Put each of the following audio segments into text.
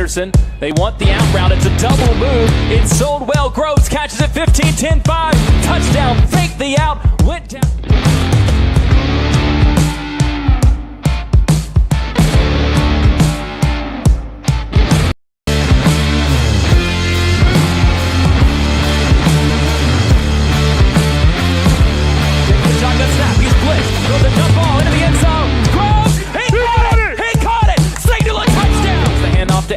Anderson. They want the out route. It's a double move. It's sold well. Groves catches it 15-10-5. Touchdown. Fake the out. Went down.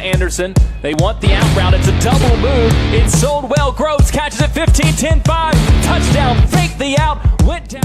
Anderson. They want the out route. It's a double move. It's sold well. Groves catches it 15-10-5. Touchdown. Fake the out. Went down.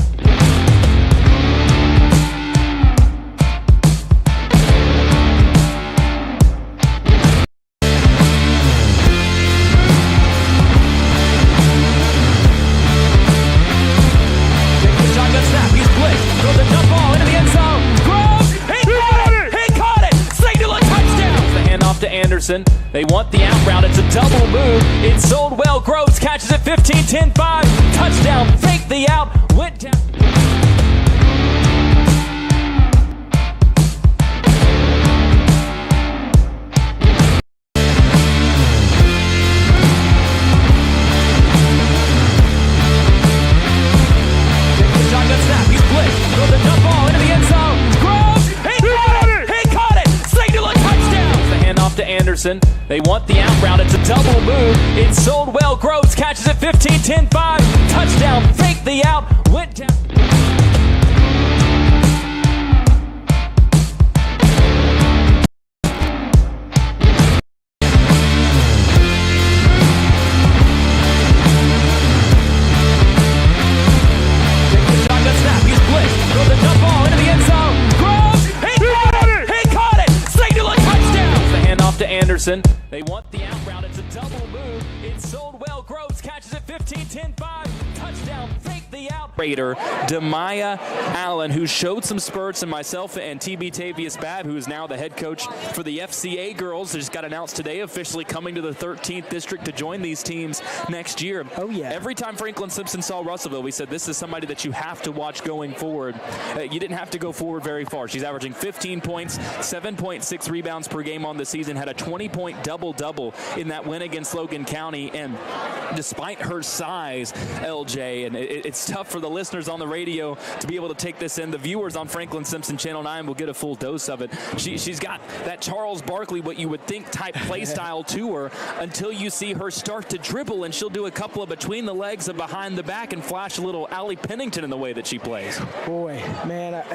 Takes the shotgun snap. He's blitzed. Throws a dump ball into the end zone. Groves. He caught it. Signal a touchdown. The handoff to Anderson. They want the out route. It's a double move. It's sold well. Groves catches it 15-10-5. Touchdown. Fake the out. Went down. Takes the shotgun snap. He's blitzed. Throws a dump ball into the end zone. Groves. He caught it. Signal a touchdown. The handoff to Anderson. They want the out route. It's a double move. It's sold well. Groves catches it 15-10-5. Touchdown. Fake the out. Went down. Takes the shotgun snap. He's blitzed. Throws a dump ball into the end zone. Groves. He caught it. Signal a touchdown. The handoff to Anderson. They want the out route. It's a double move. It's sold well. Groves catches it 15-10-5. Touchdown. Fake the out. Raider Demaya Allen, who showed some spurts, and myself and TB Tavius Babb, who is now the head coach for the FCA girls, just got announced today, officially coming to the 13th district to join these teams next year. Oh yeah. Every time Franklin-Simpson saw Russellville, we said this is somebody that you have to watch going forward. You didn't have to go forward very far. She's averaging 15 points, 7.6 rebounds per game on the season, had a 20-point double-double in that win against Logan County, and despite her size, LJ, and it's tough for the listeners on the radio to be able to take this in. The viewers on Franklin-Simpson Channel 9 will get a full dose of it. She's got that Charles Barkley, what you would think type play style to her, until you see her start to dribble, and she'll do a couple of between the legs and behind the back and flash a little Allie Pennington in the way that she plays. Boy, man,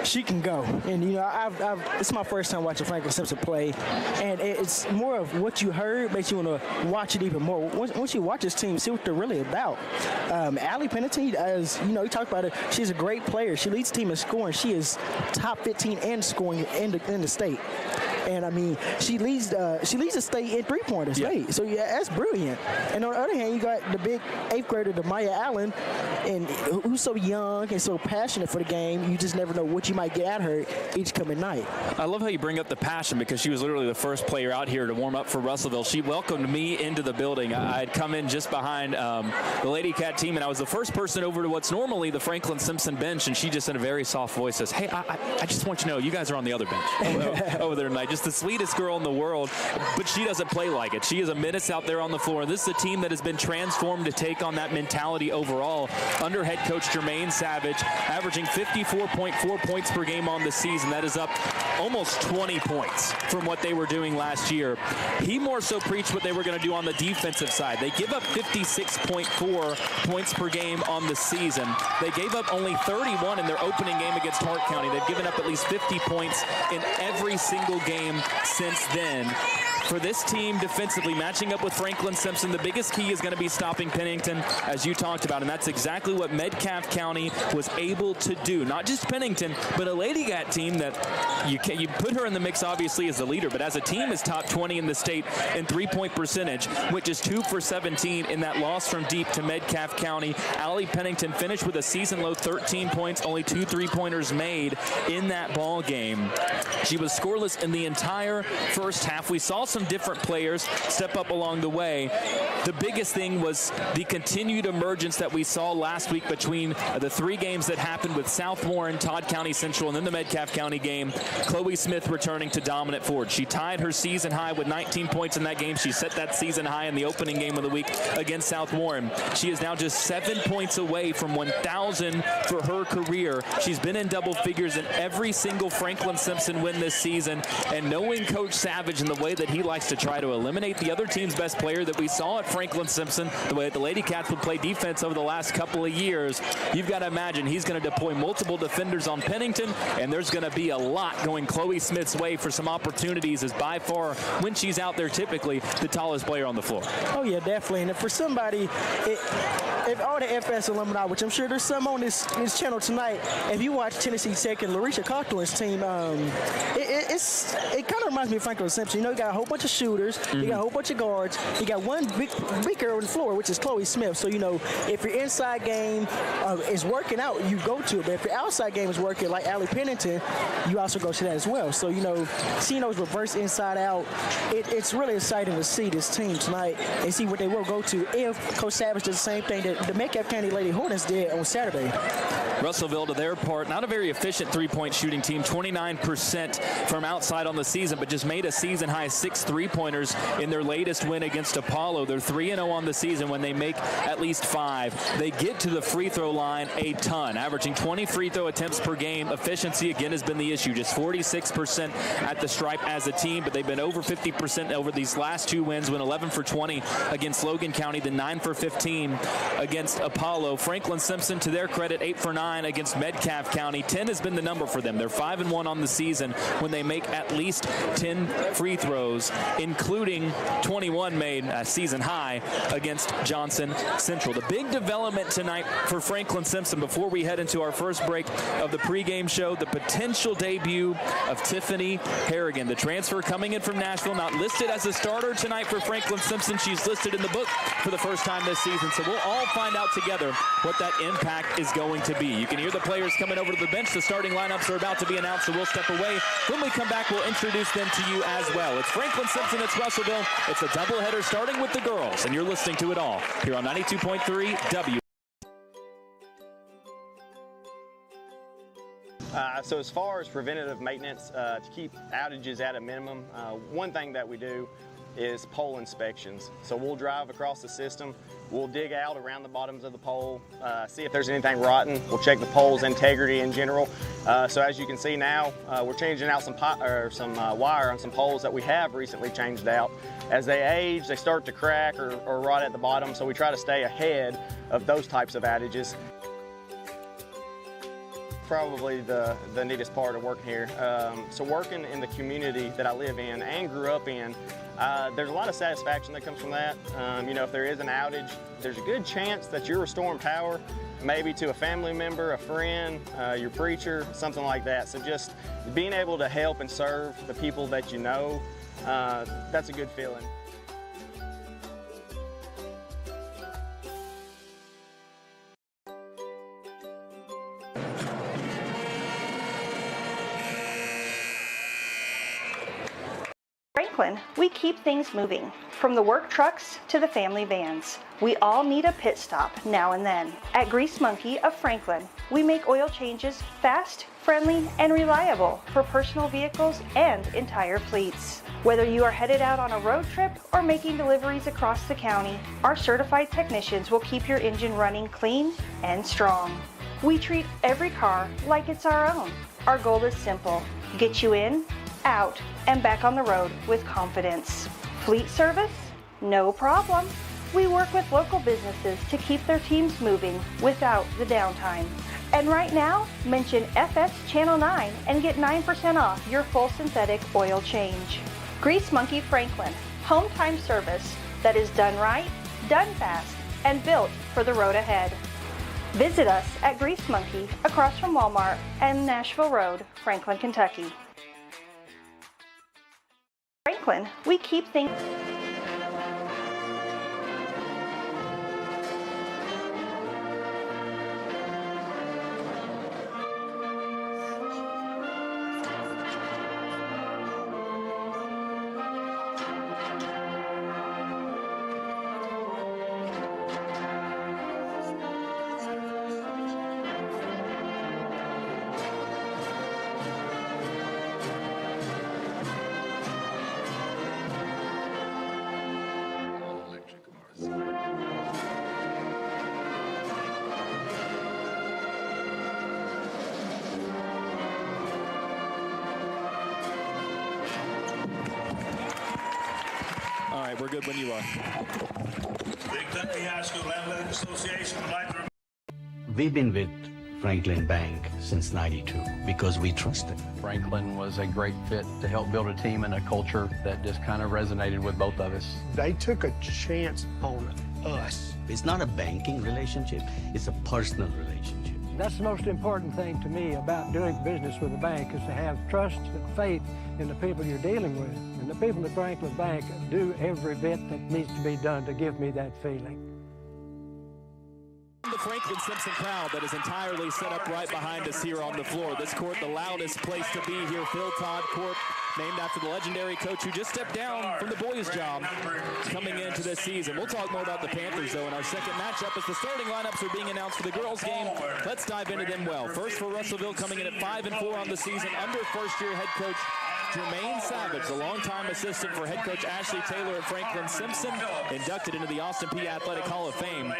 she can go. And, you know, it's my first time watching Franklin-Simpson play, and it's more of what you heard makes you want to watch it even more. Once you watch this team, see what they're really about. Allie Pennington, as you know, you talk about it, she's a great player. She leads the team in scoring. She is top 15 in scoring in the state. And I mean, she leads the state in three-pointers, right? So yeah, that's brilliant. And on the other hand, you got the big 8th grader, Demaya Allen, and who's so young and so passionate for the game. You just never know what you might get at her each coming night. I love how you bring up the passion, because she was literally the first player out here to warm up for Russellville. She welcomed me into the building. I had come in just behind the Lady Cat team, and I was the first person over to what's normally the Franklin-Simpson bench, and she just in a very soft voice says, "Hey, I just want you to know you guys are on the other bench over there tonight." Just the sweetest girl in the world, but she doesn't play like it. She is a menace out there on the floor. This is a team that has been transformed to take on that mentality overall under head coach Jermaine Savage, averaging 54.4 points per game on the season. That is up almost 20 points from what they were doing last year. He more so preached what they were going to do on the defensive side. They give up 56.4 points per game on the season. They gave up only 31 in their opening game against Hart County. They've given up at least 50 points in every single game since then. For this team defensively, matching up with Franklin-Simpson, the biggest key is going to be stopping Pennington, as you talked about, and that's exactly what Metcalfe County was able to do. Not just Pennington, but a Lady Cat team that you put her in the mix, obviously, as the leader, but as a team is top 20 in the state in three-point percentage, which is 2 for 17 in that loss from deep to Metcalfe County. Allie Pennington finished with a season-low 13 points, only 2 3-pointers made in that ball game. She was scoreless in the entire first half. We saw some different players step up along the way. The biggest thing was the continued emergence that we saw last week between the 3 games that happened with South Warren, Todd County Central, and then the Metcalfe County game. Chloe Smith returning to dominant forward. She tied her season high with 19 points in that game. She set that season high in the opening game of the week against South Warren. She is now just 7 points away from 1,000 for her career. She's been in double figures in every single Franklin-Simpson win this season, and knowing Coach Savage and the way that he likes to try to eliminate the other team's best player that we saw at Franklin-Simpson, the way that the Lady Cats would play defense over the last couple of years, you've got to imagine he's going to deploy multiple defenders on Pennington, and there's going to be a lot going Chloe Smith's way for some opportunities, as by far, when she's out there, typically the tallest player on the floor. Oh, yeah, definitely. And for somebody, if all the FS alumni, which I'm sure there's some on this channel tonight, if you watch Tennessee Tech and Larisha Cochran's team, it kind of reminds me of Franklin-Simpson. You know, you got a whole bunch of shooters, you got a whole bunch of guards, you got one big girl on the floor, which is Chloe Smith. So, you know, if your inside game is working out, you go to it. But if your outside game is working, like Allie Pennington, you also go to that as well. So, you know, seeing those reverse inside out, it's really exciting to see this team tonight and see what they will go to if Coach Savage does the same thing that the Metcalfe County Lady Hornets did on Saturday. Russellville, to their part, not a very efficient three-point shooting team, 29% from outside on the season, but just made a season-high 6 3-pointers in their latest win against Apollo. They're 3-0 on the season when they make at least 5. They get to the free throw line a ton, averaging 20 free throw attempts per game. Efficiency, again, has been the issue, just 46% at the stripe as a team, but they've been over 50% over these last 2 wins, went 11 for 20 against Logan County, then 9 for 15 against Apollo. Franklin-Simpson, to their credit, 8 for 9 against Metcalfe County. 10 has been the number for them. They're 5-1 on the season when they make at least 10 free throws, including 21 made season high against Johnson Central. The big development tonight for Franklin-Simpson before we head into our first break of the pregame show, the potential debut of Tiffany Harrigan, the transfer coming in from Nashville, not listed as a starter tonight for Franklin-Simpson. She's listed in the book for the first time this season, so we'll all find out together what that impact is going to be. You can hear the players coming over to the bench. The starting lineups are about to be announced, so we'll step away. When we come back, we'll introduce them to you as well. It's Franklin-Simpson, it's Russellville. It's a doubleheader starting with the girls, and you're listening to it all here on 92.3 W. So as far as preventative maintenance, to keep outages at a minimum, one thing that we do is pole inspections. So we'll drive across the system, we'll dig out around the bottoms of the pole, see if there's anything rotten. We'll check the pole's integrity in general. So as you can see now, we're changing out some wire on some poles that we have recently changed out. As they age, they start to crack or rot at the bottom, so we try to stay ahead of those types of outages. Probably the neatest part of working here. So working in the community that I live in and grew up in, there's a lot of satisfaction that comes from that. You know, if there is an outage, there's a good chance that you're restoring power, maybe to a family member, a friend, your preacher, something like that. So just being able to help and serve the people that you know, that's a good feeling. Franklin, we keep things moving, from the work trucks to the family vans. We all need a pit stop now and then. At Grease Monkey of Franklin, we make oil changes fast, friendly, and reliable for personal vehicles and entire fleets. Whether you are headed out on a road trip or making deliveries across the county, our certified technicians will keep your engine running clean and strong. We treat every car like it's our own. Our goal is simple: get you in, out, and back on the road with confidence. Fleet service? No problem. We work with local businesses to keep their teams moving without the downtime. And right now, mention FS Channel 9 and get 9% off your full synthetic oil change. Grease Monkey Franklin, home time service that is done right, done fast, and built for the road ahead. Visit us at Grease Monkey across from Walmart and Nashville Road, Franklin, Kentucky. Franklin, we keep things... We're good when you are. The Kentucky High School Athletic Association would like to... We've been with Franklin Bank since '92 because we trust it. Franklin was a great fit to help build a team and a culture that just kind of resonated with both of us. They took a chance on us. It's not a banking relationship, it's a personal relationship. That's the most important thing to me about doing business with a bank is to have trust and faith in the people you're dealing with. And the people at Franklin Bank do every bit that needs to be done to give me that feeling. The Franklin-Simpson crowd that is entirely set up right behind us here on the floor. This court, the loudest place to be here. Phil Todd Court, named after the legendary coach who just stepped down from the boys' job coming into this season. We'll talk more about the Panthers, though, in our second matchup as the starting lineups are being announced for the girls' game. Let's dive into them well. First for Russellville, coming in at 5-4 on the season, under first-year head coach Jermaine Savage, the longtime assistant for head coach Ashley Taylor at Franklin-Simpson, inducted into the Austin Peay Athletic Hall of Fame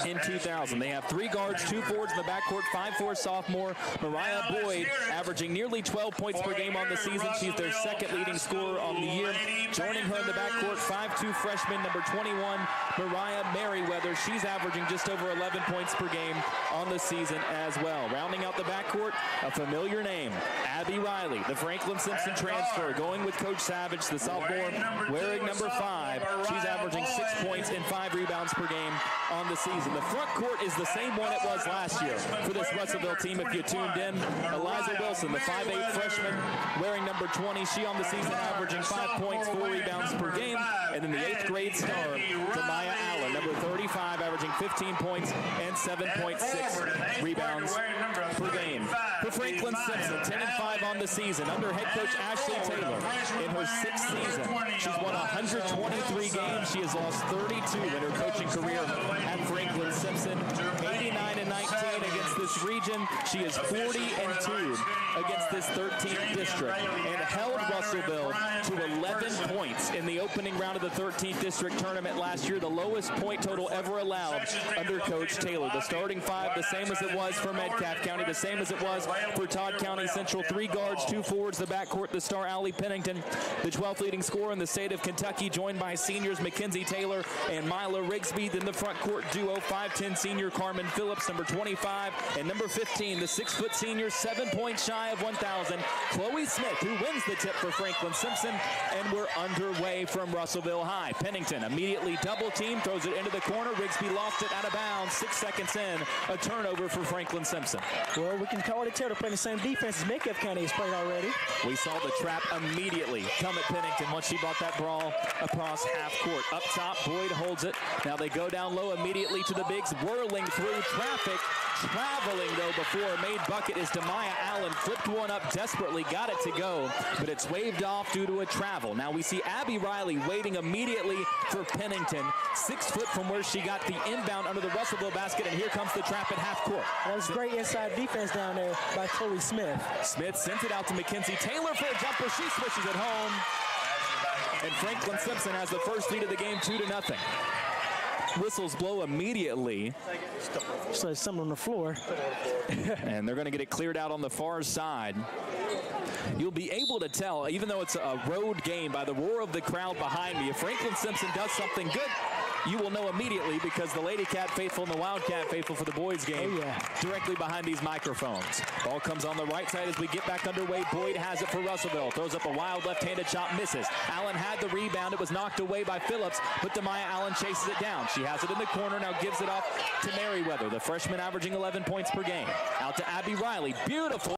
in 2000. They have 3 guards, 2 forwards in the backcourt, 5'4" sophomore Mariah Boyd, averaging nearly 12 points per game on the season. She's their second leading scorer on the year. Joining her in the backcourt, 5'2" freshman, number 21, Mariah Merriweather. She's averaging just over 11 points per game on the season as well. Rounding out the backcourt, a familiar name, Abby Riley, the Franklin-Simpson transfer, going with Coach Savage, the sophomore, wearing number 5. She's averaging 6 points and 5 rebounds per game on the season. The front court is the same one it was last year for this Russellville team. If you tuned in, Eliza Wilson, the 5'8" freshman, wearing number 20. She on the season averaging 5 points, 4 rebounds per game. And then the 8th grade star, Demaya Allen, number 35, averaging 15 points and 7.6 rebounds per game. For Franklin-Simpson, 10-5 on the season, under head coach Ashley Taylor. In her 6th season, she's won 123 games. She has lost 32 in her coaching career at Franklin-Simpson. 89-19 against this region. She is 40-2 against this 13th district, and held Russellville to 11 points in the opening round of the 13th district tournament last year, the lowest point total ever allowed under Coach Taylor. The starting 5, the same as it was for Metcalfe County, the same as it was for Todd County Central. 3 guards, 2 forwards, the backcourt, the star Allie Pennington, the 12th leading scorer in the state of Kentucky, joined by seniors Mackenzie Taylor and Mila Rigsby. Then the front court duo, 5'10" senior Carmen Phillips, number 25, and number 15, the 6' senior, 7 points shy of 1,000, Chloe Smith, who wins the tip for Franklin-Simpson. And we're underway from Russellville High. Pennington immediately double team, throws it into the corner. Rigsby lost it out of bounds. 6 seconds in, a turnover for Franklin-Simpson. Well, we can already tell they're playing the same defense as Metcalfe County has played already. We saw the trap immediately come at Pennington once she brought that brawl across half court. Up top, Boyd holds it. Now they go down low immediately to the bigs, whirling through traffic. Traveling, though, before a made bucket is Demaya Allen. Flipped one up desperately, got it to go, but it's waved off due to a travel. Now we see Abby Riley waiting immediately for Pennington. 6 foot from where she got the inbound under the Russellville basket, and here comes the trap at half court. That was great inside defense down there by Chloe Smith. Smith sent it out to Mackenzie Taylor for a jumper. She swishes it home. And Franklin-Simpson has the first lead of the game, 2-0. Whistles blow immediately. So there's someone on the floor. And they're going to get it cleared out on the far side. You'll be able to tell, even though it's a road game, by the roar of the crowd behind me, if Franklin-Simpson does something good, you will know immediately, because the Lady Cat faithful and the Wildcat faithful for the boys game directly behind these microphones. Ball comes on the right side as we get back underway. Boyd has it for Russellville. Throws up a wild left-handed shot, misses. Allen had the rebound. It was knocked away by Phillips, but Demaya Allen chases it down. She has it in the corner, now gives it off to Merriweather, the freshman averaging 11 points per game. Out to Abby Riley. Beautiful.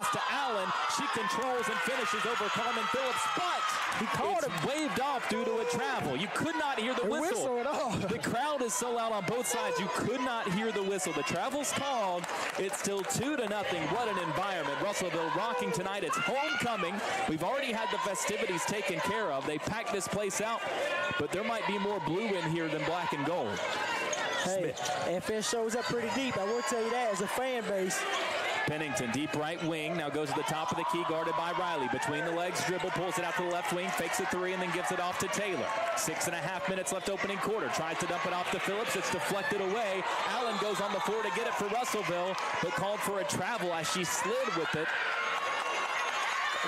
To Allen, she controls and finishes over Carmen Phillips, but he called it waved off due to a travel. You could not hear the whistle. At all. The crowd is so loud on both sides, you could not hear the whistle. The travel's called. It's still 2-0. What an environment. Russellville rocking tonight. It's homecoming. We've already had the festivities taken care of. They packed this place out, but there might be more blue in here than black and gold. Hey, FS shows up pretty deep. I will tell you that as a fan base. Pennington, deep right wing, now goes to the top of the key, guarded by Riley. Between the legs, dribble, pulls it out to the left wing, fakes a 3, and then gives it off to Taylor. 6.5 minutes left opening quarter. Tries to dump it off to Phillips. It's deflected away. Allen goes on the floor to get it for Russellville, but called for a travel as she slid with it.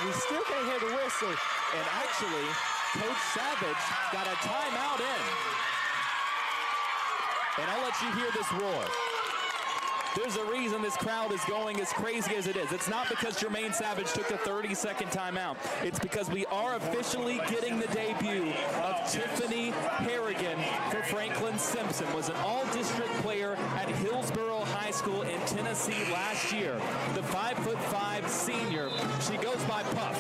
We still can't hear the whistle. And actually, Coach Savage got a timeout in. And I'll let you hear this roar. There's a reason this crowd is going as crazy as it is. It's not because Jermaine Savage took a 30-second timeout. It's because we are officially getting the debut of Tiffany Harrigan for Franklin-Simpson. Was an all-district player at Hillsborough High School in Tennessee last year. The 5'5" senior. She goes by Puff.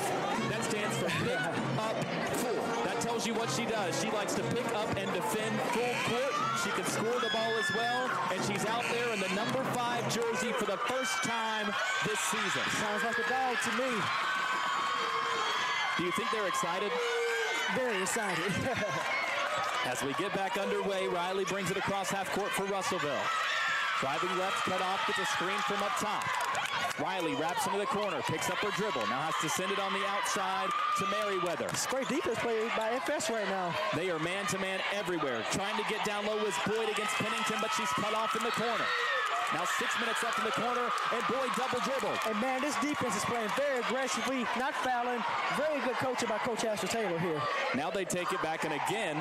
That stands for Pick Up Full. That tells you what she does. She likes to pick up and defend full court. She can score the ball as well, and she's out there in the number 5 jersey for the first time this season. Sounds like a dog to me. Do you think they're excited? Very excited. As we get back underway, Riley brings it across half court for Russellville. Driving left, cut off, gets a screen from up top. Riley wraps into the corner, picks up her dribble, now has to send it on the outside to Merriweather. It's great defense play by FS right now. They are man-to-man everywhere. Trying to get down low with Boyd against Pennington, but she's cut off in the corner. Now 6 minutes left in the corner, and Boyd double dribble. And man, this defense is playing very aggressively, not fouling. Very good coaching by Coach Asher Taylor here. Now they take it back, and again,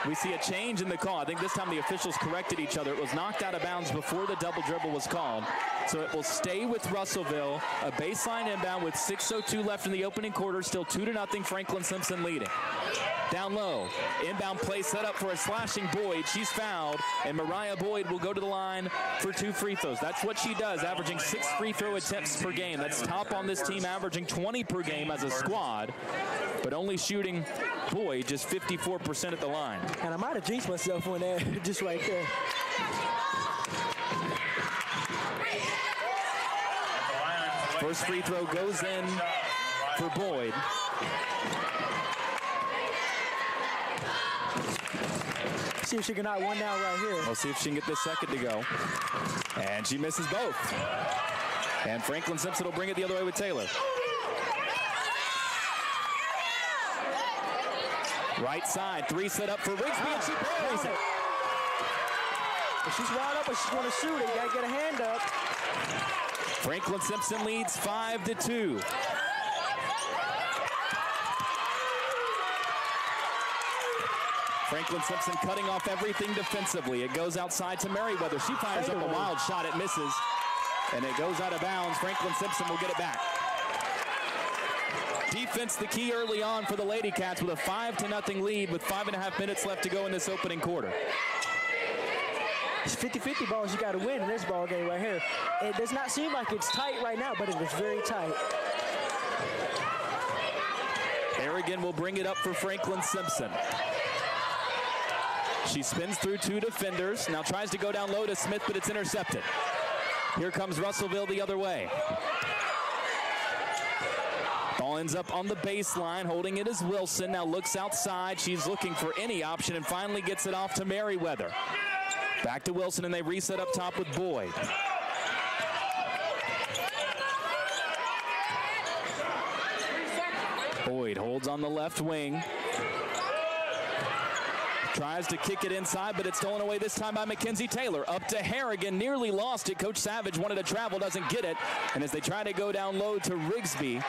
we see a change in the call. I think this time the officials corrected each other. It was knocked out of bounds before the double dribble was called. So it will stay with Russellville. A baseline inbound with 6:02 left in the opening quarter. Still 2-0 Franklin-Simpson leading. Down low, inbound play set up for a slashing Boyd. She's fouled, and Mariah Boyd will go to the line for 2 free throws. That's what she does, averaging 6 free throw attempts per game. That's top on this team, averaging 20 per game as a squad, but only shooting Boyd just 54% at the line. And I might have jinxed myself on that, just right there. First free throw goes in for Boyd. See if she can knock one down right here. We'll see if she can get this second to go. And she misses both. And Franklin-Simpson will bring it the other way with Taylor. Right side, 3 set up for Rigsby, and she buries it. If she's wide open, she's going to shoot it. You got to get a hand up. Franklin-Simpson leads 5-2. Franklin-Simpson cutting off everything defensively. It goes outside to Merriweather. She fires up a wild shot. It misses, and it goes out of bounds. Franklin-Simpson will get it back. Defense the key early on for the Lady Cats with a 5-0 lead with 5.5 minutes left to go in this opening quarter. It's 50-50 balls you got to win in this ball game right here. It does not seem like it's tight right now, but it is very tight. Harrigan will bring it up for Franklin-Simpson. She spins through 2 defenders, now tries to go down low to Smith, but it's intercepted. Here comes Russellville the other way. Ball ends up on the baseline, holding it is Wilson, now looks outside. She's looking for any option and finally gets it off to Merriweather. Back to Wilson, and they reset up top with Boyd. Boyd holds on the left wing. Tries to kick it inside, but it's stolen away this time by Mackenzie Taylor. Up to Harrigan, nearly lost it. Coach Savage wanted to travel, doesn't get it. And as they try to go down low to Rigsby,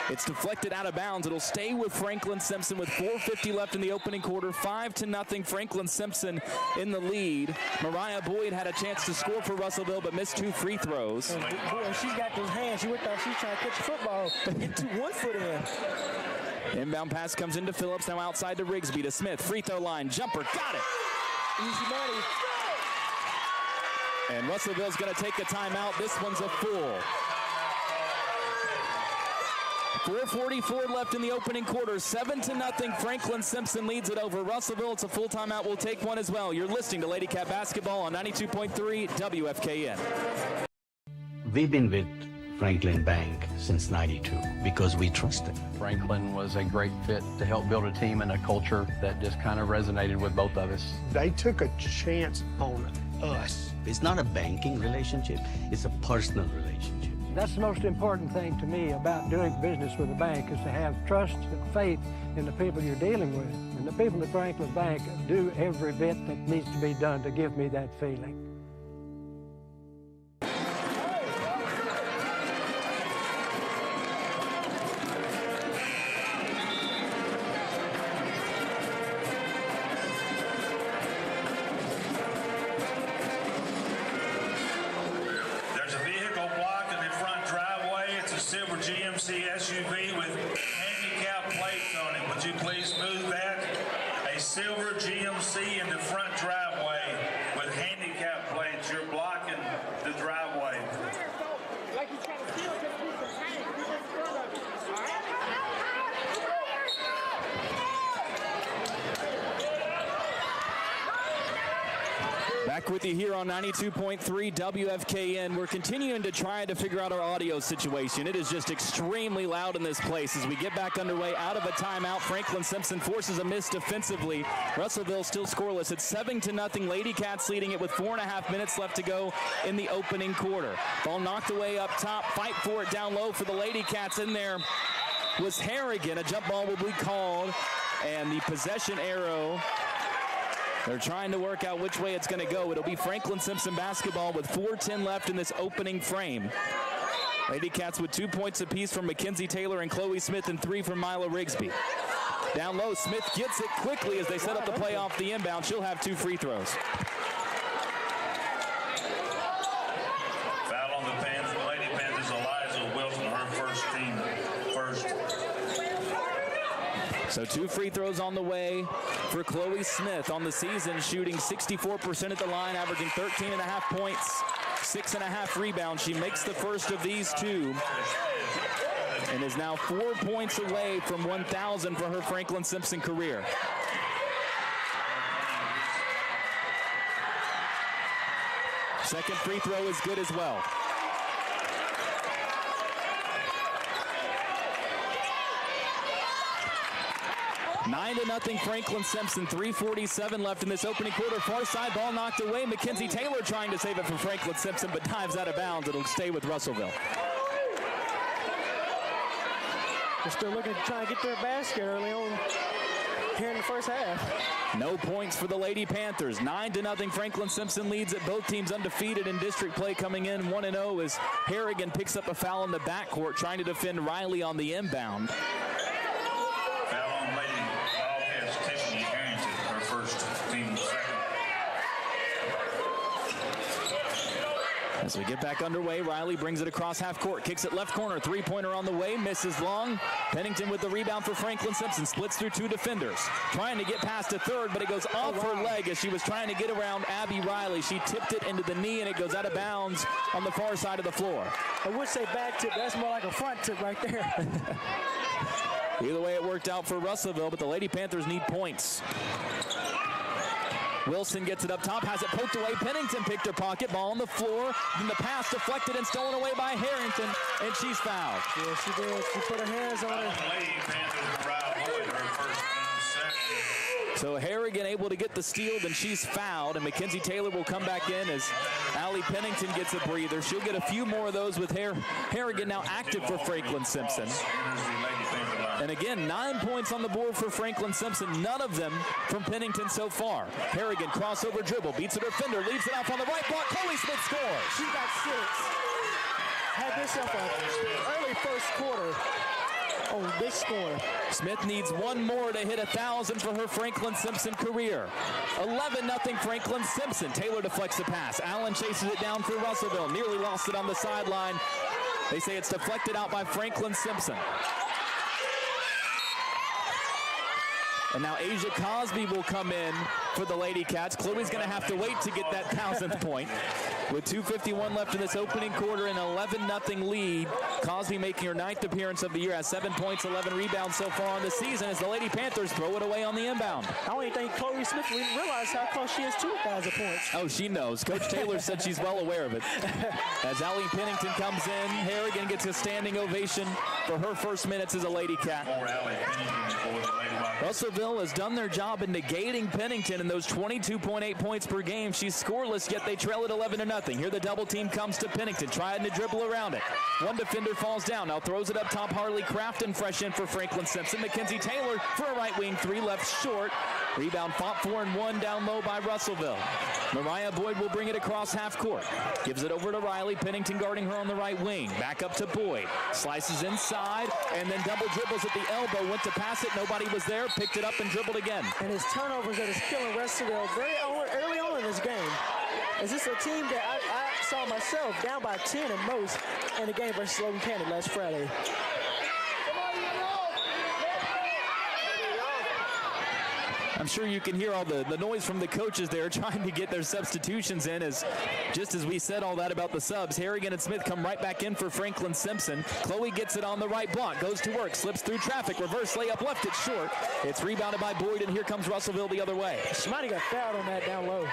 it's deflected out of bounds. It'll stay with Franklin-Simpson with 4:50 left in the opening quarter. 5-0 Franklin-Simpson in the lead. Mariah Boyd had a chance to score for Russellville, but missed 2 free throws. And boy, she's got those hands. She went out, she's trying to catch the football, get 1 foot in. Inbound pass comes into Phillips, now outside to Rigsby, to Smith. Free throw line, jumper, got it. Easy money. And Russellville's going to take a timeout. This one's a full. 4:44 left in the opening quarter. 7-0. Franklin-Simpson leads it over Russellville. It's a full timeout. We'll take one as well. You're listening to Lady Cat Basketball on 92.3 WFKN. We've been with Franklin Bank since '92 because we trust them. Franklin was a great fit to help build a team and a culture that just kind of resonated with both of us. They took a chance on us. It's not a banking relationship, it's a personal relationship. That's the most important thing to me about doing business with a bank, is to have trust and faith in the people you're dealing with. And the people at Franklin Bank do every bit that needs to be done to give me that feeling. GMC SUV with handicap plates on it. Would you please move that? A silver GMC in the front driveway with handicap plates. You're blocking the driveway. Like you're trying to steal it, just put some paint in front of it. Back with you here on 92.3 WFKN. We're continuing to try to figure out our audio situation. It is just extremely loud in this place as we get back underway out of a timeout. Franklin-Simpson forces a miss defensively. Russellville still scoreless. It's 7-0. Lady Cats leading it with 4.5 minutes left to go in the opening quarter. Ball knocked away up top. Fight for it down low for the Lady Cats. In there was Harrigan. A jump ball will be called, and the possession arrow, they're trying to work out which way it's going to go. It'll be Franklin-Simpson basketball with 4:10 left in this opening frame. Lady Cats with 2 points apiece from Mackenzie Taylor and Chloe Smith, and 3 from Mila Rigsby. Down low, Smith gets it quickly as they set up the play off the inbound. She'll have 2 free throws. Foul on the Lady Panthers, Eliza Wilson, her first team first. So 2 free throws on the way for Chloe Smith on the season, shooting 64% at the line, averaging 13.5 points, 6.5 rebounds. She makes the first of these 2 and is now 4 points away from 1,000 for her Franklin-Simpson career. Second free throw is good as well. 9-0 Franklin-Simpson, 3:47 left in this opening quarter. Far side ball knocked away. Mackenzie Taylor trying to save it for Franklin-Simpson, but dives out of bounds. It'll stay with Russellville. They're still looking to try and get their basket early on here in the first half. No points for the Lady Panthers. 9-0 Franklin-Simpson leads it. Both teams undefeated in district play, coming in 1-0 as Harrigan picks up a foul in the backcourt, trying to defend Riley on the inbound. As we get back underway, Riley brings it across half court, kicks it left corner, 3-pointer on the way, misses long. Pennington with the rebound for Franklin-Simpson, splits through 2 defenders, trying to get past a third, but it goes off her leg as she was trying to get around Abby Riley. She tipped it into the knee, and it goes out of bounds on the far side of the floor. I would say back tip, that's more like a front tip right there. Either way, it worked out for Russellville, but the Lady Panthers need points. Wilson gets it up top, has it poked away. Pennington picked her pocket, ball on the floor. Then the pass deflected and stolen away by Harrington, and she's fouled. Yeah, she did. She put her hands on her. So Harrigan able to get the steal, then she's fouled, and Mackenzie Taylor will come back in as Allie Pennington gets a breather. She'll get a few more of those with Harrigan now active for Franklin-Simpson. And again, 9 points on the board for Franklin-Simpson, none of them from Pennington so far. Harrigan crossover dribble, beats a defender, leaves it off on the right block. Chloe Smith scores. She got 6. Had herself an early first quarter on this score. Smith needs 1 more to hit 1,000 for her Franklin-Simpson career. 11-0 Franklin-Simpson. Taylor deflects the pass. Allen chases it down for Russellville. Nearly lost it on the sideline. They say it's deflected out by Franklin-Simpson. And now Asia Cosby will come in for the Lady Cats. Chloe's going to have to wait to get that 1,000th point. With 2:51 left in this opening quarter, an 11-0 lead. Cosby making her 9th appearance of the year, has 7 points, 11 rebounds so far on the season as the Lady Panthers throw it away on the inbound. I don't even think Chloe Smith didn't realize how close she is to 1,000 points. Oh, she knows. Coach Taylor said she's well aware of it. As Allie Pennington comes in, Harrigan gets a standing ovation for her first minutes as a Lady Cat. Russellville has done their job in negating Pennington in those 22.8 points per game. She's scoreless, yet they trail it 11-0. Here the double team comes to Pennington, trying to dribble around it. One defender falls down, now throws it up top. Harley Crafton fresh in for Franklin-Simpson. Mackenzie Taylor for a right wing 3, left short. Rebound fought 4 and 1 down low by Russellville. Mariah Boyd will bring it across half court. Gives it over to Riley. Pennington guarding her on the right wing. Back up to Boyd. Slices inside and then double dribbles at the elbow. Went to pass it. Nobody was there. Picked it up and dribbled again. And his turnovers that is killing Russellville very early on in this game. Is this a team that saw myself down by 10 at most in the game versus Logan County last Friday. I'm sure you can hear all the noise from the coaches there trying to get their substitutions in, as just as we said all that about the subs. Harrigan and Smith come right back in for Franklin-Simpson. Chloe gets it on the right block, goes to work, slips through traffic, reverse layup, left it short. It's rebounded by Boyd, and here comes Russellville the other way. Somebody got fouled on that down low.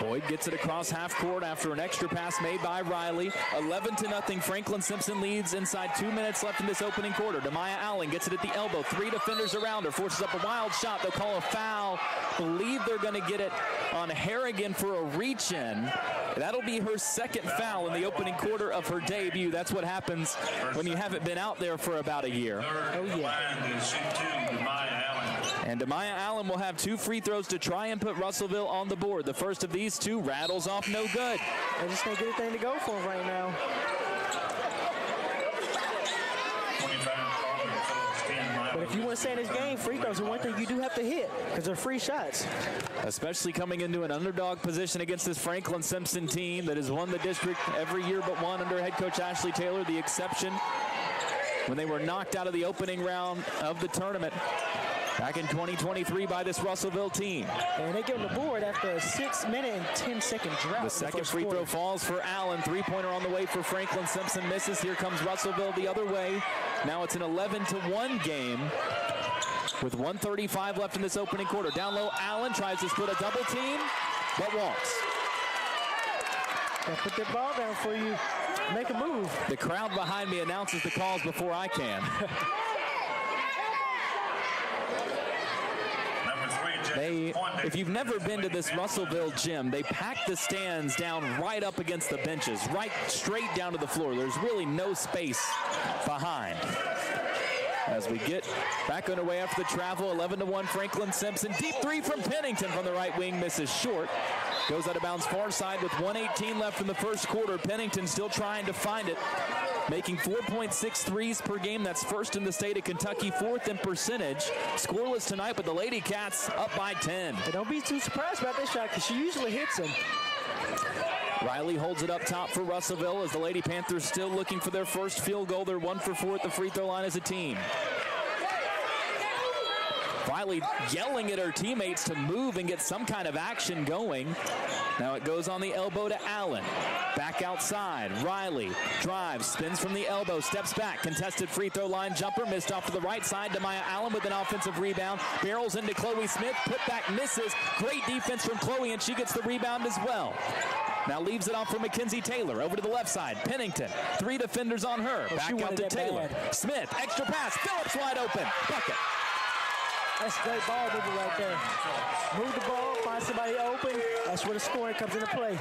Boyd gets it across half court after an extra pass made by Riley. 11-0, Franklin-Simpson leads inside 2 minutes left in this opening quarter. Demaya Allen gets it at the elbow. 3 defenders around her, forces up a wild shot. They'll call a foul. Believe they're going to get it on Harrigan for a reach-in. That'll be her second foul in the opening quarter of her debut. That's what happens when you haven't been out there for about a year. Oh, yeah. And Demaya Allen will have 2 free throws to try and put Russellville on the board. The first of these 2 rattles off no good. They just can't get anything to go for them right now. But if you want to stay in this game, free throws are one thing you do have to hit because they're free shots. Especially coming into an underdog position against this Franklin-Simpson team that has won the district every year but one under head coach Ashley Taylor, the exception when they were knocked out of the opening round of the tournament back in 2023 by this Russellville team. And they get on the board after a 6-minute and 10-second drought. The second free throw falls for Allen. 3-pointer on the way for Franklin-Simpson misses. Here comes Russellville the other way. Now it's an 11-1 game with 1:35 left in this opening quarter. Down low, Allen tries to split a double team, but won't. They'll put their ball down for you. Make a move. The crowd behind me announces the calls before I can. If you've never been to this Russellville gym, they pack the stands down right up against the benches, right straight down to the floor. There's really no space behind. As we get back underway after the travel, 11-1 Franklin-Simpson. Deep 3 from Pennington from the right wing, misses short. Goes out of bounds far side with 1:18 left in the first quarter. Pennington still trying to find it, making 4.6 threes per game. That's first in the state of Kentucky, 4th in percentage. Scoreless tonight, but the Lady Cats up by 10. And don't be too surprised about this shot because she usually hits them. Riley holds it up top for Russellville as the Lady Panthers still looking for their first field goal. They're 1 for 4 at the free throw line as a team. Riley yelling at her teammates to move and get some kind of action going. Now it goes on the elbow to Allen. Back outside, Riley drives, spins from the elbow, steps back, contested free throw line jumper, missed off to the right side. Demaya Allen with an offensive rebound, barrels into Chloe Smith, put back, misses. Great defense from Chloe, and she gets the rebound as well. Now leaves it off for Mackenzie Taylor. Over to the left side. Pennington. 3 defenders on her. Back out to Taylor. Bad. Smith. Extra pass. Phillips wide open. Bucket. That's great ball movement right there. Move the ball. Find somebody open. That's where the scoring comes into play.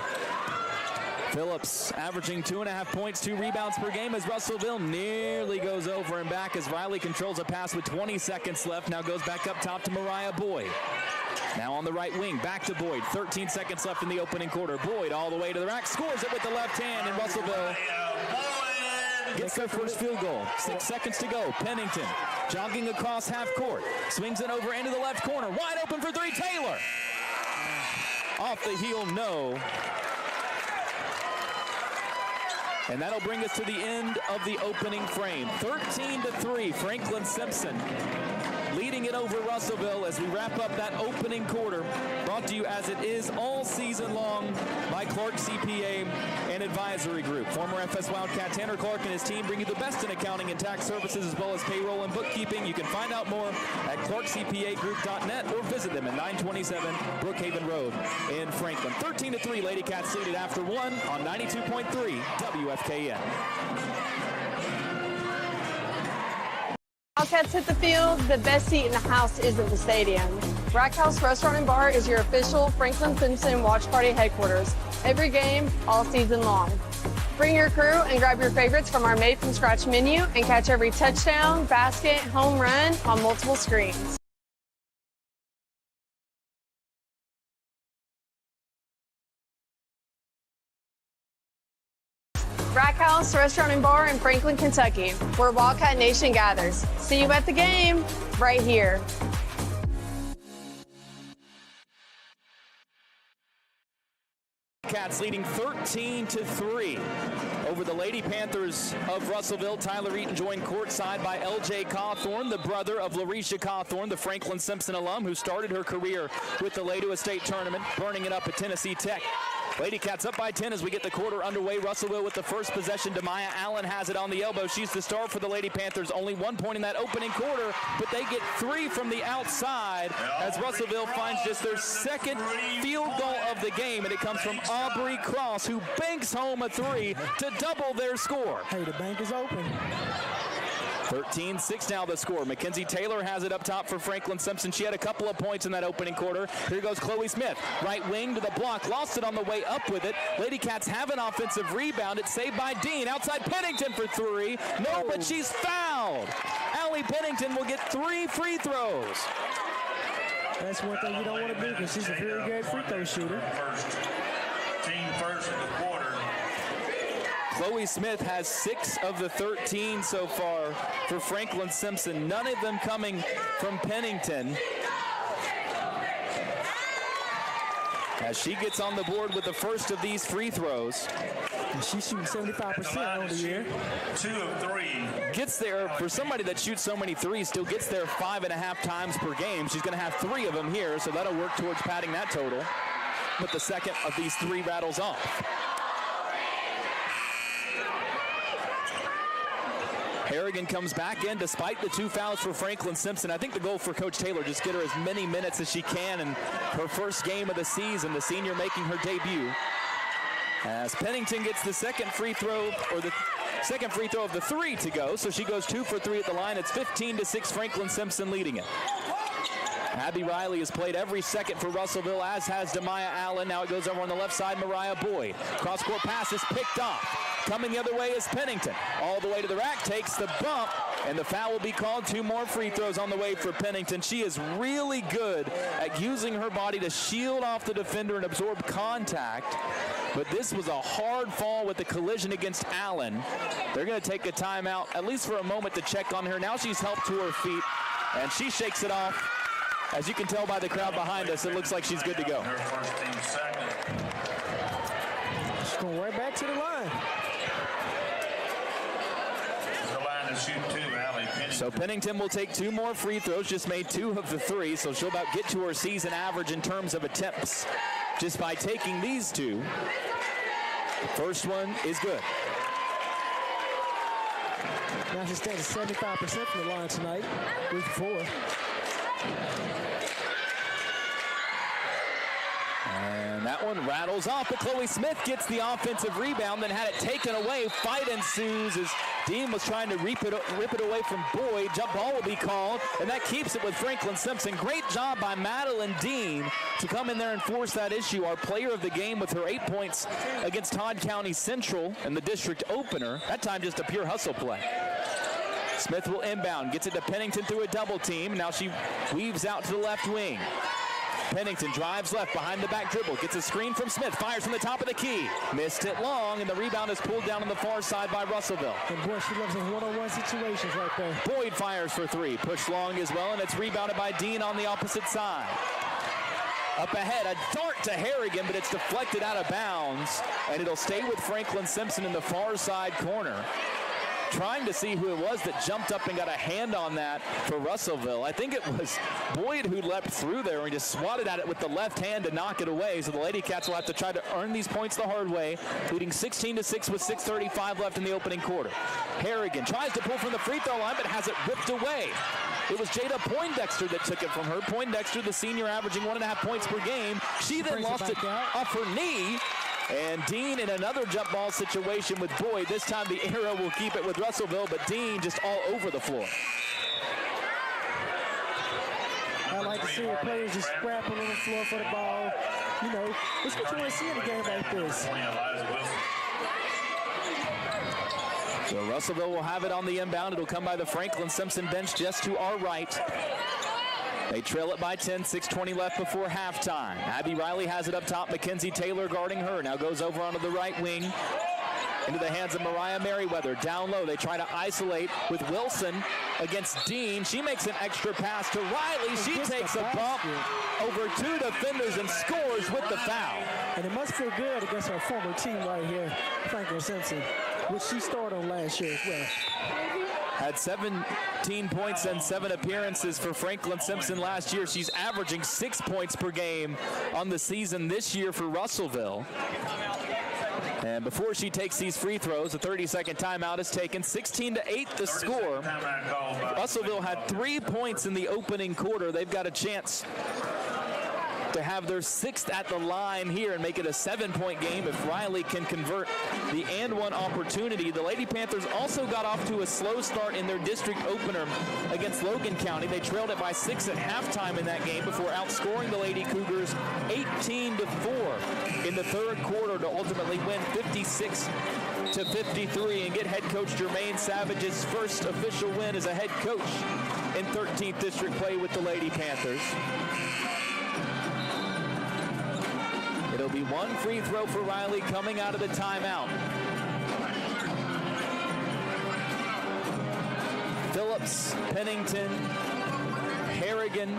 Phillips averaging 2.5 points, 2 rebounds per game as Russellville nearly goes over and back as Riley controls a pass with 20 seconds left. Now goes back up top to Mariah Boyd. Now on the right wing, back to Boyd. 13 seconds left in the opening quarter. Boyd all the way to the rack, scores it with the left hand, and Russellville gets their first field goal. 6 seconds to go. Pennington jogging across half court. Swings it over into the left corner. Wide open for 3, Taylor. Off the heel, no. And that'll bring us to the end of the opening frame. 13-3, Franklin-Simpson leading it over Russellville as we wrap up that opening quarter. Brought to you as it is all season long by Clark CPA and Advisory Group. Former FS Wildcat Tanner Clark and his team bring you the best in accounting and tax services as well as payroll and bookkeeping. You can find out more at clarkcpagroup.net or visit them at 927 Brookhaven Road in Franklin. 13-3, Lady Cats lead it after 1 on 92.3 WFKN. Wildcats hit the field, the best seat in the house isn't the stadium. Rack House Restaurant and Bar is your official Franklin-Simpson watch party headquarters. Every game, all season long. Bring your crew and grab your favorites from our made-from-scratch menu and catch every touchdown, basket, home run on multiple screens. Rack House Restaurant and Bar in Franklin, Kentucky, where Wildcat Nation gathers. See you at the game, right here. Cats leading 13-3 over the Lady Panthers of Russellville. Tyler Eaton joined courtside by L.J. Cawthorn, the brother of Larisha Cawthorn, the Franklin-Simpson alum who started her career with the Lady State Tournament, burning it up at Tennessee Tech. Lady Cats up by 10 as we get the quarter underway. Russellville with the first possession. Demaya Allen has it on the elbow. She's the star for the Lady Panthers. Only 1 point in that opening quarter, but they get 3 from the outside as Russellville finds just their second field goal of the game, and it comes from Aubrey Cross, who banks home a 3 to double their score. Hey, the bank is open. 13-6 now the score. Mackenzie Taylor has it up top for Franklin-Simpson. She had a couple of points in that opening quarter. Here goes Chloe Smith. Right wing to the block. Lost it on the way up with it. Lady Cats have an offensive rebound. It's saved by Dean. Outside Pennington for 3. No, but she's fouled. Allie Pennington will get 3 free throws. That's one thing you don't want to do because she's a very good free throw shooter. Team first in the quarter. Chloe Smith has 6 of the 13 so far for Franklin-Simpson. None of them coming from Pennington. As she gets on the board with the first of these free throws. And she's shooting 75% on the year. 2 of 3. Gets there, for somebody that shoots so many threes, still gets there 5.5 times per game. She's going to have 3 of them here, so that'll work towards padding that total. But the second of these 3 rattles off. Harrigan comes back in despite the 2 fouls for Franklin-Simpson. I think the goal for Coach Taylor, just get her as many minutes as she can in her first game of the season, the senior making her debut. As Pennington gets the second free throw, or the second free throw of the 3 to go, so she goes 2 for 3 at the line. It's 15-6, Franklin-Simpson leading it. Abby Riley has played every second for Russellville, as has Demaya Allen. Now it goes over on the left side, Mariah Boyd. Cross-court pass is picked off. Coming the other way is Pennington. All the way to the rack, takes the bump, and the foul will be called. 2 more free throws on the way for Pennington. She is really good at using her body to shield off the defender and absorb contact. But this was a hard fall with the collision against Allen. They're going to take a timeout, at least for a moment, to check on her. Now she's helped to her feet, and she shakes it off. As you can tell by the crowd behind us, it looks like she's good to go. Her first team second. She's going right back to the line. The line to shoot 2, Allie Pennington. So Pennington will take 2 more free throws, just made 2 of the 3, so she'll about get to her season average in terms of attempts just by taking these 2. The first one is good. Now she stands at 75% from the line tonight, week 4. And that one rattles off, but Chloe Smith gets the offensive rebound, then had it taken away. Fight ensues as Dean was trying to rip it away from Boyd. Jump ball will be called, and that keeps it with Franklin-Simpson. Great job by Madeline Dean to come in there and force that issue. Our player of the game with her 8 points against Todd County Central in the district opener. That time just a pure hustle play. Smith will inbound, gets it to Pennington through a double team. Now she weaves out to the left wing. Pennington drives left behind the back dribble, gets a screen from Smith, fires from the top of the key. Missed it long, and the rebound is pulled down on the far side by Russellville. And boy, she loves in one-on-one situations right there. Boyd fires for 3, pushed long as well, and it's rebounded by Dean on the opposite side. Up ahead, a dart to Harrigan, but it's deflected out of bounds, and it'll stay with Franklin-Simpson in the far side corner. Trying to see who it was that jumped up and got a hand on that for Russellville. I think it was Boyd who leapt through there and just swatted at it with the left hand to knock it away. So the Lady Cats will have to try to earn these points the hard way, leading 16-6 with 6:35 left in the opening quarter. Harrigan tries to pull from the free throw line, but has it ripped away. It was Jada Poindexter that took it from her. Poindexter, the senior, averaging 1.5 points per game. She then lost it off her knee. And Dean in another jump ball situation with Boyd. This time the arrow will keep it with Russellville, but Dean just all over the floor. I like to see the players just scrapping on the floor for the ball. You know, it's what you want to see in a game like this. So Russellville will have it on the inbound. It'll come by the Franklin-Simpson bench just to our right. They trail it by 10, 6:20 left before halftime. Abby Riley has it up top. Mackenzie Taylor guarding her. Now goes over onto the right wing. into the hands of Mariah Merriweather. Down low, they try to isolate with Wilson against Dean. She makes an extra pass to Riley. She takes a bump over 2 defenders and scores with the foul. And it must feel good against our former team right here, Franklin-Simpson, which she started on last year as well. Had 17 points and 7 appearances for Franklin-Simpson last year. She's averaging 6 points per game on the season this year for Russellville. And before she takes these free throws, a 30-second timeout is taken. 16-8 the score. Russellville had 3 points in the opening quarter. They've got a chance to have their 6th at the line here and make it a 7-point game if Riley can convert the and one opportunity. The Lady Panthers also got off to a slow start in their district opener against Logan County. They trailed it by 6 at halftime in that game before outscoring the Lady Cougars 18-4 in the third quarter to ultimately win 56-53 and get head coach Jermaine Savage's first official win as a head coach in 13th district play with the Lady Panthers. It'll be 1 free throw for Riley coming out of the timeout. Phillips, Pennington, Harrigan,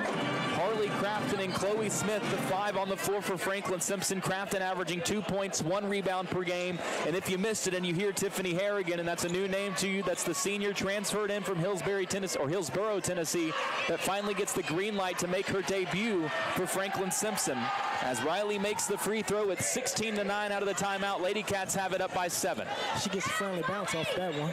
Harley Crafton, and Chloe Smith, the 5 on the floor for Franklin-Simpson. Crafton averaging 2 points, 1 rebound per game. And if you missed it and you hear Tiffany Harrigan, and that's a new name to you, that's the senior transferred in from Hillsboro, Tennessee, that finally gets the green light to make her debut for Franklin-Simpson. As Riley makes the free throw at 16-9 out of the timeout, Lady Cats have it up by 7. She gets a friendly bounce off that one.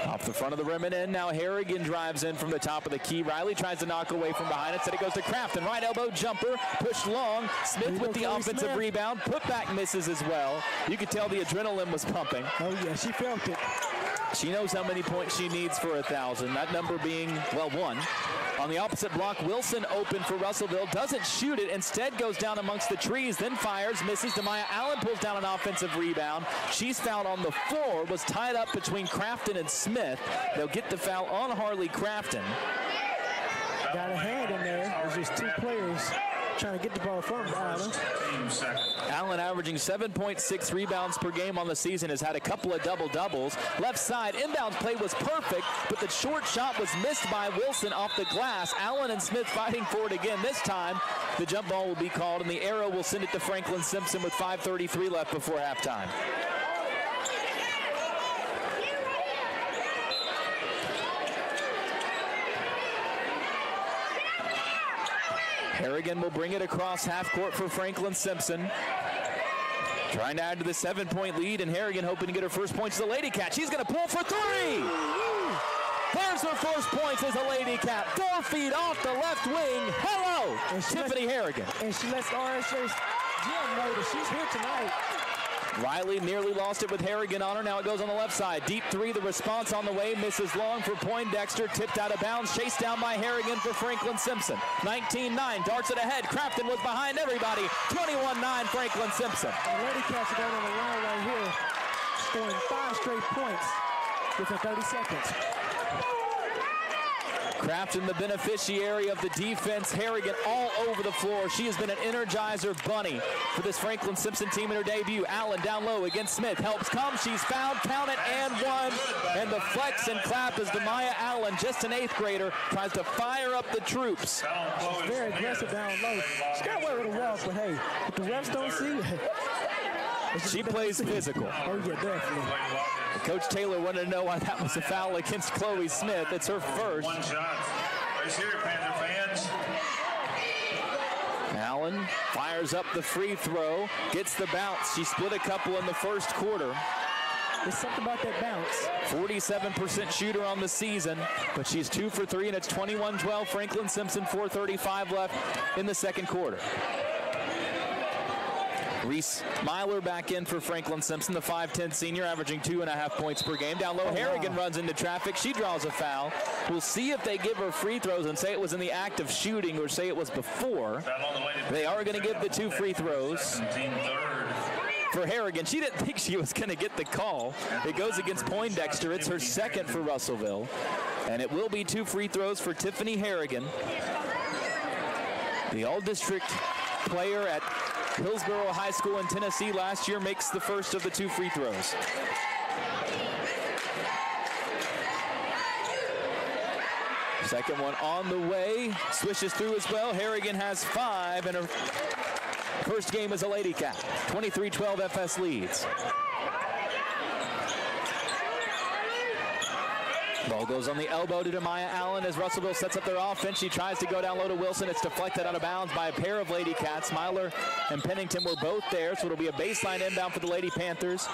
Off the front of the rim and in. Now Harrigan drives in from the top of the key. Riley tries to knock away from behind. Instead it goes to Crafton. Right elbow jumper. Pushed long. Smith with the offensive rebound. Putback misses as well. You could tell the adrenaline was pumping. Oh, yeah. She felt it. She knows how many points she needs for 1,000. That number being, well, 1. On the opposite block, Wilson open for Russellville. Doesn't shoot it. Instead goes down amongst the trees. Then fires. Misses. Demaya Allen pulls down an offensive rebound. She's fouled on the floor. Was tied up between Crafton and Smith. They'll get the foul on Harley Crafton. Got a hand in there. There's just 2 players trying to get the ball from Allen. Allen averaging 7.6 rebounds per game on the season, has had a couple of double-doubles. Left side, inbound play was perfect, but the short shot was missed by Wilson off the glass. Allen and Smith fighting for it again. This time, the jump ball will be called, and the arrow will send it to Franklin-Simpson with 5:33 left before halftime. Harrigan will bring it across half court for Franklin-Simpson. Trying to add to the 7-point lead, and Harrigan hoping to get her first points as a Lady Cat. She's going to pull for 3. There's her first points as a Lady Cat. 4 feet off the left wing. Hello, Tiffany Harrigan. And she lets RSJ's Jim know that she's here tonight. Riley nearly lost it with Harrigan on her. Now it goes on the left side. Deep 3, the response on the way. Misses long for Poindexter. Tipped out of bounds. Chased down by Harrigan for Franklin-Simpson. 19-9. Darts it ahead. Crafton was behind everybody. 21-9 Franklin-Simpson. The Lady Cats are going on the run right here, scoring 5 straight points within 30 seconds. Crafton the beneficiary of the defense. Harrigan all over the floor. She has been an energizer bunny for this Franklin-Simpson team in her debut. Allen down low against Smith. Helps come. She's fouled. Count it and 1. And the flex and clap as Demaya Allen, just an 8th grader, tries to fire up the troops. She's very aggressive down low. She's got away with a walk, but hey, if the refs don't see it. She plays physical. Oh, yeah, definitely. Coach Taylor wanted to know why that was a foul against Chloe Smith. It's her first. 1 shot. Let's hear it, Panther fans. Allen fires up the free throw, gets the bounce. She split a couple in the first quarter. There's something about that bounce. 47% shooter on the season, but she's 2 for 3, and it's 21-12. Franklin-Simpson, 4:35 left in the second quarter. Reese Myler back in for Franklin-Simpson, the 5'10 senior, averaging 2.5 points per game. Down low, Harrigan runs into traffic. She draws a foul. We'll see if they give her free throws and say it was in the act of shooting or say it was before. They are going to give the 2 free throws for Harrigan. She didn't think she was going to get the call. It goes against Poindexter. It's her second for Russellville. And it will be 2 free throws for Tiffany Harrigan, the all-district player at Hillsborough High School in Tennessee last year, makes the first of the 2 free throws. Second one on the way, swishes through as well. Harrigan has 5, and her first game as a Lady Cat. 23-12 FS leads. Ball goes on the elbow to Demaya Allen as Russellville sets up their offense. She tries to go down low to Wilson. It's deflected out of bounds by a pair of Lady Cats. Myler and Pennington were both there, so it'll be a baseline inbound for the Lady Panthers.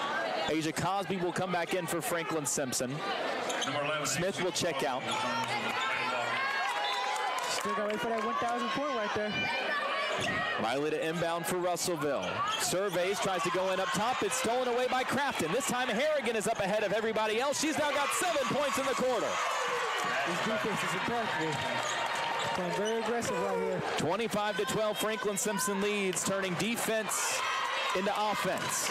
Asia Cosby will come back in for Franklin-Simpson. Smith will check out. Still got to wait for that 1,000 point right there. Riley to inbound for Russellville. Surveys, tries to go in up top. It's stolen away by Crafton. This time Harrigan is up ahead of everybody else. She's now got 7 points in the quarter. This defense is impeccable. Playing very aggressive right here. 25-12, Franklin-Simpson leads, turning defense into offense.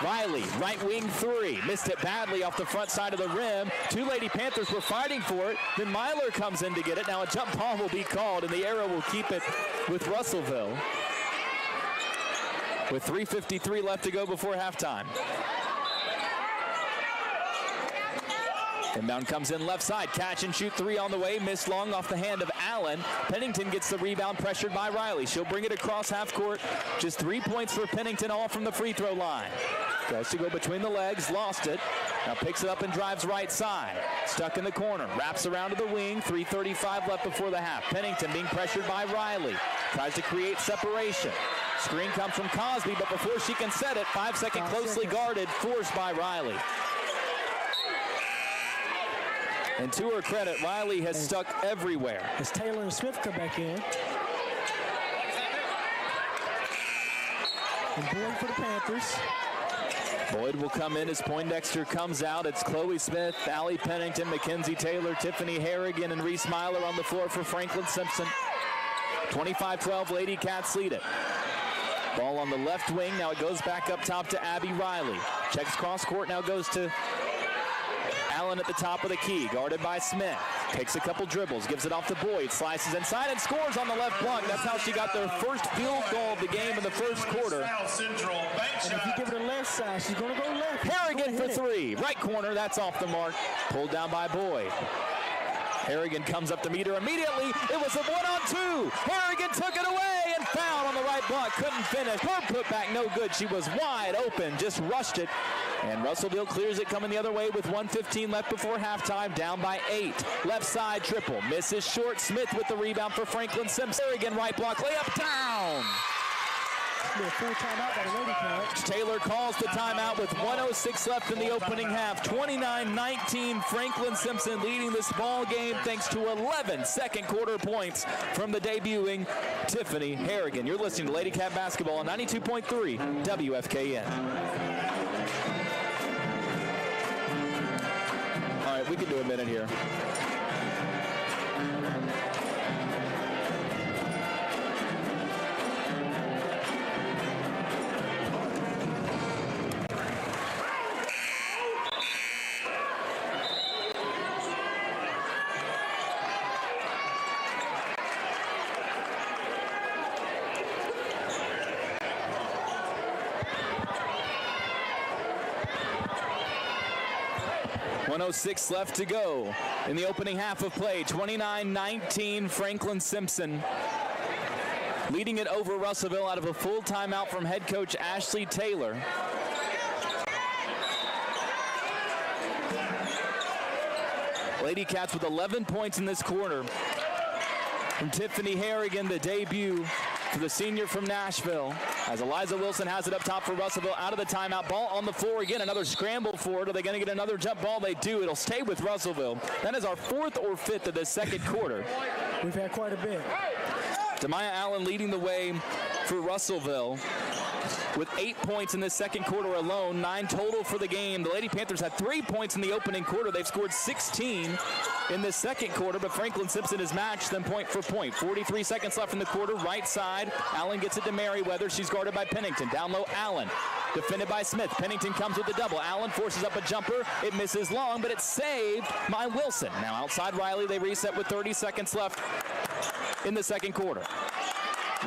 Riley, right wing 3, missed it badly off the front side of the rim. 2 Lady Panthers were fighting for it. Then Myler comes in to get it. Now a jump ball will be called, and the arrow will keep it with Russellville. With 3:53 left to go before halftime. Inbound comes in left side. Catch and shoot 3 on the way. Missed long off the hand of Allen. Pennington gets the rebound, pressured by Riley. She'll bring it across half court. Just 3 points for Pennington, all from the free throw line. Tries to go between the legs, lost it. Now picks it up and drives right side. Stuck in the corner, wraps around to the wing. 3:35 left before the half. Pennington being pressured by Riley. Tries to create separation. Screen comes from Cosby, but before she can set it, 5-second closely guarded, forced by Riley. And to her credit, Riley has stuck everywhere. As Taylor and Smith come back in. And Boyd for the Panthers. Boyd will come in as Poindexter comes out. It's Chloe Smith, Allie Pennington, Mackenzie Taylor, Tiffany Harrigan, and Reese Myler on the floor for Franklin-Simpson. 25-12, Lady Cats lead it. Ball on the left wing. Now it goes back up top to Abby Riley. Checks cross court, now goes to Allen at the top of the key, guarded by Smith. Takes a couple dribbles, gives it off to Boyd, slices inside and scores on the left block. That's how she got their first field goal of the game in the first quarter. And if you give it a left side, she's going to go left. Harrigan for 3. Right corner, that's off the mark. Pulled down by Boyd. Harrigan comes up to meet her immediately. It was a 1-on-2. Harrigan took it away and fouled on the right block. Couldn't finish. Her putback no good. She was wide open, just rushed it. And Russellville clears it coming the other way with 1:15 left before halftime, down by 8. Left side triple. Misses short. Smith with the rebound for Franklin-Simpson. Harrigan right block. Layup down. A full timeout by the Lady Cats. Taylor calls the timeout with 1:06 left in the opening half. 29-19, Franklin-Simpson leading this ball game thanks to 11 second quarter points from the debuting Tiffany Harrigan. You're listening to Lady Cat Basketball on 92.3 WFKN. All right, we can do a minute here. .06 left to go in the opening half of play. 29-19, Franklin-Simpson leading it over Russellville out of a full timeout from head coach Ashley Taylor. Lady Cats with 11 points in this quarter from Tiffany Harrigan, the debut for the senior from Nashville. As Eliza Wilson has it up top for Russellville, out of the timeout. Ball on the floor again. Another scramble for it. Are they going to get another jump ball? They do. It'll stay with Russellville. That is our 4th or 5th of the second quarter. We've had quite a bit. Demaya Allen leading the way for Russellville with 8 points in this second quarter alone, 9 total for the game. The Lady Panthers had 3 points in the opening quarter. They've scored 16 in the second quarter, but Franklin-Simpson has matched them point for point. 43 seconds left in the quarter, right side. Allen gets it to Merriweather. She's guarded by Pennington. Down low, Allen. Defended by Smith. Pennington comes with the double. Allen forces up a jumper. It misses long, but it's saved by Wilson. Now outside Riley, they reset with 30 seconds left in the second quarter.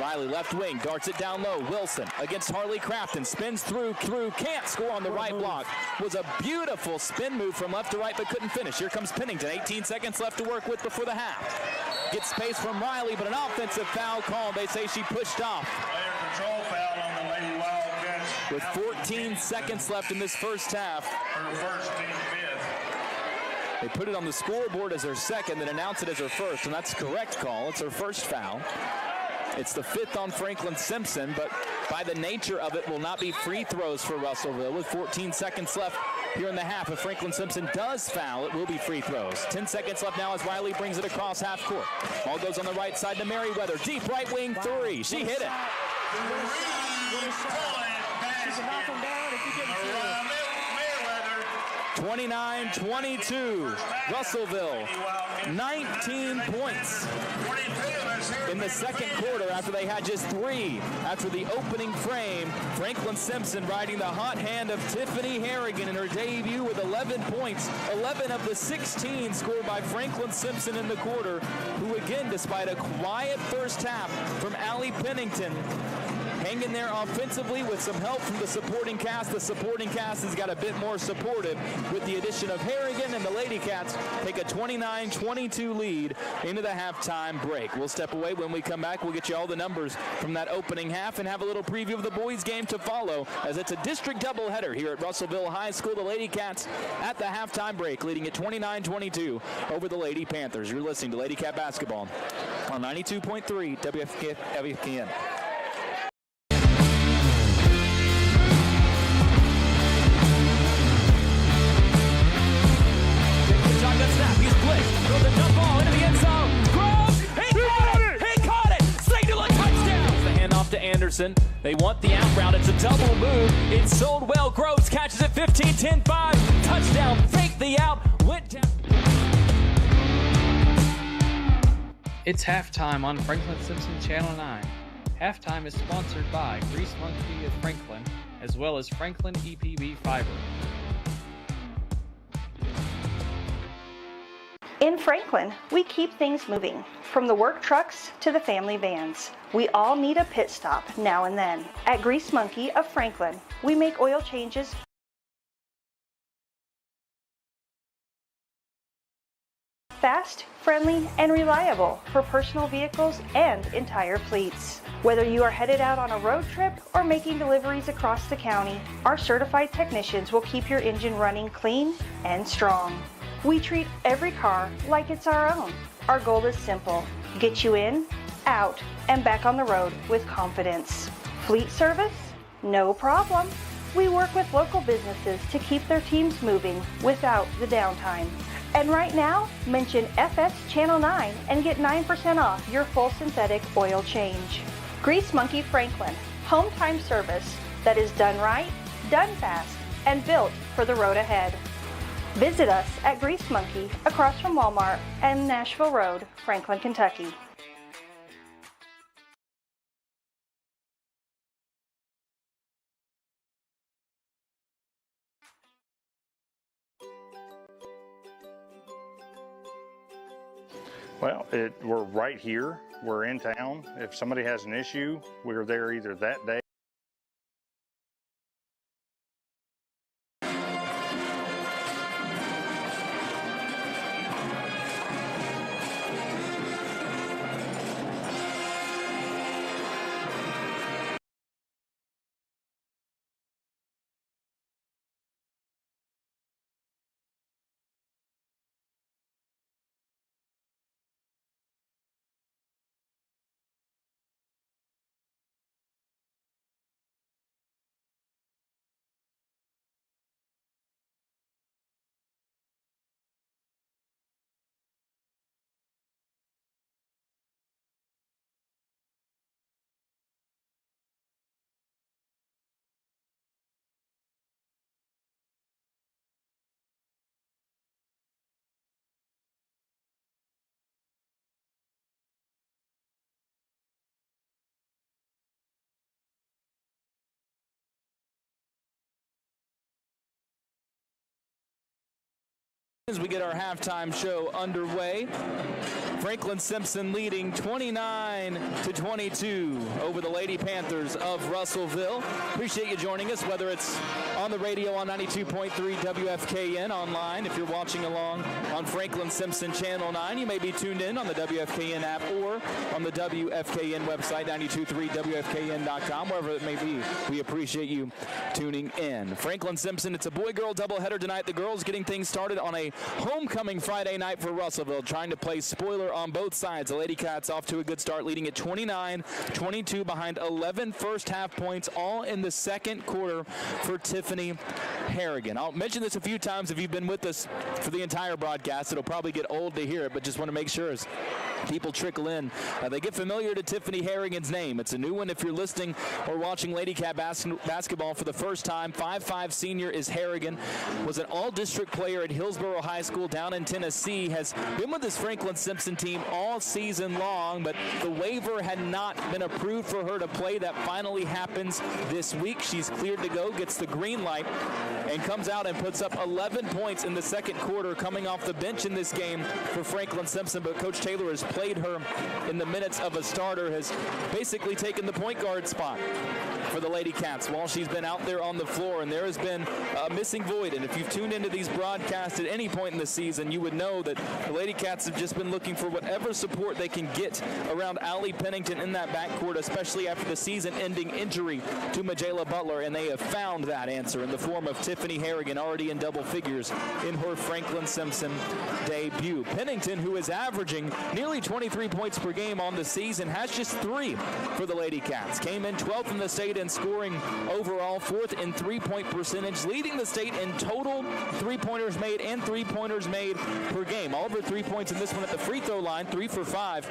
Riley left wing, darts it down low. Wilson against Harley Crafton, spins through, can't score on the right block. Was a beautiful spin move from left to right, but couldn't finish. Here comes Pennington, 18 seconds left to work with before the half. Gets space from Riley, but an offensive foul called. They say she pushed off. Player control foul on the Lady Wildcats. With 14 seconds left in this first half. Her first, team fifth. They put it on the scoreboard as her second, then announce it as her first, and that's the correct call. It's her first foul. It's the fifth on Franklin-Simpson, but by the nature of it will not be free throws for Russellville with 14 seconds left here in the half. If Franklin-Simpson does foul, it will be free throws. 10 seconds left now as Riley brings it across half court. Ball goes on the right side to Merriweather. Deep right wing three. She hit it. 29-22. Russellville, 19 points in the second quarter after they had just 3 after the opening frame. Franklin-Simpson riding the hot hand of Tiffany Harrigan in her debut with 11 points. 11 of the 16 scored by Franklin-Simpson in the quarter, who again, despite a quiet first half from Allie Pennington, hanging there offensively with some help from the supporting cast. The supporting cast has got a bit more supportive with the addition of Harrigan, and the Lady Cats take a 29-22 lead into the halftime break. We'll step away. When we come back, we'll get you all the numbers from that opening half and have a little preview of the boys' game to follow, as it's a district doubleheader here at Russellville High School. The Lady Cats at the halftime break, leading at 29-22 over the Lady Panthers. You're listening to Lady Cat Basketball on 92.3 WFKN. Snap, he's blitzed, throws a jump ball into the end zone, Groves, he caught it, singular touchdown! The handoff to Anderson, they want the out route, it's a double move, it's sold well, Groves catches it 15, 10, 5, touchdown, fake the out, went down. It's halftime on Franklin-Simpson Channel 9. Halftime is sponsored by Grease Monkey of Franklin, as well as Franklin EPB Fiber. In Franklin, we keep things moving. From the work trucks to the family vans, we all need a pit stop now and then. At Grease Monkey of Franklin, we make oil changes fast, friendly, and reliable for personal vehicles and entire fleets. Whether you are headed out on a road trip or making deliveries across the county, our certified technicians will keep your engine running clean and strong. We treat every car like it's our own. Our goal is simple: get you in, out, and back on the road with confidence. Fleet service? No problem. We work with local businesses to keep their teams moving without the downtime. And right now, mention FS Channel 9 and get 9% off your full synthetic oil change. Grease Monkey Franklin, home time service that is done right, done fast, and built for the road ahead. Visit us at Grease Monkey across from Walmart and Nashville Road, Franklin, Kentucky. Well, we're right here. We're in town. If somebody has an issue, we're there either that day As we get our halftime show underway, Franklin-Simpson leading 29-22 over the Lady Panthers of Russellville. Appreciate you joining us, whether it's on the radio on 92.3 WFKN, online if you're watching along on Franklin-Simpson Channel 9. You may be tuned in on the WFKN app or on the WFKN website, 923WFKN.com, wherever it may be. We appreciate you tuning in. Franklin-Simpson, it's a boy-girl doubleheader tonight. The girls getting things started on a homecoming Friday night for Russellville, trying to play spoiler on both sides. The Lady Cats off to a good start, leading at 29-22 behind 11 first half points, all in the second quarter for Tiffany Harrigan. I'll mention this a few times if you've been with us for the entire broadcast. It'll probably get old to hear it, but just want to make sure as people trickle in, they get familiar to Tiffany Harrigan's name. It's a new one if you're listening or watching Lady Cat basketball for the first time. 5'5" senior is Harrigan, was an all-district player at Hillsborough High School down in Tennessee, has been with this Franklin-Simpson team all season long, but the waiver had not been approved for her to play. That finally happens this week. She's cleared to go, gets the green light, and comes out and puts up 11 points in the second quarter, coming off the bench in this game for Franklin-Simpson. But Coach Taylor has played her in the minutes of a starter, has basically taken the point guard spot for the Lady Cats while she's been out there on the floor, and there has been a missing void. And if you've tuned into these broadcasts at any point in the season, you would know that the Lady Cats have just been looking for whatever support they can get around Allie Pennington in that backcourt, especially after the season-ending injury to Majayla Butler, and they have found that answer in the form of Tiffany Harrigan, already in double figures in her Franklin-Simpson debut. Pennington, who is averaging nearly 23 points per game on the season, has just 3 for the Lady Cats. Came in 12th in the state in scoring overall, 4th in three-point percentage, leading the state in total three-pointers made and three-pointers made per game. All of her 3 points in this one at the free throw line, 3 for 5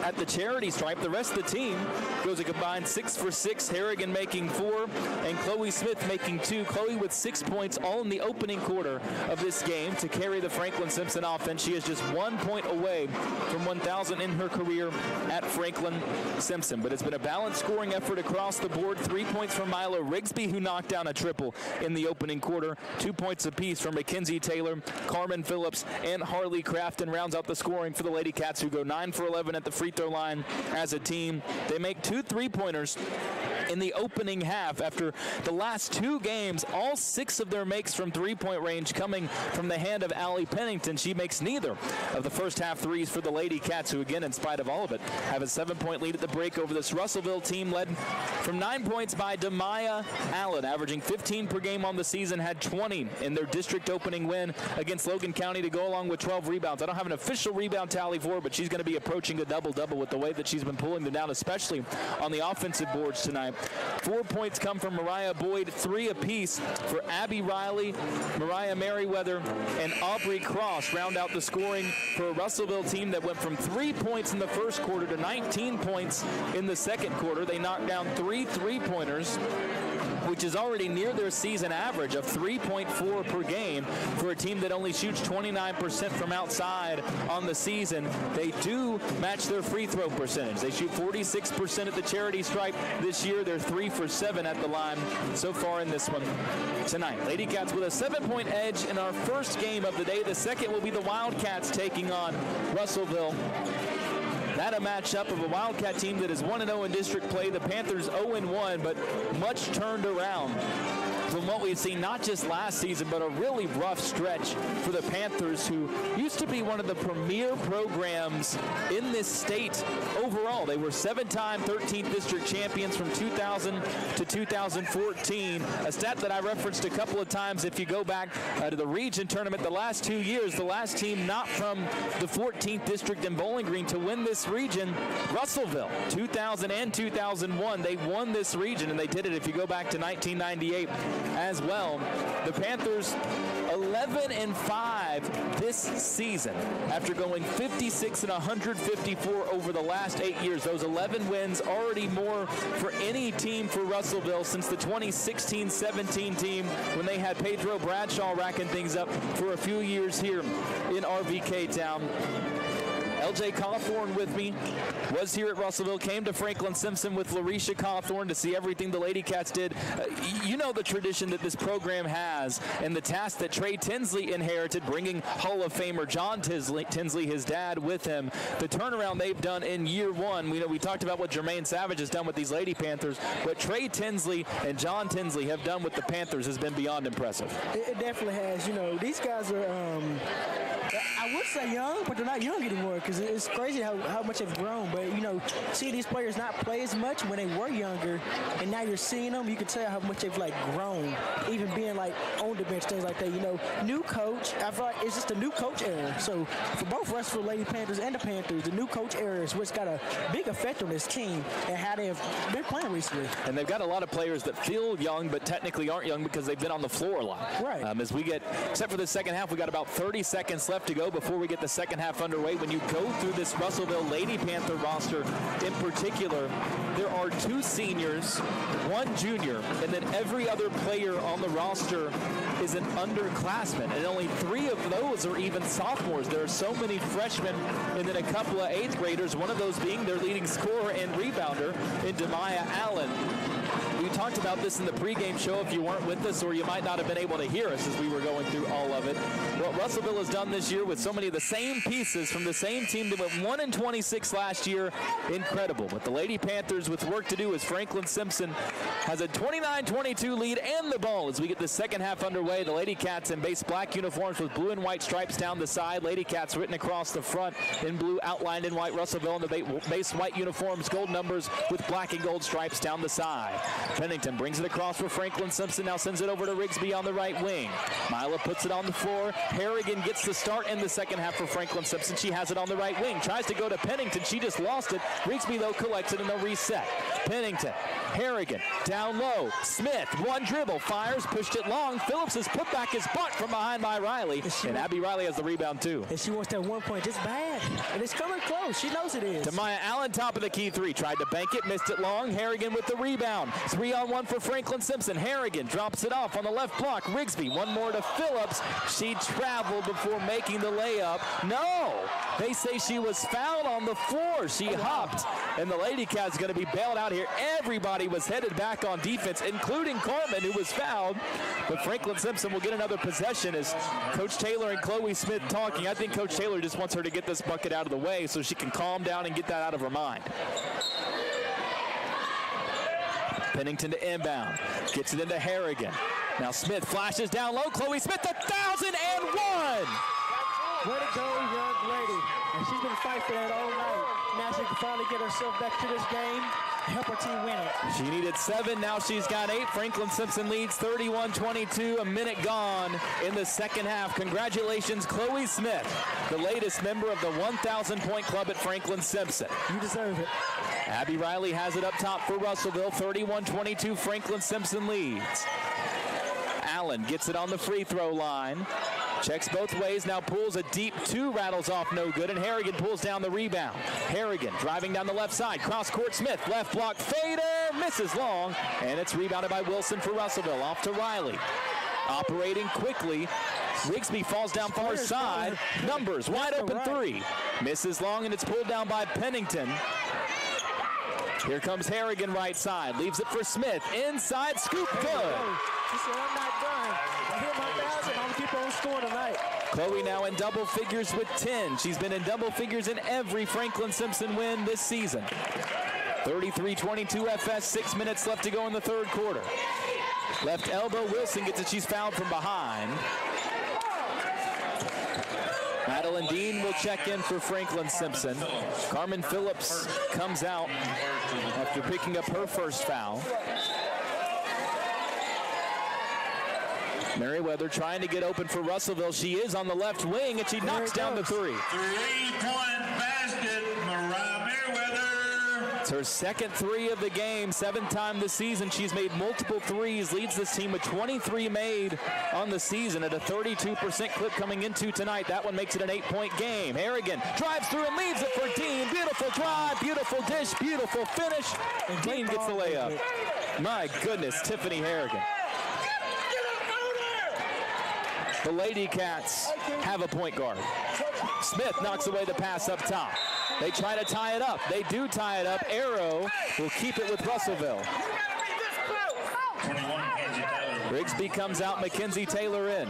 at the charity stripe. The rest of the team goes a combined 6 for 6, Harrigan making 4 and Chloe Smith making 2. Chloe with 6 points all in the opening quarter of this game to carry the Franklin-Simpson offense. She is just 1 point away from 1,000 in her career at Franklin-Simpson. But it's been a balanced scoring effort across the board. 3 points from Milo Rigsby, who knocked down a triple in the opening quarter. 2 points apiece from Mackenzie Taylor, Carmen Phillips, and Harley Crafton rounds out the scoring for the Lady Cats, who go 9 for 11 at the free throw line as a team. They make 2 3-pointers in the opening half. After the last 2 games, all 6 of their makes from three-point range coming from the hand of Allie Pennington. She makes neither of the first half threes for the Lady Cats, who again, in spite of all of it, have a 7-point lead at the break over this Russellville team led from 9 points by Demaya Allen, averaging 15 per game on the season, had 20 in their district opening win against Logan County to go along with 12 rebounds. I don't have an official rebound tally for her, but she's going to be approaching a double-double with the way that she's been pulling them down, especially on the offensive boards tonight. 4 points come from Mariah Boyd, 3 apiece for Abby Riley, Mariah Merriweather, and Aubrey Cross round out the scoring for a Russellville team that went from 3 points in the first quarter to 19 points in the second quarter. They knocked down 3 3-pointers, which is already near their season average of 3.4 per game for a team that only shoots 29% from outside on the season. They do match their free throw percentage. They shoot 46% at the charity stripe this year. They're 3 for 7 at the line so far in this one tonight. Lady Cats with a 7-point edge in our first game of the day. The second will be the Wildcats taking on Russellville. That a matchup of a Wildcat team that is 1-0 in district play. The Panthers 0-1, but much turned around from what we've seen not just last season, but a really rough stretch for the Panthers, who used to be one of the premier programs in this state overall. They were 7-time 13th district champions from 2000 to 2014, a stat that I referenced a couple of times. If you go back to the region tournament the last 2 years, the last team not from the 14th district in Bowling Green to win this region, Russellville, 2000 and 2001. They won this region, and they did it if you go back to 1998 as well. The Panthers 11-5 this season after going 56 and 154 over the last 8 years. Those 11 wins already more for any team for Russellville since the 2016-17 team when they had Pedro Bradshaw racking things up for a few years here in RVK Town. LJ Cawthorn with me. Was here at Russellville, came to Franklin-Simpson with Larisha Cawthorn to see everything the Lady Cats did. You know the tradition that this program has and the task that Trey Tinsley inherited, bringing Hall of Famer John Tinsley, his dad, with him. The turnaround they've done in year one. We talked about what Jermaine Savage has done with these Lady Panthers. What Trey Tinsley and John Tinsley have done with the Panthers has been beyond impressive. It definitely has. These guys are, I would say young, but they're not young anymore because it's crazy how much they've grown. But, see these players not play as much when they were younger, and now you're seeing them, you can tell how much they've, grown, even being, on the bench, things like that. New coach, I feel like it's just a new coach era. So for both Russellville Lady Panthers and the Panthers, the new coach era is what's got a big effect on this team and how they've been playing recently. And they've got a lot of players that feel young but technically aren't young because they've been on the floor a lot. Right. As we get, except for the second half, we got about 30 seconds left to go before we get the second half underway. When you go through this Russellville Lady Panther roster in particular, there are 2 seniors, 1 junior, and then every other player on the roster is an underclassman, and only 3 of those are even sophomores. There are so many freshmen and then a couple of 8th graders, one of those being their leading scorer and rebounder in Demaya Allen. We talked about this in the pregame show if you weren't with us, or you might not have been able to hear us as we were going through all of it. What Russellville has done this year with so many of the same pieces from the same team that went 1-26 last year, incredible. But the Lady Panthers with work to do as Franklin-Simpson has a 29-22 lead and the ball as we get the second half underway. The Lady Cats in base black uniforms with blue and white stripes down the side. Lady Cats written across the front in blue, outlined in white. Russellville in the base white uniforms, gold numbers with black and gold stripes down the side. Pennington brings it across for Franklin-Simpson, now sends it over to Rigsby on the right wing. Mila puts it on the floor. Harrigan gets the start in the second half for Franklin-Simpson. She has it on the right wing, tries to go to Pennington. She just lost it. Rigsby, though, collects it and they'll reset. Pennington, Harrigan, down low. Smith, one dribble, fires, pushed it long. Phillips's putback is blocked from behind by Riley, and Abby Riley has the rebound, too. And she wants that 1 point just bad, and it's coming close. She knows it is. Demaya Allen, top of the key 3, tried to bank it, missed it long. Harrigan with the rebound. 3-on-1 for Franklin-Simpson. Harrigan drops it off on the left block. Rigsby, one more to Phillips. She traveled before making the layup. No! They say she was fouled on the floor. She hopped, and the Lady Cats going to be bailed out here. Everybody was headed back on defense, including Carmen, who was fouled. But Franklin-Simpson will get another possession as Coach Taylor and Chloe Smith talking. I think Coach Taylor just wants her to get this bucket out of the way so she can calm down and get that out of her mind. Pennington to inbound, gets it into Harrigan. Now Smith flashes down low. Chloe Smith, 1,001! Way to go, young lady. And she's been fighting for that all night. Now she can finally get herself back to this game and help her team win it. She needed 7, now she's got 8. Franklin-Simpson leads 31-22, a minute gone in the second half. Congratulations, Chloe Smith, the latest member of the 1,000-point club at Franklin-Simpson. You deserve it. Abby Riley has it up top for Russellville. 31-22, Franklin-Simpson leads. Allen gets it on the free throw line. Checks both ways, now pulls a deep 2, rattles off no good, and Harrigan pulls down the rebound. Harrigan driving down the left side, cross court Smith, left block, fader, misses long, and it's rebounded by Wilson for Russellville, off to Riley. Operating quickly, Rigsby falls down far side, numbers, wide open 3. Misses long, and it's pulled down by Pennington. Here comes Harrigan right side, leaves it for Smith, inside, scoop, good. She said, I'm not done. I hit my 1,000. I'm going to keep on scoring tonight. Chloe now in double figures with 10. She's been in double figures in every Franklin-Simpson win this season. 33-22 FS, 6 minutes left to go in the third quarter. Left elbow, Wilson gets it. She's fouled from behind. Madeline Dean will check in for Franklin-Simpson. Carmen Phillips comes out after picking up her first foul. Merriweather trying to get open for Russellville. She is on the left wing, and she knocks down the 3. 3-point basket, Mariah Merriweather. It's her second 3 of the game, 7th time this season. She's made multiple 3s, leads this team with 23 made on the season at a 32% clip coming into tonight. That one makes it an 8-point game. Harrigan drives through and leaves it for Dean. Beautiful drive, beautiful dish, beautiful finish. And Dean gets the layup. My goodness, Tiffany Harrigan. The Lady Cats have a point guard. Smith knocks away the pass up top. They try to tie it up. They do tie it up. Arrow will keep it with Russellville. 21, Rigsby comes out, Mackenzie Taylor in.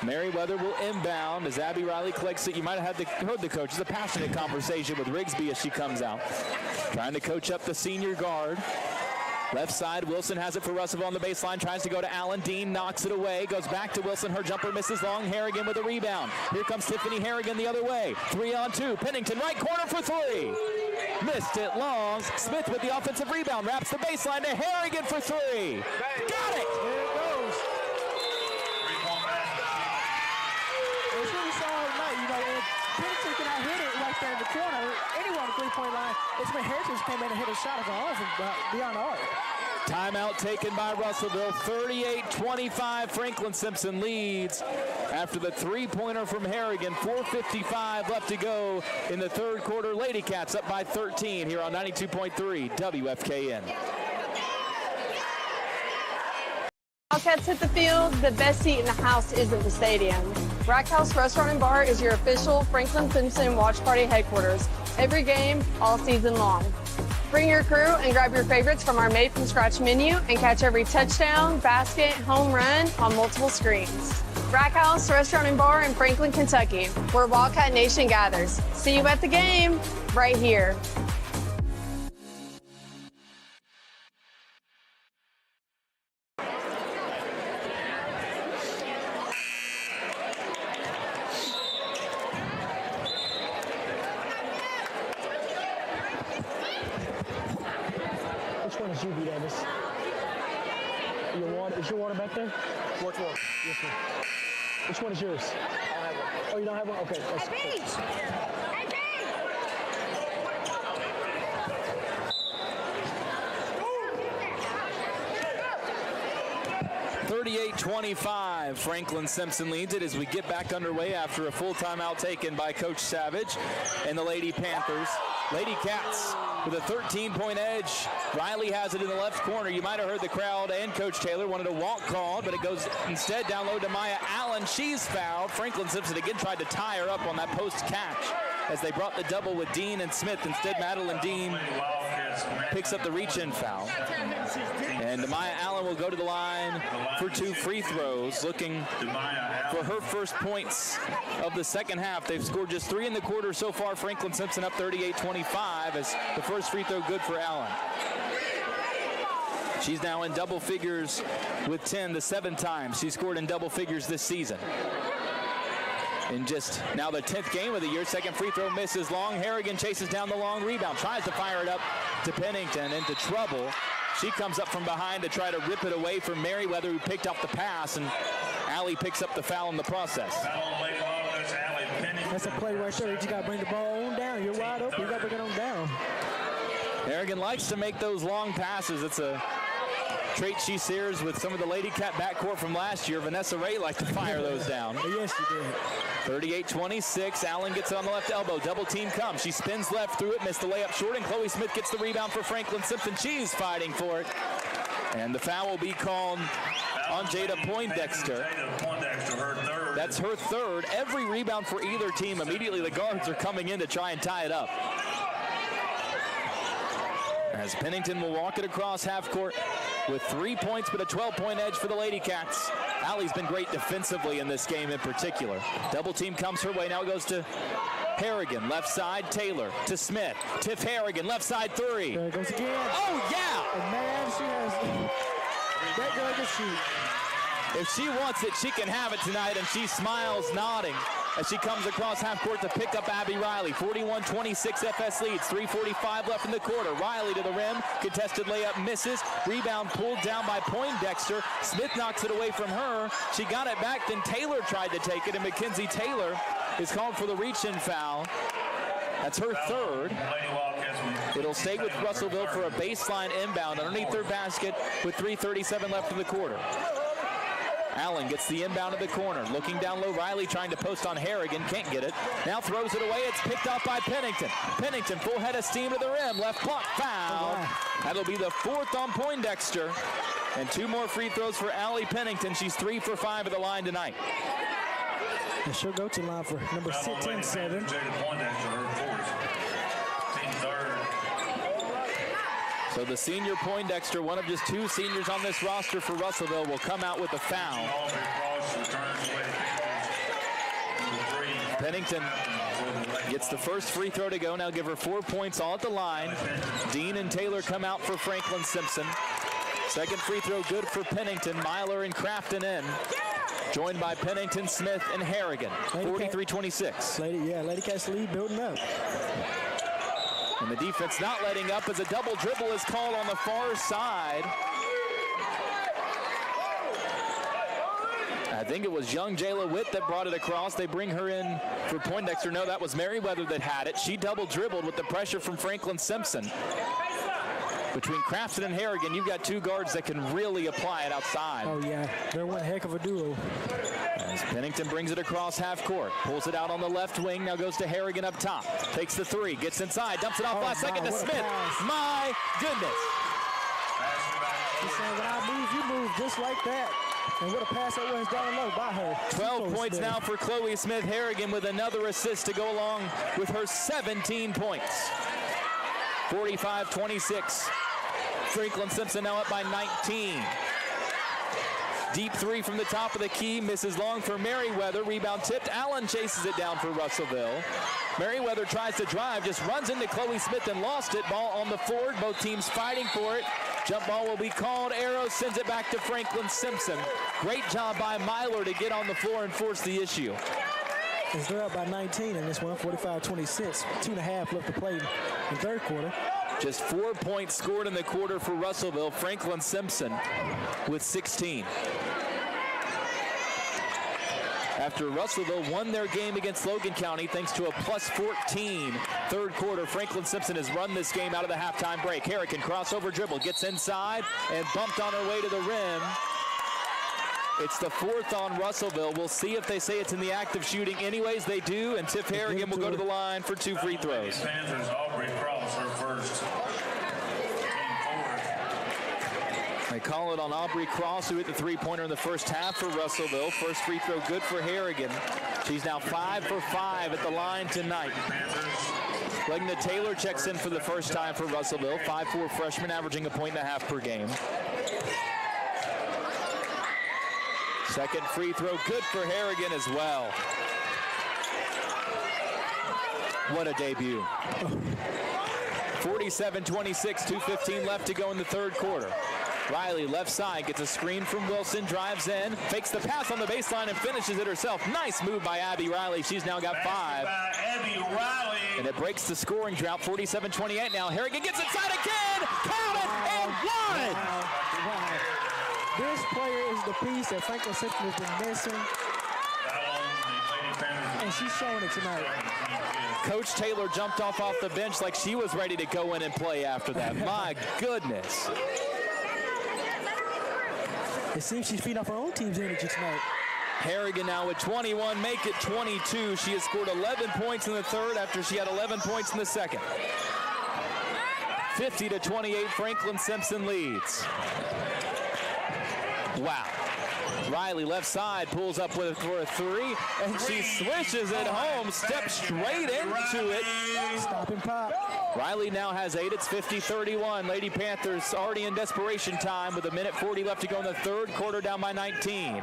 Merriweather will inbound as Abby Riley collects it. You might have heard the coach. It's a passionate conversation with Rigsby as she comes out. Trying to coach up the senior guard. Left side, Wilson has it for Russellville on the baseline, tries to go to Allen. Dean knocks it away, goes back to Wilson. Her jumper misses long. Harrigan with a rebound. Here comes Tiffany Harrigan the other way. 3-on-2. Pennington, right corner for three. Missed it long. Smith with the offensive rebound. Wraps the baseline to Harrigan for three. Got it! There it goes. It's really solid tonight. You know, if Pennington cannot hit it right there in the corner, anyone on the three-point line, it's when Harrison came in and hit a shot of her own from beyond the arc. Timeout taken by Russellville. 38-25. Franklin-Simpson leads after the three-pointer from Harrigan. 4:55 left to go in the third quarter. Lady Cats up by 13 here on 92.3 WFKN. Wildcats hit the field. The best seat in the house isn't the stadium. Rack House Restaurant and Bar is your official Franklin-Simpson watch party headquarters. Every game, all season long. Bring your crew and grab your favorites from our made-from-scratch menu and catch every touchdown, basket, home run on multiple screens. Rack House Restaurant and Bar in Franklin, Kentucky, where Wildcat Nation gathers. See you at the game, right here. Which one is you, B. Davis? Is your water back there? Which one? Yes, sir. Which one is yours? I don't have one. Oh, you don't have one? Okay. That's cool. 38-25, Franklin-Simpson leads it as we get back underway after a full timeout taken by Coach Savage and the Lady Panthers. Lady Cats with a 13-point edge. Riley has it in the left corner. You might have heard the crowd and Coach Taylor wanted a walk called, but it goes instead down low to Maya Allen. She's fouled. Franklin-Simpson again tried to tie her up on that post catch as they brought the double with Dean and Smith. Instead, Madeline Dean picks up the reach-in foul. And Maya Allen will go to the line for 2 free throws, looking for her first points of the second half. They've scored just 3 in the quarter so far. Franklin-Simpson up 38-25 as the first free throw good for Allen. She's now in double figures with 10, the 7th time she's scored in double figures this season. In just now the 10th game of the year, second free throw misses long. Harrigan chases down the long rebound, tries to fire it up to Pennington, into trouble. She comes up from behind to try to rip it away from Merriweather, who picked up the pass, and Allie picks up the foul in the process. That's a play right there. You just got to bring the ball on down. You're wide open. You got to bring it on down. Harrigan likes to make those long passes. It's a trait she shares with some of the Lady Cat backcourt from last year. Vanessa Ray liked to fire those down. Yes, she did. 38-26. Allen gets it on the left elbow. Double team comes. She spins left through it, missed the layup short, and Chloe Smith gets the rebound for Franklin-Simpson. She's fighting for it. And the foul will be called on Jada Poindexter. That's her third. Every rebound for either team. Immediately the guards are coming in to try and tie it up. As Pennington will walk it across half court with 3 points, but a 12-point edge for the Lady Cats. Allie's been great defensively in this game in particular. Double team comes her way. Now it goes to Harrigan. Left side, Taylor to Smith. Tiff Harrigan, left side three. There it goes again. Oh, yeah! And man, she has that girl can shoot. If she wants it, she can have it tonight, and she smiles, nodding, as she comes across half court to pick up Abby Riley. 41-26 FS leads, 3:45 left in the quarter. Riley to the rim, contested layup misses. Rebound pulled down by Poindexter. Smith knocks it away from her. She got it back, then Taylor tried to take it, and Mackenzie Taylor is called for the reach-in foul. That's her third. It'll stay with Russellville for a baseline inbound underneath their basket with 3:37 left in the quarter. Allen gets the inbound to the corner. Looking down low, Riley trying to post on Harrigan. Can't get it. Now throws it away. It's picked off by Pennington. Pennington, full head of steam to the rim. Left block, foul. That'll be the 4th on Poindexter. And 2 more free throws for Allie Pennington. She's 3 for 5 at the line tonight. And she'll go to the line for number 10-7. So the senior Poindexter, one of just 2 seniors on this roster for Russellville, will come out with a foul. Pennington gets the first free throw to go. Now give her 4 points all at the line. Dean and Taylor come out for Franklin-Simpson. Second free throw good for Pennington. Myler and Crafton in. Joined by Pennington, Smith, and Harrigan. 43-26. Lady Cats lead building up. And the defense not letting up as a double dribble is called on the far side. I think it was young Jayla Witt that brought it across. They bring her in for Poindexter. No, that was Merriweather that had it. She double dribbled with the pressure from Franklin-Simpson. Between Crafton and Harrigan, you've got 2 guards that can really apply it outside. Oh, yeah. They're one heck of a duo. As Pennington brings it across half court. Pulls it out on the left wing. Now goes to Harrigan up top. Takes the 3. Gets inside. Dumps it off last second to Smith. My goodness. He's saying, when I move, you move just like that. And what a pass that was down low by her. 12 points now for Chloe Smith. Harrigan with another assist to go along with her 17 points. 45-26. Franklin-Simpson now up by 19. Deep 3 from the top of the key. Misses long for Merriweather. Rebound tipped. Allen chases it down for Russellville. Merriweather tries to drive. Just runs into Chloe Smith and lost it. Ball on the floor. Both teams fighting for it. Jump ball will be called. Arrow sends it back to Franklin-Simpson. Great job by Myler to get on the floor and force the issue. As they're up by 19 in this one, 45-26. 2.5 left to play in third quarter. Just 4 points scored in the quarter for Russellville. Franklin-Simpson with 16. After Russellville won their game against Logan County thanks to a +14 third quarter, Franklin-Simpson has run this game out of the halftime break. Harrigan crossover dribble, gets inside and bumped on her way to the rim. It's the 4th on Russellville. We'll see if they say it's in the act of shooting. Anyways, they do, and Tiff Harrigan will go to the line for 2 free throws. Panthers, Aubrey Cross, her first. They call it on Aubrey Cross, who hit the 3-pointer in the first half for Russellville. First free throw good for Harrigan. She's now 5 for 5 at the line tonight. Legna Taylor checks in for the first time for Russellville. 5'4" freshman, averaging 1.5 points per game. Second free throw good for Harrigan as well. What a debut. 47-26, 2:15 left to go in the third quarter. Riley left side gets a screen from Wilson, drives in, fakes the pass on the baseline and finishes it herself. Nice move by Abby Riley. She's now got 5. Abby Riley. And it breaks the scoring drought. 47-28 now. Harrigan gets inside again. Count it and one. Wow. This player is the piece that Franklin-Simpson has been missing. And she's showing it tonight. Coach Taylor jumped off the bench like she was ready to go in and play after that. My goodness. It seems she's feeding off her own team's energy tonight. Harrigan now with 21, make it 22. She has scored 11 points in the third after she had 11 points in the second. 50-28, Franklin-Simpson leads. Wow. Riley left side pulls up for a 3, and she swishes it home, steps straight into it. Stop and pop. Riley now has 8. It's 50-31. Lady Panthers already in desperation time with 1:40 left to go in the third quarter, down by 19.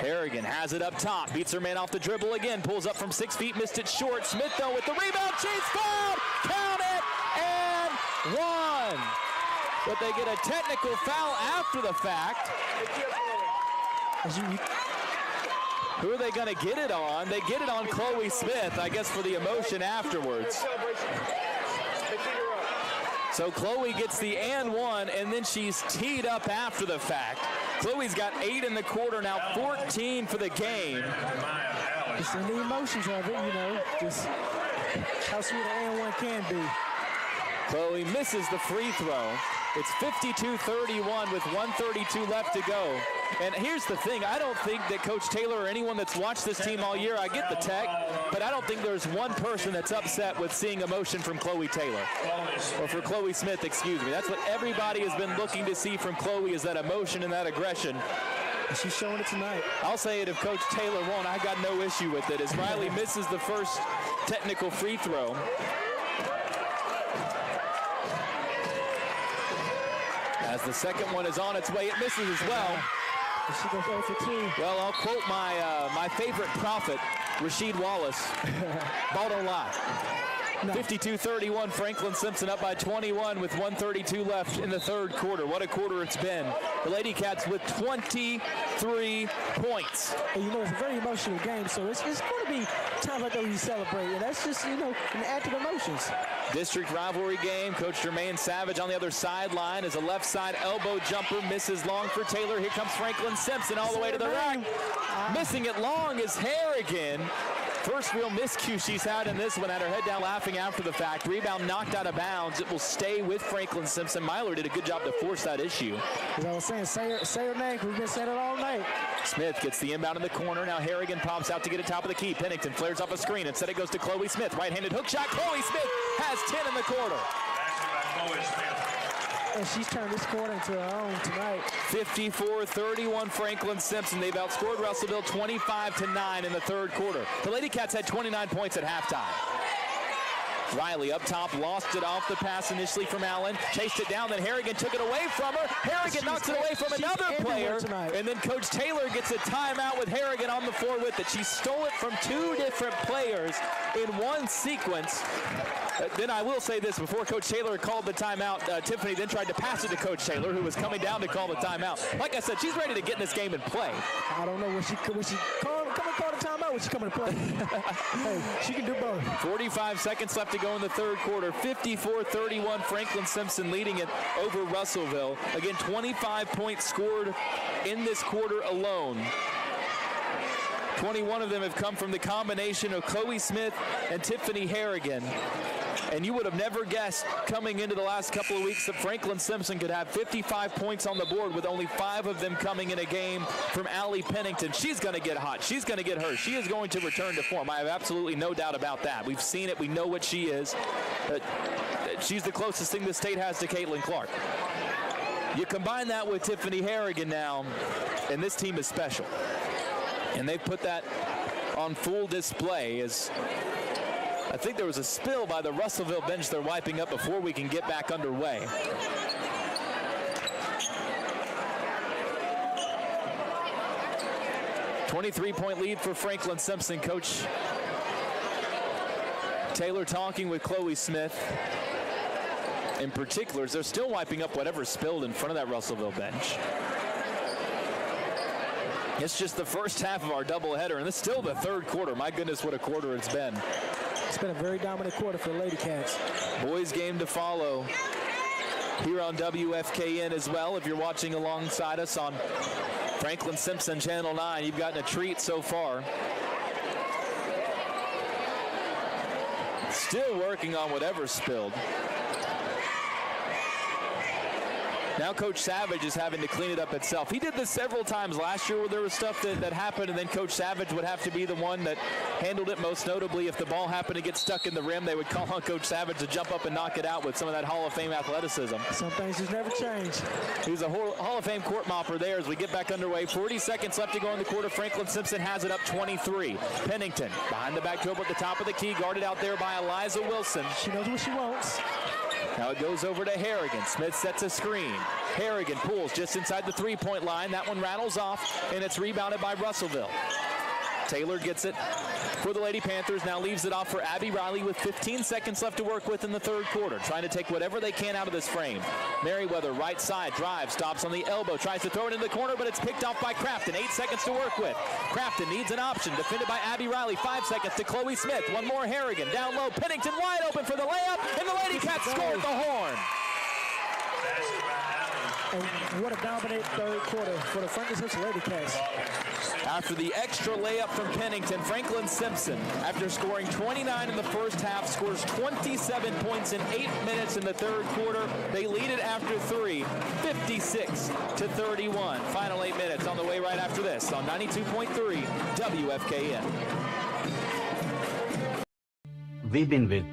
Harrigan has it up top, beats her man off the dribble again, pulls up from 6 feet, missed it short. Smith though with the rebound, she's fouled. Count it and 1. But they get a technical foul after the fact. Who are they going to get it on? They get it on Chloe Smith, I guess, for the emotion afterwards. So Chloe gets the and 1, and then she's teed up after the fact. Chloe's got 8 in the quarter now, 14 for the game. Just in the emotions of it, you know, just how sweet an and 1 can be. Chloe misses the free throw. It's 52-31 with 1:32 left to go. And here's the thing, I don't think that Coach Taylor or anyone that's watched this team all year, I get the tech, but I don't think there's one person that's upset with seeing emotion from Chloe Taylor. Or for Chloe Smith, excuse me. That's what everybody has been looking to see from Chloe, is that emotion and that aggression. She's showing it tonight. I'll say it if Coach Taylor won't. I got no issue with it. As Riley misses the first technical free throw. As the second one is on its way, it misses as well. She goes 0 for 2. Well, I'll quote my favorite prophet, Rasheed Wallace. Ball don't lie. No. 52-31, Franklin-Simpson up by 21 with 1:32 left in the third quarter. What a quarter it's been. The Lady Cats with 23 points. And you know, it's a very emotional game, so it's going to be times like that when you celebrate. And that's just, you know, an act of emotions. District rivalry game. Coach Jermaine Savage on the other sideline as a left side elbow jumper misses long for Taylor. Here comes Franklin-Simpson all the way to the rack. Missing it long is Harrigan. First real miscue she's had in this one. Had her head down laughing after the fact. Rebound knocked out of bounds. It will stay with Franklin-Simpson. Myler did a good job to force that issue. As I was saying, say her name. We've been saying it all night. Smith gets the inbound in the corner. Now Harrigan pops out to get it top of the key. Pennington flares off a screen. Instead it goes to Chloe Smith. Right-handed hook shot. Chloe Smith has 10 in the quarter. And she's turned this quarter into her own tonight. 54-31 Franklin-Simpson. They've outscored Russellville 25-9 in the third quarter. The Lady Cats had 29 points at halftime. Riley up top, lost it off the pass initially from Allen, chased it down, then Harrigan took it away from her. Harrigan knocks it away from another player, and then Coach Taylor gets a timeout with Harrigan on the floor with it. She stole it from two different players in one sequence. Then I will say this, before Coach Taylor called the timeout, Tiffany then tried to pass it to Coach Taylor, who was coming down to call the timeout. Like I said, she's ready to get in this game and play. I don't know when she call the timeout, when she coming to play. Hey, she can do both. 45 seconds left to go in the third quarter. 54-31, Franklin-Simpson leading it over Russellville. Again, 25 points scored in this quarter alone. 21 of them have come from the combination of Chloe Smith and Tiffany Harrigan. And you would have never guessed coming into the last couple of weeks that Franklin-Simpson could have 55 points on the board with only 5 of them coming in a game from Allie Pennington. She's going to get hot. She's going to get hurt. She is going to return to form. I have absolutely no doubt about that. We've seen it. We know what she is. She's the closest thing the state has to Caitlin Clark. You combine that with Tiffany Harrigan now, and this team is special. And they've put that on full display as I think there was a spill by the Russellville bench they're wiping up before we can get back underway. .23 lead for Franklin-Simpson. Coach Taylor talking with Chloe Smith. In particular, they're still wiping up whatever spilled in front of that Russellville bench. It's just the first half of our doubleheader, and it's still the third quarter. My goodness, what a quarter it's been. It's been a very dominant quarter for the Lady Cats. Boys game to follow here on WFKN as well. If you're watching alongside us on Franklin-Simpson Channel 9, you've gotten a treat so far. Still working on whatever spilled. Now Coach Savage is having to clean it up itself. He did this several times last year where there was stuff that happened, and then Coach Savage would have to be the one that handled it. Most notably, if the ball happened to get stuck in the rim, they would call on Coach Savage to jump up and knock it out with some of that Hall of Fame athleticism. Some things just never change. He's a Hall of Fame court mopper there as we get back underway. 40 seconds left to go in the quarter. Franklin-Simpson has it up 23. Pennington behind the back dribble at the top of the key, guarded out there by Eliza Wilson. She knows what she wants. Now it goes over to Harrigan. Smith sets a screen. Harrigan pulls just inside the three-point line. That one rattles off, and it's rebounded by Russellville. Taylor gets it for the Lady Panthers. Now leaves it off for Abby Riley with 15 seconds left to work with in the third quarter. Trying to take whatever they can out of this frame. Merriweather, right side, drive, stops on the elbow. Tries to throw it into the corner, but it's picked off by Crafton. 8 seconds to work with. Crafton needs an option. Defended by Abby Riley. 5 seconds to Chloe Smith. One more Harrigan. Down low. Pennington wide open for the layup, and the Lady Cats score at the horn. And what a dominant third quarter for the Franklin-Simpson Lady Cats. After the extra layup from Pennington, Franklin-Simpson, after scoring 29 in the first half, scores 27 points in 8 minutes in the third quarter. They lead it after 3, 56-31. Final 8 minutes on the way right after this on 92.3 WFKN. We've been with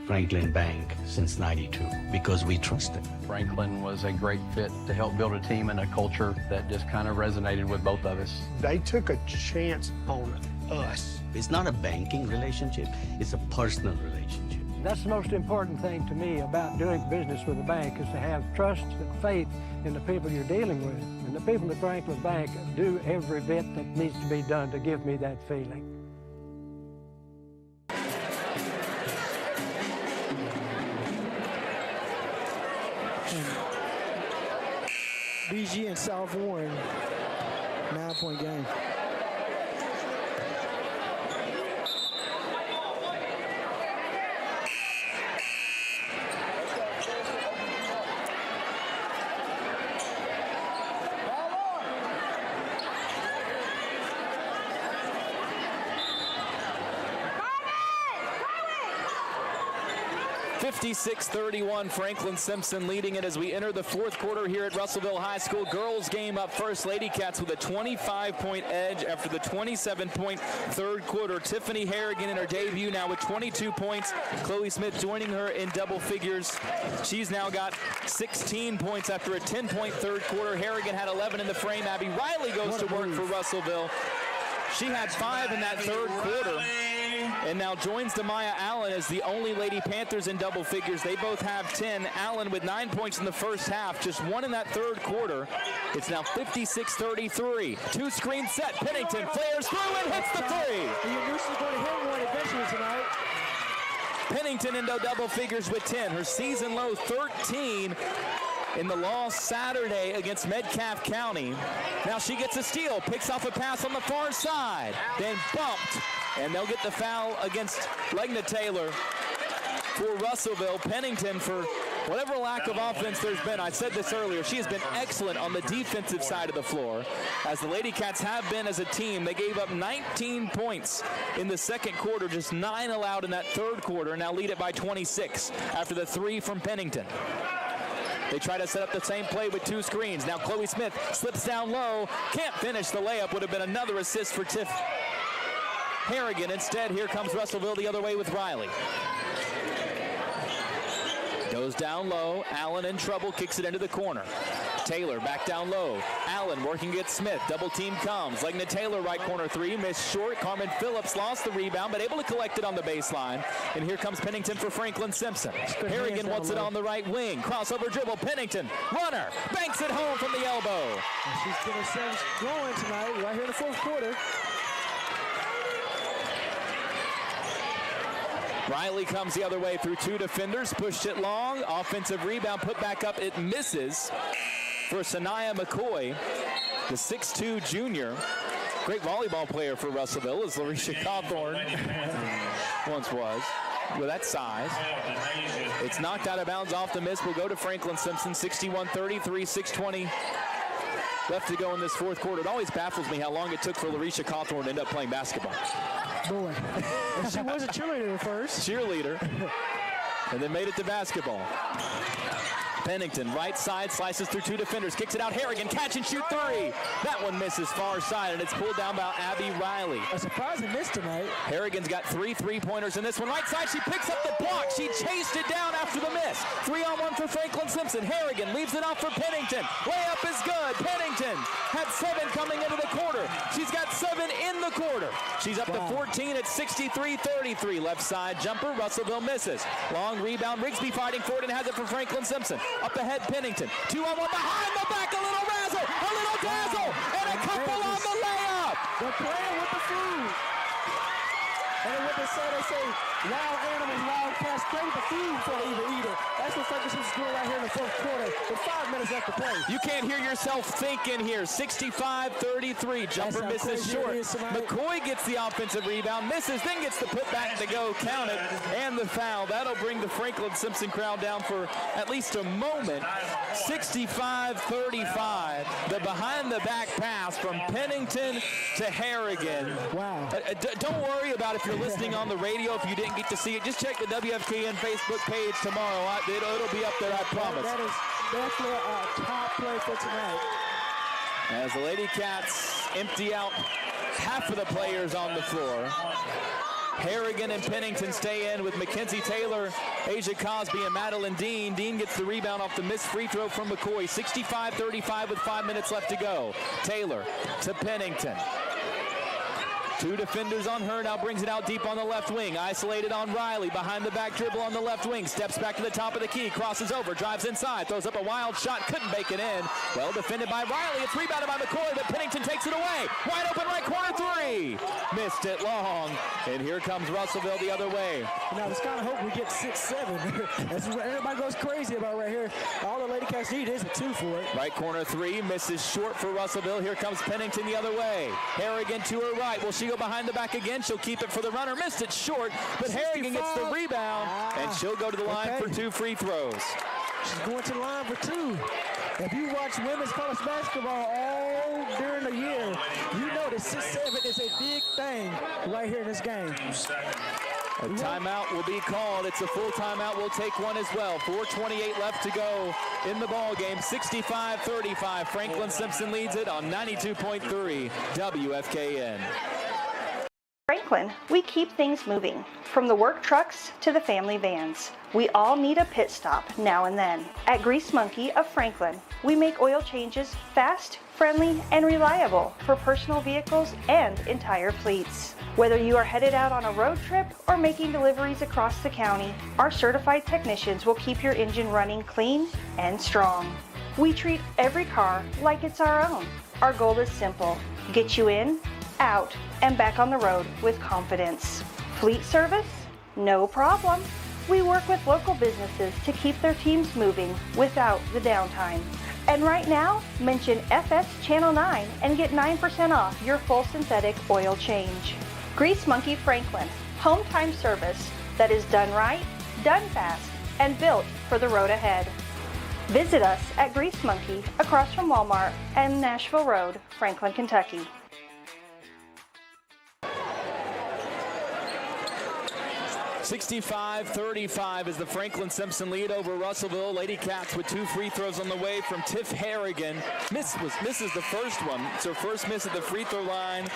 Franklin Bank since '92 because we trust it. Franklin was a great fit to help build a team and a culture that just kind of resonated with both of us. They took a chance on us. It's not a banking relationship, it's a personal relationship. That's the most important thing to me about doing business with a bank is to have trust and faith in the people you're dealing with. And the people at Franklin Bank do every bit that needs to be done to give me that feeling. BG and South Warren, 9-point game. (56-31), Franklin-Simpson leading it as we enter the fourth quarter here at Russellville High School. Girls game up first. Lady Cats with a 25-point edge after the 27-point third quarter. Tiffany Harrigan in her debut now with 22 points. Chloe Smith joining her in double figures. She's now got 16 points after a 10-point third quarter. Harrigan had 11 in the frame. Abby Riley goes to work for Russellville. She had 5 in that third quarter. And now joins Demaya Allen as the only Lady Panthers in double figures. They both have 10. Allen with 9 points in the first half, just 1 in that third quarter. It's now 56-33. Two-screen set. Pennington flares through and hits the three. And you're usually going to hit one eventually tonight. Pennington into double figures with 10. Her season low 13 in the loss Saturday against Metcalfe County. Now she gets a steal, picks off a pass on the far side, then bumped, and they'll get the foul against Legna Taylor for Russellville. Pennington, for whatever lack of offense there's been, I said this earlier, she has been excellent on the defensive side of the floor. As the Lady Cats have been as a team, they gave up 19 points in the second quarter, just 9 allowed in that third quarter, and now lead it by 26 after the 3 from Pennington. They try to set up the same play with 2 screens. Now Chloe Smith slips down low, can't finish the layup, would have been another assist for Tiff Harrigan. Instead, here comes Russellville the other way with Riley. Goes down low, Allen in trouble, kicks it into the corner. Taylor back down low. Allen working against Smith. Double team comes. Legna Taylor right corner 3. Missed short. Carmen Phillips lost the rebound, but able to collect it on the baseline. And here comes Pennington for Franklin-Simpson. Harrigan wants it on the right wing. Crossover dribble. Pennington. Runner. Banks it home from the elbow. And she's getting herself going tonight right here in the fourth quarter. Riley comes the other way through 2 defenders. Pushed it long. Offensive rebound put back up. It misses for Sanaya McCoy, the 6'2 junior. Great volleyball player for Russellville, as Larisha Cawthorn once was, with that size. It's knocked out of bounds off the miss. Will go to Franklin-Simpson, 61-33, 6:20 left to go in this fourth quarter. It always baffles me how long it took for Larisha Cawthorn to end up playing basketball. Boy, she was a cheerleader at first. Cheerleader, and then made it to basketball. Pennington, right side, slices through 2 defenders, kicks it out. Harrigan, catch and shoot 3. That one misses far side, and it's pulled down by Abby Riley. A surprising miss tonight. Harrigan's got 3 3-pointers in this one. Right side, she picks up the block. She chased it down after the miss. 3-on-1 for Franklin-Simpson. Harrigan leaves it off for Pennington. Layup is good. Pennington had 7 coming into the quarter. She's got 7 in the quarter. She's up to 14 at 63-33. Left side jumper. Russellville misses. Long rebound. Rigsby fighting for it and has it for Franklin-Simpson. Up ahead, Pennington. 2-on-1 behind the back. A little razzle. A little dazzle. And a couple on the layup. They're playing with the food. And what they say, wild animals, wild cats play the food before they even eat it. That's what Franklin-Simpson's doing right here in the fourth quarter with 5 minutes left to play. You can't hear yourself thinking here. 65-33. Jumper misses short. McCoy gets the offensive rebound, misses, then gets the putback to go, count it, and the foul. That'll bring the Franklin-Simpson crowd down for at least a moment. 65-35. The behind-the-back pass from Pennington to Harrigan. Wow. Don't worry about if you're listening on the radio if you didn't get to see it. Just check the WFKN Facebook page tomorrow. It'll be up there, I promise. That is definitely a top play for tonight. As the Lady Cats empty out half of the players on the floor. Harrigan and Pennington stay in with Mackenzie Taylor, Asia Cosby, and Madeline Dean. Dean gets the rebound off the missed free throw from McCoy. 65-35 with 5 minutes left to go. Taylor to Pennington. 2 defenders on her, now brings it out deep on the left wing. Isolated on Riley, behind the back dribble on the left wing. Steps back to the top of the key, crosses over, drives inside, throws up a wild shot, couldn't bake it in. Well defended by Riley, it's rebounded by McCoy, but Pennington takes it away. Wide open right corner 3. Missed it long, and here comes Russellville the other way. Now, it's kind of hope we get 6-7. That's what everybody goes crazy about right here. All the Lady Cats need is a 2 for it. Right corner 3, misses short for Russellville. Here comes Pennington the other way. Harrigan to her right. Will she go behind the back again? She'll keep it for the runner. Missed it short, but Harrigan gets the rebound, and she'll go to the line for 2 free throws. She's going to the line for 2. If you watch women's college basketball all during the year, you know that 6-7 is a big thing right here in this game. A timeout will be called. It's a full timeout. We'll take one as well. 4:28 left to go in the ball game. 65-35. Franklin-Simpson leads it on 92.3 WFKN. Franklin, we keep things moving. From the work trucks to the family vans, we all need a pit stop now and then. At Grease Monkey of Franklin, we make oil changes fast, friendly, and reliable for personal vehicles and entire fleets. Whether you are headed out on a road trip or making deliveries across the county, our certified technicians will keep your engine running clean and strong. We treat every car like it's our own. Our goal is simple: get you in, out, and back on the road with confidence. Fleet service? No problem. We work with local businesses to keep their teams moving without the downtime. And right now, mention FS Channel 9 and get 9% off your full synthetic oil change. Grease Monkey Franklin, home time service that is done right, done fast, and built for the road ahead. Visit us at Grease Monkey across from Walmart and Nashville Road, Franklin, Kentucky. 65-35 is the Franklin-Simpson lead over Russellville. Lady Cats with 2 free throws on the way from Tiff Harrigan. Misses the first one. It's her first miss at the free throw line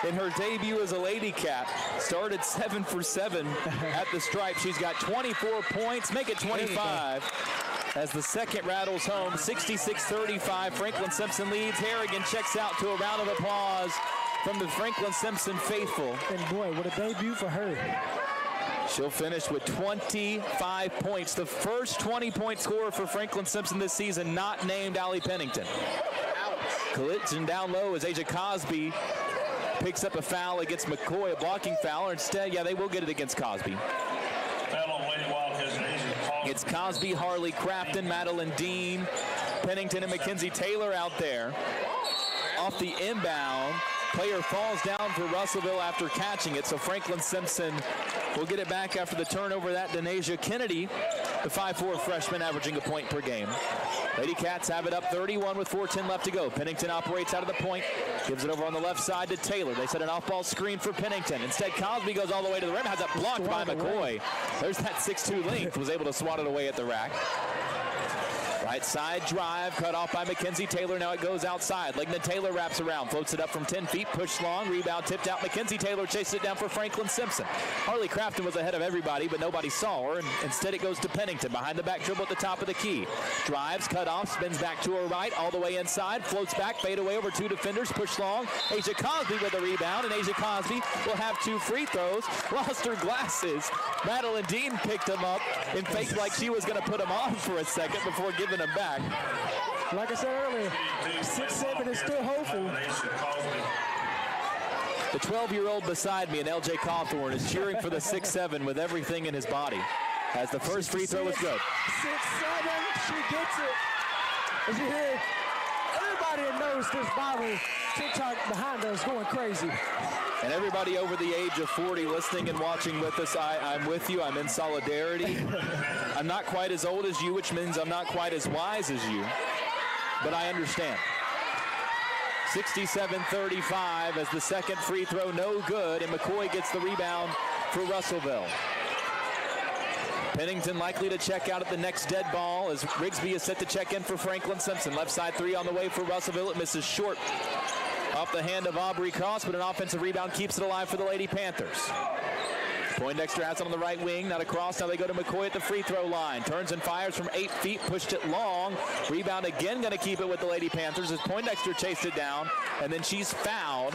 in her debut as a Lady Cat. Started 7 for 7 at the stripe. She's got 24 points, make it 25. As the second rattles home, 66-35. Franklin-Simpson leads. Harrigan checks out to a round of applause from the Franklin-Simpson faithful. And boy, what a debut for her. She'll finish with 25 points. The first 20-point scorer for Franklin-Simpson this season, not named Allie Pennington. Collision down low as Asia Cosby picks up a foul against McCoy, a blocking foul. Instead, yeah, they will get it against Cosby. It's Cosby, Harley Crafton, Madeline Dean, Pennington, and Mackenzie Taylor out there. Off the inbound, player falls down for Russellville after catching it, so Franklin-Simpson will get it back after the turnover. That Denasia Kennedy, the 5'4" freshman, averaging a point per game. Lady Cats have it up 31 with 4:10 left to go. Pennington operates out of the point, gives it over on the left side to Taylor. They set an off-ball screen for Pennington. Instead, Cosby goes all the way to the rim, has it blocked by McCoy. There's that 6'2" length, was able to swat it away at the rack. Right side drive, cut off by Mackenzie Taylor. Now it goes outside. Lignan Taylor wraps around, floats it up from 10 feet, push long, rebound tipped out. Mackenzie Taylor chases it down for Franklin-Simpson. Harley Crafton was ahead of everybody, but nobody saw her, and instead it goes to Pennington. Behind the back dribble at the top of the key. Drives, cut off, spins back to her right, all the way inside, floats back, fade away over 2 defenders, push long. Asia Cosby with a rebound, and Asia Cosby will have 2 free throws. Lost her glasses. Madeline Dean picked them up and faked like she was going to put them on for a second before giving them back. Like I said earlier, 6-7 is still hopeful. The 12-year-old beside me, and L.J. Cawthorn, is cheering for the 6'7" with everything in his body. As the first free throw is good. 6'7", she gets it. As you hear, everybody that knows this Bible TikTok behind us going crazy. And everybody over the age of 40 listening and watching with us, I'm with you. I'm in solidarity. I'm not quite as old as you, which means I'm not quite as wise as you, but I understand. 67-35 as the second free throw no good, and McCoy gets the rebound for Russellville. Pennington likely to check out at the next dead ball as Rigsby is set to check in for Franklin-Simpson. Left side three on the way for Russellville. It misses short off the hand of Aubrey Cross, but an offensive rebound keeps it alive for the Lady Panthers. Poindexter has it on the right wing, not across. Now they go to McCoy at the free throw line. Turns and fires from 8 feet, pushed it long. Rebound again, going to keep it with the Lady Panthers as Poindexter chased it down, and then she's fouled.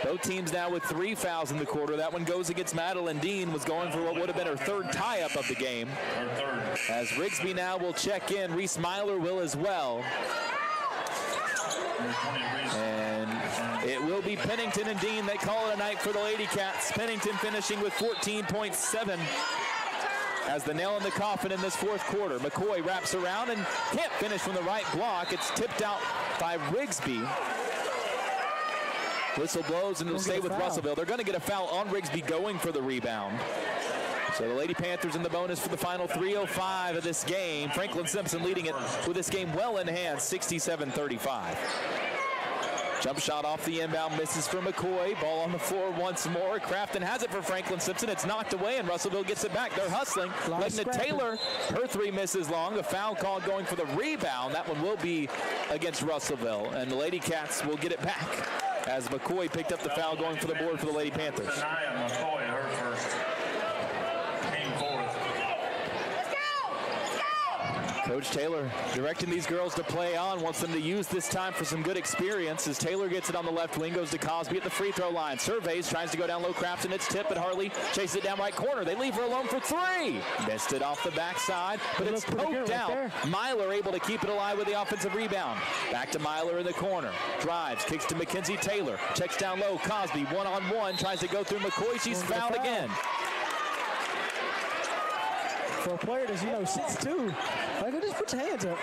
Both teams now with 3 fouls in the quarter. That one goes against Madeline Dean, was going for what would have been her third tie-up of the game. As Rigsby now will check in, Reese Myler will as well. And it will be Pennington and Dean that call it a night for the Lady Cats. Pennington finishing with 14.7 as the nail in the coffin in this fourth quarter. McCoy wraps around and can't finish from the right block. It's tipped out by Rigsby. Whistle blows and it'll stay with Russellville. They're going to get a foul on Rigsby going for the rebound. So the Lady Panthers in the bonus for the final 3:05 of this game. Franklin-Simpson leading it with this game well in hand, 67-35. Jump shot off the inbound, misses for McCoy. Ball on the floor once more. Crafton has it for Franklin-Simpson. It's knocked away, and Russellville gets it back. They're hustling. Letting it Taylor. Her three misses long. A foul called going for the rebound. That one will be against Russellville, and the Lady Cats will get it back as McCoy picked up the foul going for the board for the Lady Panthers. McCoy, her first. Team fourth. Coach Taylor directing these girls to play on, wants them to use this time for some good experience as Taylor gets it on the left wing, goes to Cosby at the free throw line. Surveys, tries to go down low, Crafton, it's tipped, but Harley chases it down right corner. They leave her alone for three. Missed it off the backside, but it's poked out. Myler able to keep it alive with the offensive rebound. Back to Myler in the corner. Drives, kicks to Mackenzie Taylor. Checks down low, Cosby one-on-one, tries to go through McCoy. She's fouled again. For a player that's, 6'2", just put your hands up.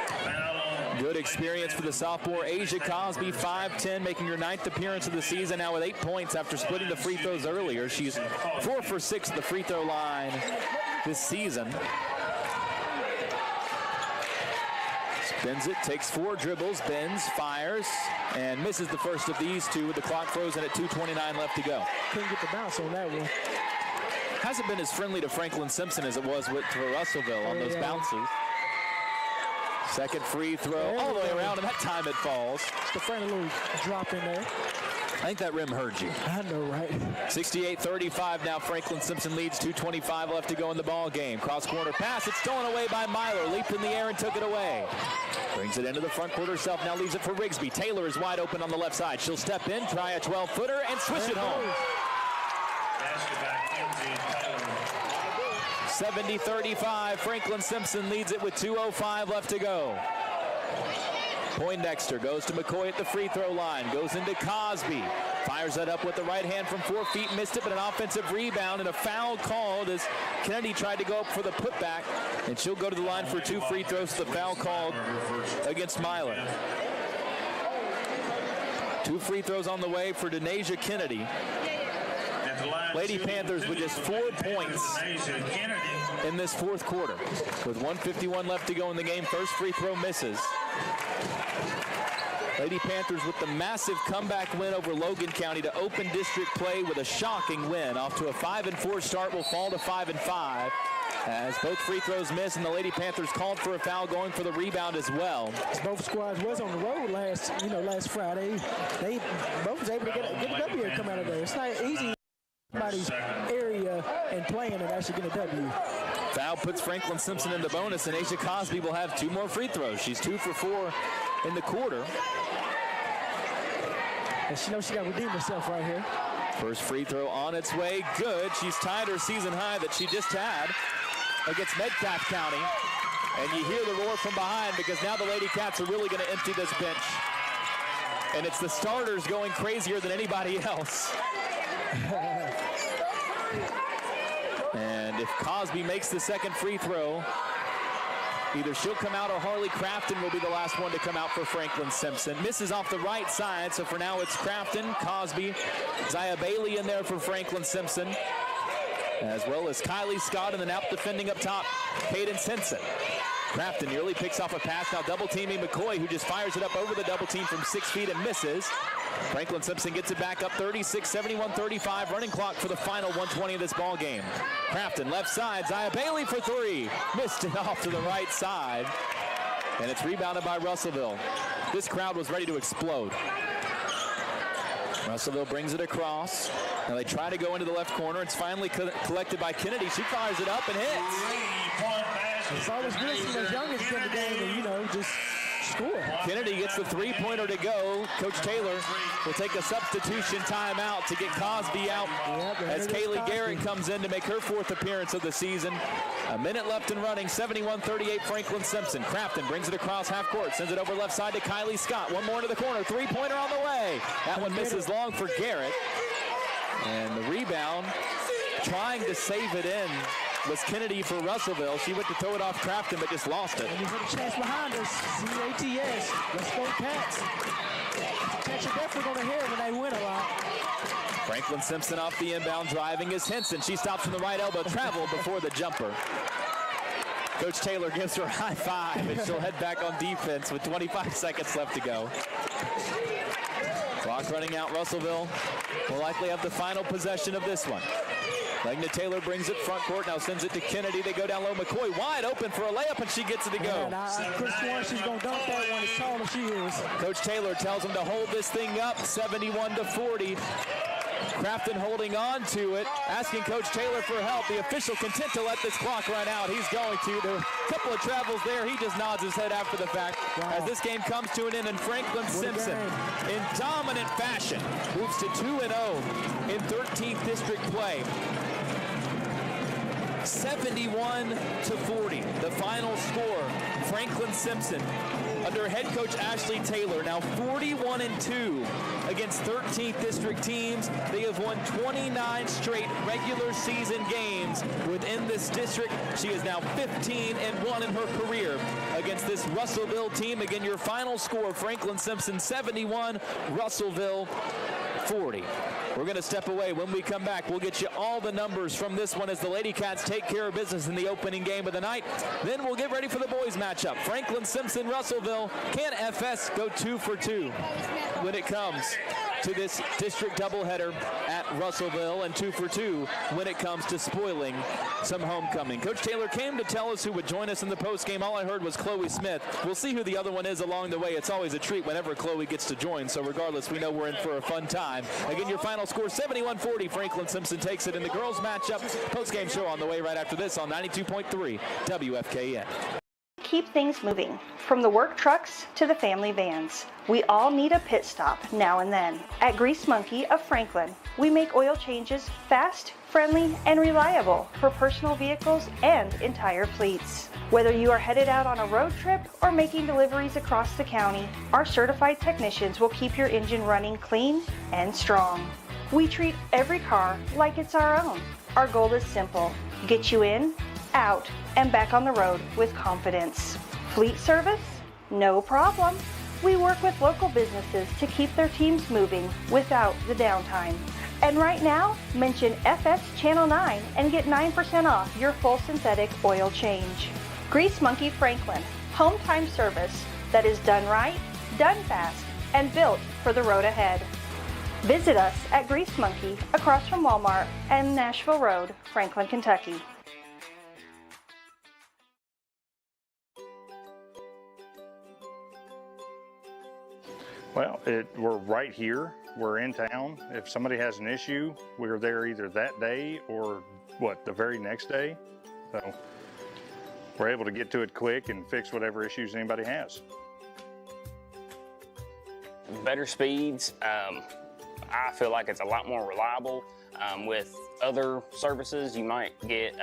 Good experience for the sophomore Asia Cosby, 5'10", making her 9th appearance of the season now with 8 points after splitting the free throws earlier. She's 4 for 6 at the free throw line this season. Spins it, takes 4 dribbles, bends, fires, and misses the first of these two with the clock frozen at 2:29 left to go. Couldn't get the bounce on that one. Hasn't been as friendly to Franklin-Simpson as it was for Russellville on those bounces. Second free throw all the way around, and that time it falls. Just a friendly little drop in there. I think that rim heard you. I know, right? 68-35 now. Franklin-Simpson leads, 2:25 left to go in the ball game. Cross corner pass, it's stolen away by Myler. Leaped in the air and took it away. Brings it into the front court herself, now leaves it for Rigsby. Taylor is wide open on the left side. She'll step in, try a 12-footer, and swish it home. 70-35, Franklin-Simpson leads it with 2:05 left to go. Poindexter goes to McCoy at the free throw line, goes into Cosby, fires that up with the right hand from 4 feet, missed it, but an offensive rebound and a foul called as Kennedy tried to go up for the putback, and she'll go to the line for 2 free throws. The foul called against Myler. 2 free throws on the way for Denasia Kennedy. Lady Panthers with just 4 points in this fourth quarter. With 1:51 left to go in the game, first free throw misses. Lady Panthers with the massive comeback win over Logan County to open district play with a shocking win. Off to a 5-4 start, will fall to 5-5. As both free throws miss, and the Lady Panthers called for a foul going for the rebound as well. Both squads was on the road last Friday. They both was able to get a W and come out of there. It's not easy. Somebody's area and playing and actually get a W. Foul puts Franklin-Simpson in the bonus, and Asia Cosby will have 2 more free throws. She's 2 for 4 in the quarter. And she knows she got to redeem herself right here. First free throw on its way, good. She's tied her season high that she just had against Metcalfe County. And you hear the roar from behind because now the Lady Cats are really going to empty this bench. and it's the starters going crazier than anybody else. And if Cosby makes the second free throw, either she'll come out or Harley Crafton will be the last one to come out for Franklin-Simpson. Misses off the right side, so for now it's Crafton, Cosby, Zaya Bailey in there for Franklin-Simpson, as well as Kylie Scott, and then out defending up top, Caden Simpson. Crafton nearly picks off a pass, now double teaming McCoy, who just fires it up over the double team from 6 feet and misses. Franklin-Simpson gets it back up 36, 71-35, running clock for the final 120 of this ball game. Crafton left side, Zaya Bailey for three. Missed it off to the right side, and it's rebounded by Russellville. This crowd was ready to explode. Russellville brings it across. Now they try to go into the left corner. It's finally collected by Kennedy. She fires it up and hits. It's always good to see those youngest in the game and, you know, just score. Kennedy gets the three-pointer to go. Coach Taylor will take a substitution timeout to get Cosby out as Kaylee Garrett comes in to make her 4th appearance of the season. A minute left and running, 71-38 Franklin-Simpson. Crafton brings it across half court, sends it over left side to Kylie Scott. One more into the corner, three-pointer on the way. That one misses long for Garrett. And the rebound, trying to save it in, was Kennedy for Russellville. She went to throw it off Crafton, but just lost it. And you put a chance behind us. CATS. Let's go Cats. Cats are definitely going to hear it when they win a lot. Franklin-Simpson off the inbound, driving is Henson. She stops from the right elbow, travel before the jumper. Coach Taylor gives her a high five, and she'll head back on defense with 25 seconds left to go. Clock running out. Russellville will likely have the final possession of this one. Legna Taylor brings it front court, now sends it to Kennedy. They go down low. McCoy wide open for a layup, and she gets it to go. She's going to dunk that one as tall as she is. Coach Taylor tells them to hold this thing up, 71-40. Crafton holding on to it, asking Coach Taylor for help. The official content to let this clock run out. He's going to. There are a couple of travels there. He just nods his head after the fact. As this game comes to an end, and Franklin-Simpson, in dominant fashion, moves to 2-0 in 13th district play. 71-40, the final score. Franklin-Simpson, under head coach Ashley Taylor, now 41-2 against 13th district teams. They have won 29 straight regular season games within this district. She is now 15-1 in her career against this Russellville team. Again, your final score, Franklin-Simpson 71, Russellville 40. We're going to step away. When we come back, we'll get you all the numbers from this one as the Lady Cats take care of business in the opening game of the night. Then we'll get ready for the boys matchup. Franklin-Simpson, Russellville. Can FS go 2 for 2 when it comes to this district doubleheader at Russellville, and 2 for 2 when it comes to spoiling some homecoming? Coach Taylor came to tell us who would join us in the postgame. All I heard was Chloe Smith. We'll see who the other one is along the way. It's always a treat whenever Chloe gets to join, so regardless, we know we're in for a fun time. Again, your final score, 71-40. Franklin-Simpson takes it in the girls matchup. Postgame show on the way right after this on 92.3 WFKN. Keep things moving. From the work trucks to the family vans, we all need a pit stop now and then. At Grease Monkey of Franklin, we make oil changes fast, friendly, and reliable for personal vehicles and entire fleets. Whether you are headed out on a road trip or making deliveries across the county, our certified technicians will keep your engine running clean and strong. We treat every car like it's our own. Our goal is simple: get you in, out, and back on the road with confidence. Fleet service? No problem. We work with local businesses to keep their teams moving without the downtime. And right now, mention FS Channel 9 and get 9% off your full synthetic oil change. Grease Monkey Franklin, home time service that is done right, done fast, and built for the road ahead. Visit us at Grease Monkey across from Walmart and Nashville Road, Franklin, Kentucky. Well, we're right here. We're in town. If somebody has an issue, we're there either that day or the very next day. So we're able to get to it quick and fix whatever issues anybody has. Better speeds. I feel like it's a lot more reliable. With other services, you might get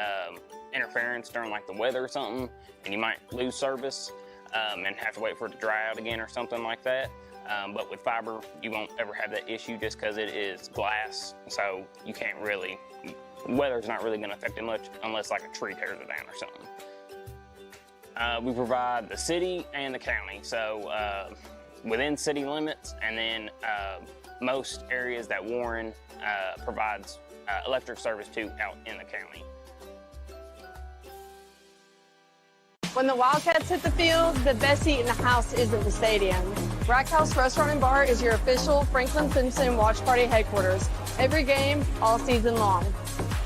interference during like the weather or something, and you might lose service and have to wait for it to dry out again or something like that. But with fiber, you won't ever have that issue just because it is glass, so you can't really, weather's not really going to affect it much unless like a tree tears it down or something. We provide the city and the county, so within city limits, and then most areas that Warren provides electric service to out in the county. When the Wildcats hit the field, the best seat in the house isn't the stadium. Rack House Restaurant and Bar is your official Franklin-Simpson Watch Party headquarters. Every game, all season long.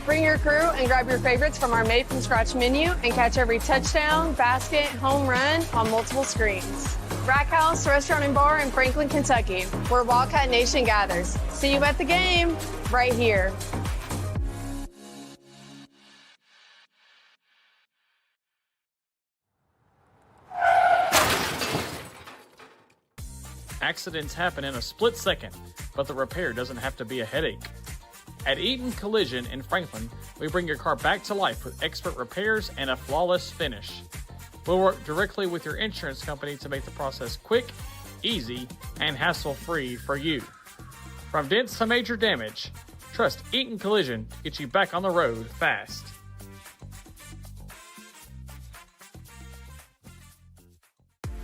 Bring your crew and grab your favorites from our made-from-scratch menu and catch every touchdown, basket, home run on multiple screens. Rack House Restaurant and Bar in Franklin, Kentucky, where Wildcat Nation gathers. See you at the game, right here. Accidents happen in a split second, but the repair doesn't have to be a headache. At Eaton Collision in Franklin, we bring your car back to life with expert repairs and a flawless finish. We'll work directly with your insurance company to make the process quick, easy, and hassle-free for you. From dents to major damage, trust Eaton Collision to get you back on the road fast.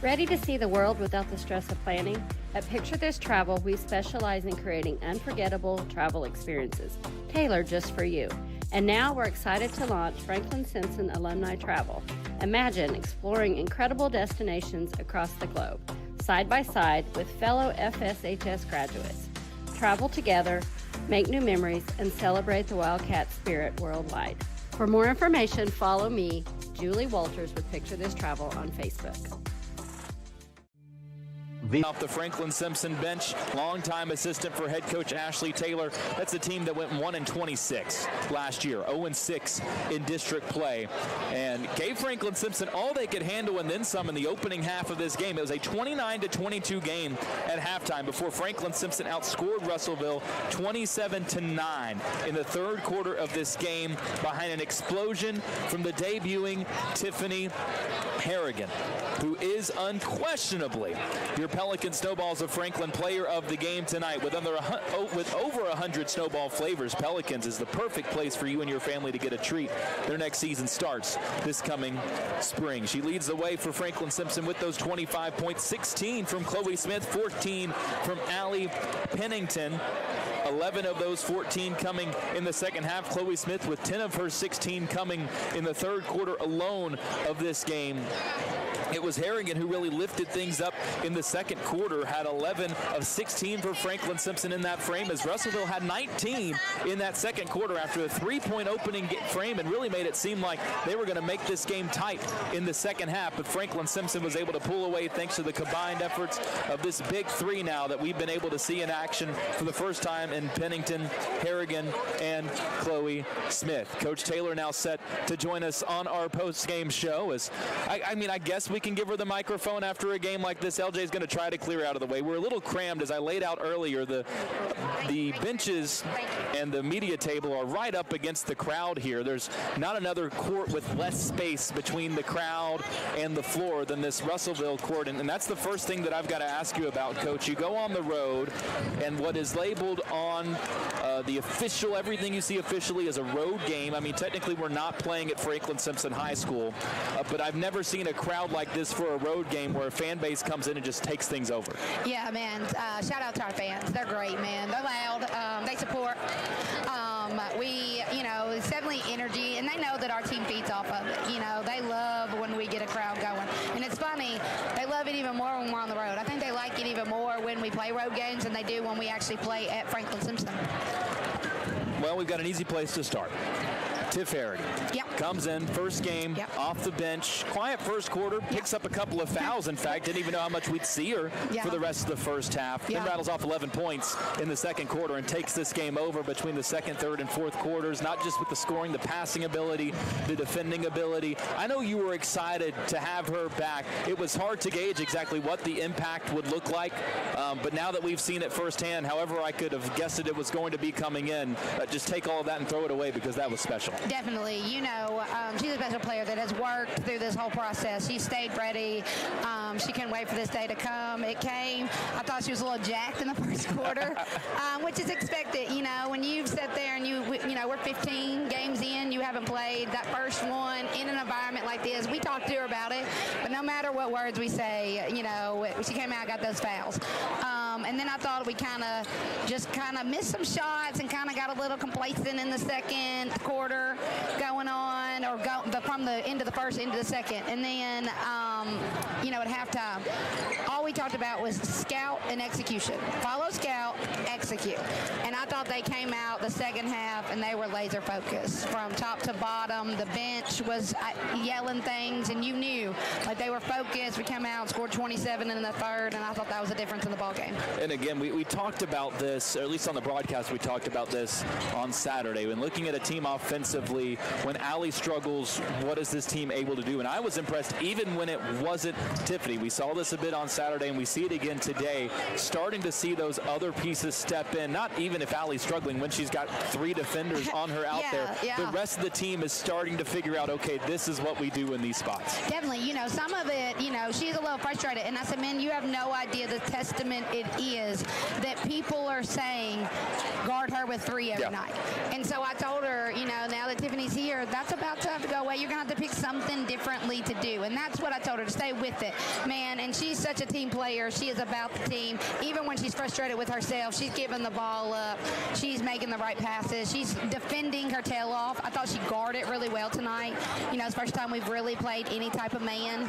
Ready to see the world without the stress of planning? At Picture This Travel, we specialize in creating unforgettable travel experiences, tailored just for you. And now we're excited to launch Franklin-Simpson Alumni Travel. Imagine exploring incredible destinations across the globe, side by side with fellow FSHS graduates. Travel together, make new memories, and celebrate the Wildcat spirit worldwide. For more information, follow me, Julie Walters with Picture This Travel on Facebook. Off the Franklin-Simpson bench, longtime assistant for head coach Ashley Taylor. That's a team that went 1-26 last year, 0-6 in district play, and gave Franklin-Simpson all they could handle and then some in the opening half of this game. It was a 29-22 game at halftime before Franklin-Simpson outscored Russellville 27-9 in the third quarter of this game behind an explosion from the debuting Tiffany Harrigan, who is unquestionably your Pelican Snowballs of Franklin player of the game tonight. With over 100 snowball flavors, Pelicans is the perfect place for you and your family to get a treat. Their next season starts this coming spring. She leads the way for Franklin-Simpson with those 25 points, 16 from Chloe Smith, 14 from Allie Pennington. 11 of those 14 coming in the second half. Chloe Smith with 10 of her 16 coming in the third quarter alone of this game. It was Harrigan who really lifted things up in the second quarter, had 11 of 16 for Franklin-Simpson in that frame, as Russellville had 19 in that second quarter after a three-point opening frame and really made it seem like they were going to make this game tight in the second half, but Franklin-Simpson was able to pull away thanks to the combined efforts of this big three now that we've been able to see in action for the first time in Pennington, Harrigan, and Chloe Smith. Coach Taylor now set to join us on our post-game show. As I guess we can give her the microphone after a game like this. LJ is going to try to clear out of the way. We're a little crammed, as I laid out earlier. The benches and the media table are right up against the crowd here. There's not another court with less space between the crowd and the floor than this Russellville court, and that's the first thing that I've got to ask you about, Coach. You go on the road, and what is labeled on the official, everything you see officially is a road game. I mean, technically we're not playing at Franklin-Simpson High School, but I've never seen a crowd like this for a road game where a fan base comes in and just takes things over. Yeah, man. Shout out to our fans. They're great, man. They're loud. They support. It's definitely energy, and they know that our team feeds off of it. They love when we get a crowd going. And it's funny, they love it even more when we're on the road. I think they like it even more when we play road games than they do when we actually play at Franklin-Simpson. Well, we've got an easy place to start. Tiff Harrigan comes in, first game, off the bench, quiet first quarter, picks up a couple of fouls, in fact, didn't even know how much we'd see her for the rest of the first half. Then rattles off 11 points in the second quarter and takes this game over between the second, third, and fourth quarters, not just with the scoring, the passing ability, the defending ability. I know you were excited to have her back. It was hard to gauge exactly what the impact would look like, but now that we've seen it firsthand, however I could have guessed it was going to be coming in, just take all of that and throw it away because that was special. Definitely. You know, she's a special player that has worked through this whole process. She stayed ready. She couldn't wait for this day to come. It came. I thought she was a little jacked in the first quarter, which is expected. You know, when you sit there and you know, we're 15 games in, you haven't played that first one in an environment like this. We talked to her about it, but no matter what words we say, you know, she came out, got those fouls. And then I thought we kind of missed some shots and kind of got a little complacent in the second quarter going on, or from the end of the first into the second. And then, you know, at halftime, all we talked about was scout and execution. Follow, scout, execute. And I thought they came out the second half and they were laser focused from top to bottom. The bench was yelling things, and you knew, like, they were focused. We came out and scored 27 in the third, and I thought that was a difference in the ball game. And again, we talked about this, or at least on the broadcast, we talked about this on Saturday. When looking at a team offensively, when Allie struggles, what is this team able to do? And I was impressed even when it wasn't Tiffany. We saw this a bit on Saturday, and we see it again today, starting to see those other pieces step in. Not even if Allie's struggling, when she's got 3 defenders on her out there. Yeah. The rest of the team is starting to figure out, okay, this is what we do in these spots. Definitely. You know, some of it, you know, she's a little frustrated. And I said, man, you have no idea the testament it is that people are saying, guard her with 3 every night. And so I told her, you know, now that Tiffany's here, that's about to have to go away. You're going to have to pick something differently to do. And that's what I told her, to stay with it, man. And she's such a team player. She is about the team. Even when she's frustrated with herself, she's giving the ball up. She's making the right passes. She's defending her tail off. I thought she guarded really well tonight. You know, it's the first time we've really played any type of man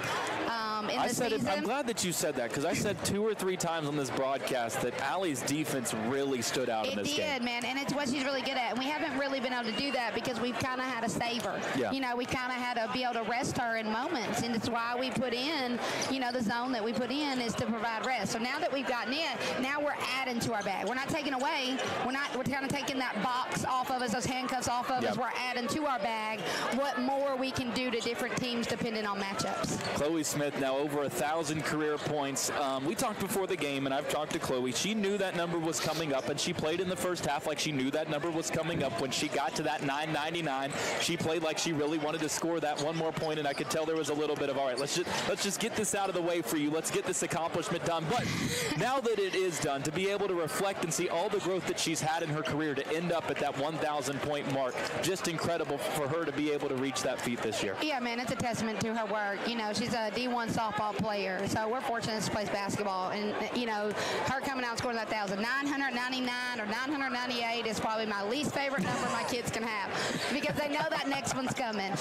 in the season. I'm glad that you said that, because I said 2 or 3 times on this broadcast that Allie's defense really stood out in this game. It did, man, and it's what she's really good at. And we haven't really been able to do that because we've kind of had to save her. Yeah. You know, we kind of had to be able to rest her in moments, and it's why we put in, you know, the zone that we put in is to provide rest. So now that we've gotten in, now we're adding to our bag. We're not taking away. We're kind of taking that box off of us, those handcuffs off of us. We're adding to our bag what more we can do to different teams depending on matchups. Chloe Smith now over 1,000 career points. We talked before the game, and I've talked to Chloe. She knew that number was coming up, and she played in the first half like she knew that number was coming up. When she got to that 999, she played like she really wanted to score that one more point, and I could tell there was a little bit of, all right, let's just get this out of the way for you. Let's get this accomplishment done. But now that it is done, to be able to reflect and see all the growth that she's had in her career, to end up at that 1,000-point mark, just incredible for her to be able to reach that feat this year. Yeah, man, it's a testament to her work. You know, she's a D1 softball player, so we're fortunate she plays basketball. And, you know, her coming out and scoring that 999 or 998 is probably my least favorite number my kids can have, because they know that next one's coming.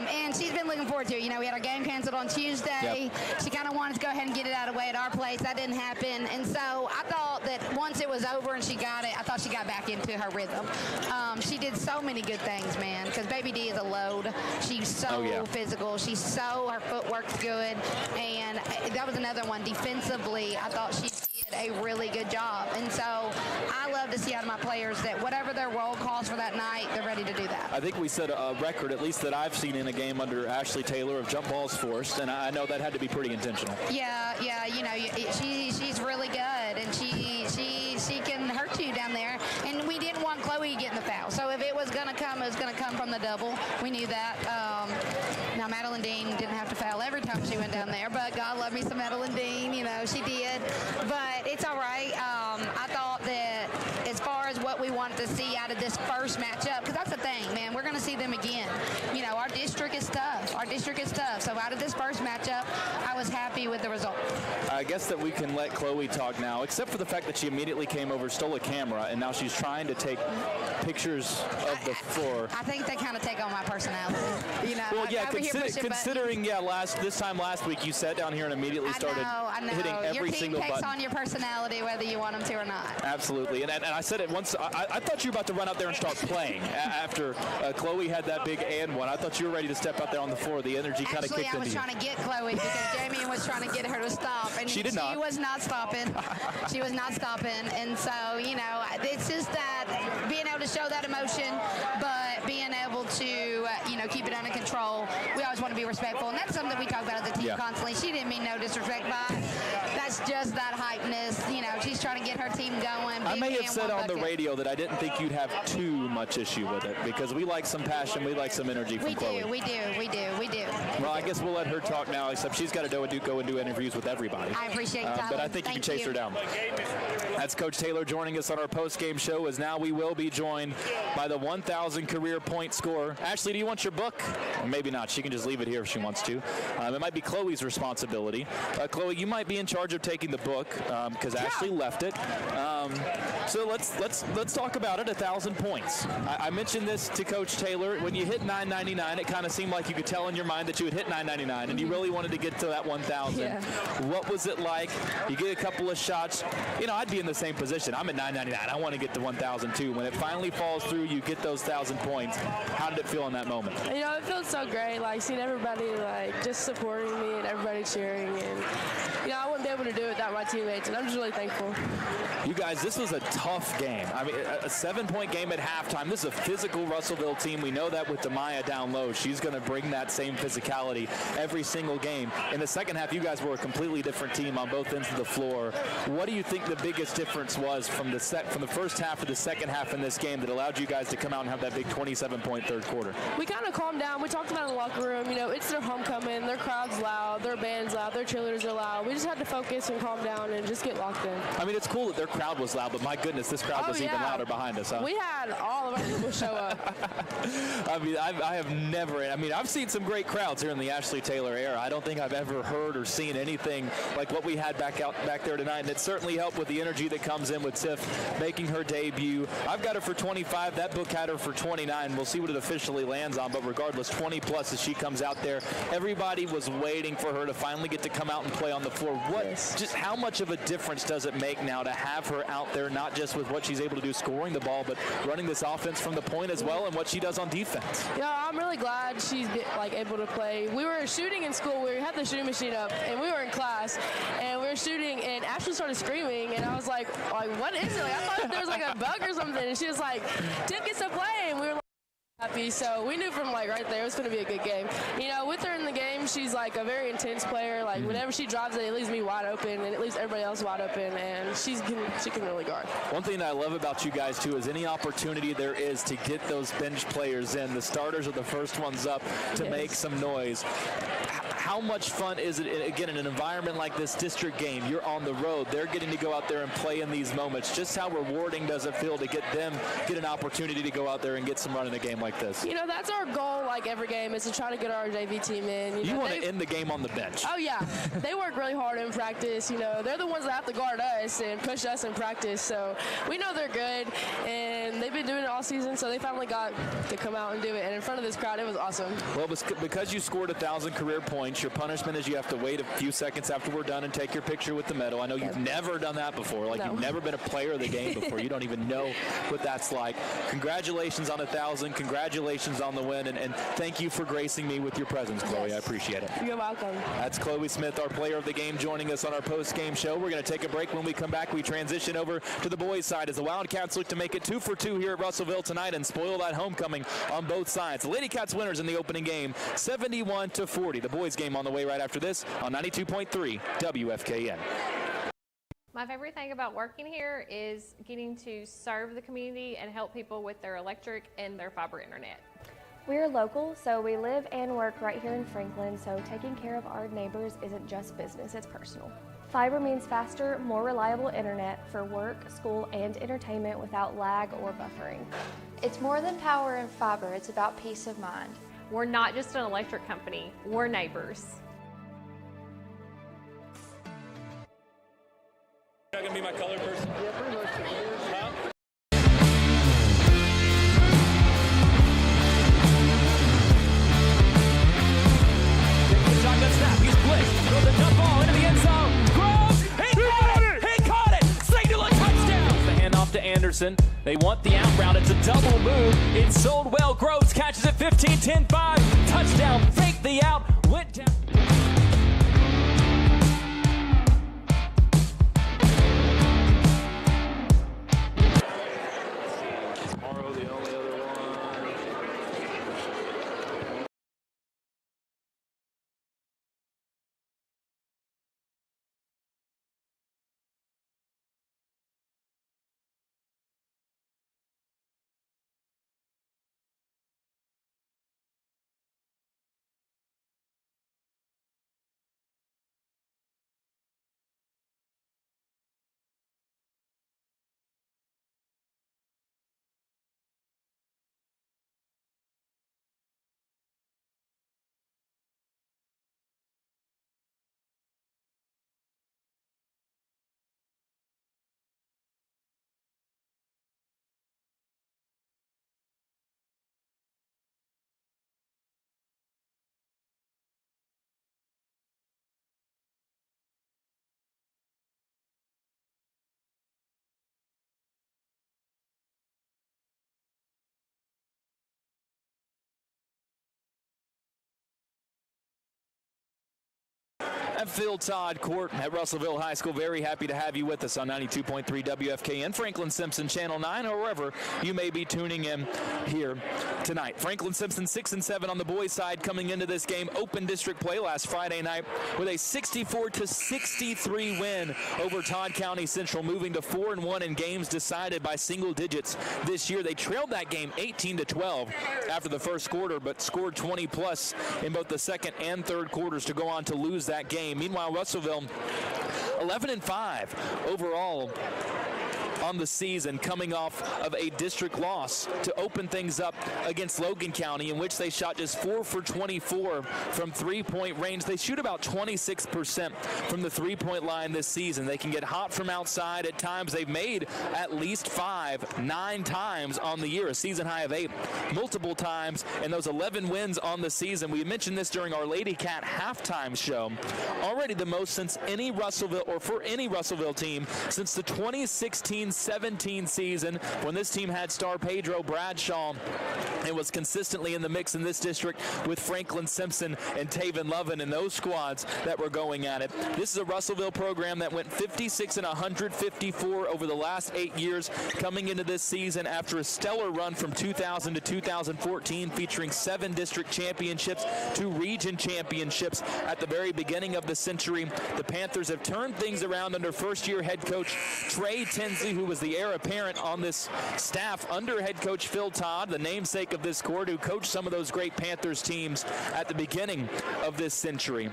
And she's been looking forward to it. You know, we had our game canceled on Tuesday. Yep. She kind of wanted to go ahead and get it out of the way at our place. That didn't happen. And so I thought that once it was over and she got it, I thought she got back into her rhythm. She did so many good things, man, because Baby D is a load. She's so physical. Her footwork's good. And that was another one. Defensively, I thought she did a really good job. And so I love to see out of my players that whatever their role calls for that night, they're ready to do that. I think we set a record, at least that I've seen in a game under Ashley Taylor, of jump balls forced, and I know that had to be pretty intentional. Yeah, you know, she's really good, and she can hurt you down there. And we didn't want Chloe getting the foul. So if it was going to come, it was going to come from the double. We knew that. Now, Madeline Dean didn't have to foul every time she went down there, but God love me some Madeline Dean, you know, she did. But it's all right. I thought that as far as what we wanted to see out of this first matchup, because that's the thing, man, we're going to see them again. You know, our district is tough. So out of this first matchup, I was happy with the result. I guess that we can let Chloe talk now, except for the fact that she immediately came over, stole a camera, and now she's trying to take pictures of the floor. I think they kind of take on my personality. You know, well, yeah, considering this time last week you sat down here and immediately started hitting every single button. Your team takes on your personality whether you want them to or not. Absolutely, and I said it once. I thought you were about to run out there and start playing after Chloe had that big and one. I thought you were ready to step out there on the floor. The energy kind of kicked into you. I was trying to get Chloe because Jamie was trying to get her to stop, and she was not stopping. She was not stopping, and so, you know, it's just that being able to show that emotion, but being able to, you know, keep it under control. We always want to be respectful, and that's something we talk about as a team constantly. She didn't mean no disrespect by it. it's just that hypeness. You know, she's trying to get her team going. I may Big have said one on the bucket. radio that I didn't think you'd have too much issue with it because we like some passion, we like some energy from Chloe. We do. Well, I guess we'll let her talk now, except she's got to go and do interviews with everybody. I appreciate that. But I think you can chase her down. That's Coach Taylor joining us on our post-game show, as now we will be joined by the 1,000 career point scorer. Ashley, do you want your book? Or maybe not. She can just leave it here if she wants to. It might be Chloe's responsibility. Chloe, you might be in charge of taking the book because Ashley left it. So let's talk about it. 1,000 points. I mentioned this to Coach Taylor. When you hit 999, it kind of seemed like you could tell in your mind that you had hit 999, and you really wanted to get to that 1,000. Yeah. What was it like? You get a couple of shots. You know, I'd be in the same position. I'm at 999. I want to get to 1,000 too. When it finally falls through, you get those 1,000 points. How did it feel in that moment? You know, it feels so great, like seeing everybody like just supporting me and everybody cheering, and you know, I wouldn't be able to do it without my teammates, and I'm just really thankful. You guys, this was a tough game. I mean, a 7-point game at halftime. This is a physical Russellville team. We know that with Demaya down low. She's going to bring that same physicality every single game. In the second half, you guys were a completely different team on both ends of the floor. What do you think the biggest difference was from the first half to the second half in this game that allowed you guys to come out and have that big 27-point third quarter? We kind of calmed down. We talked about it in the locker room. You know, it's their homecoming. Their crowd's loud. Their band's loud. Their cheerleaders are loud. We just had to focus and calm down and just get locked in. I mean, it's cool that their crowd was loud, but my goodness, this crowd was even louder behind us, huh? We had all of our people show up. I mean, I have never, I've seen some great crowds here in the Ashley Taylor era. I don't think I've ever heard or seen anything like what we had back there tonight, and it certainly helped with the energy that comes in with Tiff making her debut. I've got her for 25. That book had her for 29. We'll see what it officially lands on, but regardless, 20 plus as she comes out there. Everybody was waiting for her to finally get to come out and play on the floor. Just how much of a difference does it make now to have her out there, not just with what she's able to do scoring the ball, but running this offense from the point as well, and what she does on defense? Yeah, I'm really glad she's able to play. We were shooting in school. We had the shooting machine up, and we were in class, and we were shooting, and Ashley started screaming, and I was like, what is it? I thought there was like a bug or something, and she was like, Tiff gets to play, and we were like, happy. So we knew from right there it was going to be a good game. You know, with her in the game, she's like a very intense player. Like whenever she drives it leaves me wide open, and it leaves everybody else wide open, and she can really guard. One thing that I love about you guys too is any opportunity there is to get those bench players in. The starters are the first ones up to make some noise. How much fun is it, again, in an environment like this district game? You're on the road. They're getting to go out there and play in these moments. Just how rewarding does it feel to get an opportunity to go out there and get some run in a game like this? You know, that's our goal, like every game, is to try to get our JV team in. You want to end the game on the bench. Oh, yeah. They work really hard in practice. You know, they're the ones that have to guard us and push us in practice. So we know they're good, and they've been doing it all season, so they finally got to come out and do it. And in front of this crowd, it was awesome. Well, because you scored 1,000 career points, your punishment is you have to wait a few seconds after we're done and take your picture with the medal. I know you've never done that before. Like, you've never been a player of the game before. You don't even know what that's like. Congratulations on 1,000. Congratulations on the win, and thank you for gracing me with your presence, Chloe. I appreciate it. You're welcome. That's Chloe Smith, our player of the game, joining us on our post-game show. We're going to take a break. When we come back, we transition over to the boys' side as the Wildcats look to make it 2 for 2 here at Russellville tonight and spoil that homecoming on both sides. The Lady Cats winners in the opening game, 71-40. The boys' game on the way right after this on 92.3 WFKN. My favorite thing about working here is getting to serve the community and help people with their electric and their fiber internet. We're local, so we live and work right here in Franklin, so taking care of our neighbors isn't just business, it's personal. Fiber means faster, more reliable internet for work, school, and entertainment without lag or buffering. It's more than power and fiber, it's about peace of mind. We're not just an electric company, we're neighbors. You're not going to be my color person? Yeah, pretty much. Huh? Shotgun snap, he's blitzed, throws a jump ball into the end zone, Groves, he caught it, signal a touchdown! The handoff to Anderson, they want the out route, it's a double move, it's sold well, Groves catches it 15, 10, 5, touchdown, fake the out, went down. at Phil Todd Court at Russellville High School. Very happy to have you with us on 92.3 WFKN, Franklin-Simpson Channel 9, or wherever you may be tuning in here tonight. Franklin-Simpson 6-7 on the boys' side coming into this game. Open district play last Friday night with a 64-63 win over Todd County Central, moving to 4-1 in games decided by single digits this year. They trailed that game 18-12 after the first quarter, but scored 20-plus in both the second and third quarters to go on to lose that game. Meanwhile, Russellville 11-5 overall on the season, coming off of a district loss to open things up against Logan County, in which they shot just 4 for 24 from three-point range. They shoot about 26% from the three-point line this season. They can get hot from outside at times. They've made at least 9 times on the year, a season high of 8 multiple times, and those 11 wins on the season. We mentioned this during our Lady Cat halftime show. Already the most since any Russellville, or for any Russellville team, since the 2016-17 season, when this team had star Pedro Bradshaw and was consistently in the mix in this district with Franklin-Simpson and Taven Lovin and those squads that were going at it. This is a Russellville program that went 56-154 over the last 8 years, coming into this season after a stellar run from 2000 to 2014, featuring 7 district championships, 2 region championships at the very beginning of the century. The Panthers have turned things around under first-year head coach Trey Tinsley, who was the heir apparent on this staff under head coach Phil Todd, the namesake of this court, who coached some of those great Panthers teams at the beginning of this century.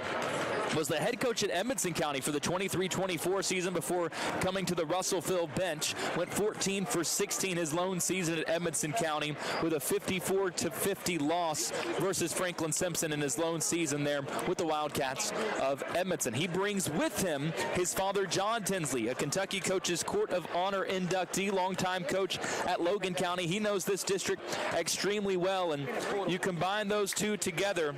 Was the head coach at Edmonson County for the 23-24 season before coming to the Russellville bench. Went 14 for 16 his lone season at Edmonson County with a 54-50 loss versus Franklin-Simpson in his lone season there with the Wildcats of Edmonton. He brings with him his father, John Tinsley, a Kentucky Coaches Court of Honor inductee, longtime coach at Logan County. He knows this district extremely well, and you combine those two together,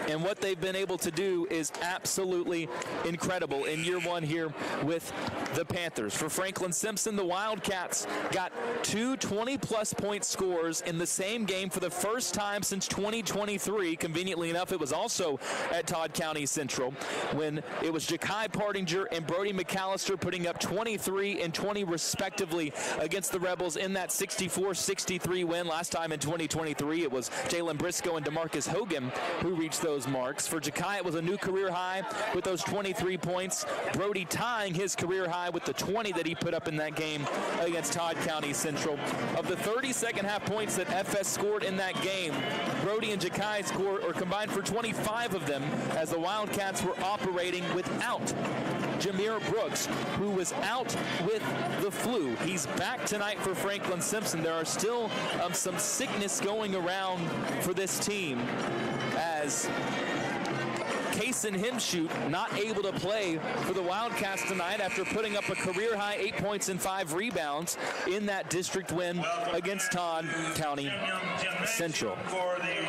and what they've been able to do is absolutely incredible in year one here with the Panthers. For Franklin-Simpson, the Wildcats got 2 20-plus point scores in the same game for the first time since 2023. Conveniently enough, it was also at Todd County Central, when it was Ja'Kai Partinger and Brody McAllister putting up 23 and 20 respectively against the Rebels in that 64-63 win. Last time in 2023, it was Jalen Briscoe and DeMarcus Hogan who reached those marks. For Ja'Kai, it was a new career high with those 23 points. Brody tying his career high with the 20 that he put up in that game against Todd County Central. Of the 30 second half points that FS scored in that game, Brody and Ja'Kai scored or combined for 25 of them, as the Wildcats were operating without Jameer Brooks, who was out with the flu. He's back tonight for Franklin-Simpson. There are still some sickness going around for this team, as Kaysen Himshoot not able to play for the Wildcats tonight after putting up a career-high 8 points and 5 rebounds in that district win against Todd County Central.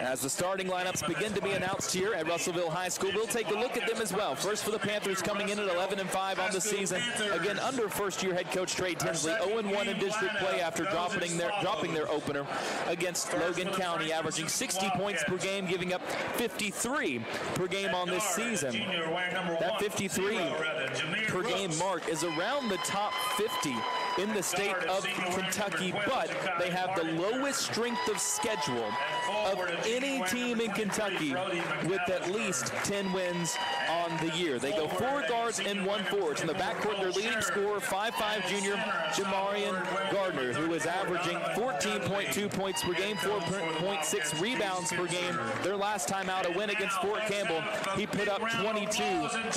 As the starting lineups begin to be announced here at Russellville High School, we'll take a look at them as well. First for the Panthers, coming in at 11-5 on the season, again under first-year head coach Trey Tinsley, 0-1 in district play after dropping their opener against Logan County, averaging 60 points per game, giving up 53 per game on this season. That 53 per game mark is around the top 50 in the state of Kentucky, but they have the lowest strength of schedule of any team in Kentucky with at least 10 wins on the year. They go 4 guards and 1 forward. In the backcourt, their leading scorer, 5'5" junior Jamarian Gardner, who is averaging 14.2 points per game, 4.6 rebounds per game. Their last time out, a win against Fort Campbell, he put up 22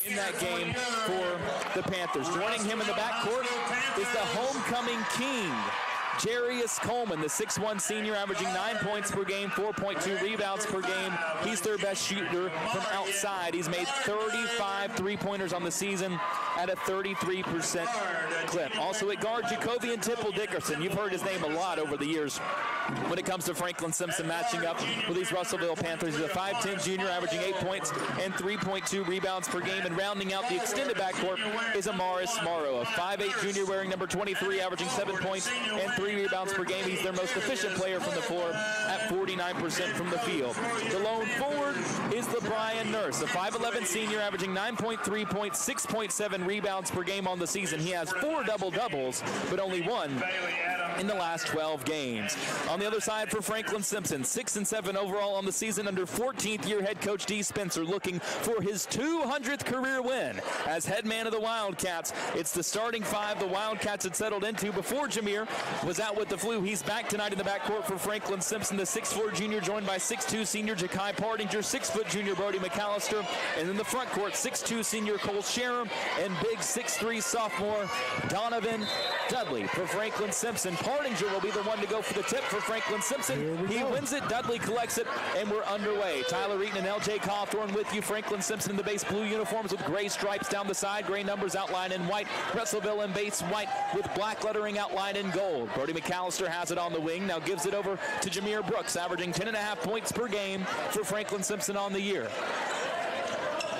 in that game for the Panthers. Joining him in the backcourt is the homecoming king, Jarius Coleman, the 6'1" senior, averaging 9 points per game, 4.2 rebounds per game. He's their best shooter from outside. He's made 35 three-pointers on the season at a 33% clip. Also at guard, Jacobian Tipple Dickerson. You've heard his name a lot over the years when it comes to Franklin-Simpson matching up with these Russellville Panthers. He's a 5'10" junior, averaging 8 points and 3.2 rebounds per game. And rounding out the extended backcourt is Amaris Morrow, a 5'8" junior wearing number 23, averaging 7 points and 3 3 rebounds per game. He's their most efficient player from the floor at 49% from the field. The lone forward is the Brian Nurse, a 5'11 senior averaging 9.3 points, 6.7 rebounds per game on the season. He has 4 double-doubles, but only 1 in the last 12 games. On the other side for Franklin-Simpson, 6-7 overall on the season under 14th-year head coach D. Spencer, looking for his 200th career win. As head man of the Wildcats, it's the starting 5 the Wildcats had settled into before Jameer was out with the flu. He's back tonight in the backcourt for Franklin-Simpson, the 6'4 junior joined by 6'2 senior Ja'Kai Partinger, 6' junior Brody McAllister, and in the front court, 6'2 senior Cole Scherer and big 6'3 sophomore Donovan Dudley for Franklin-Simpson. Partinger will be the one to go for the tip for Franklin-Simpson. He wins it, Dudley collects it, and we're underway. Tyler Eaton and L.J. Cawthorn with you. Franklin-Simpson in the base blue uniforms with gray stripes down the side, gray numbers outlined in white. Russellville in base white with black lettering outlined in gold. Brody McAllister has it on the wing, now gives it over to Jameer Brooks, averaging 10.5 points per game for Franklin-Simpson on the year.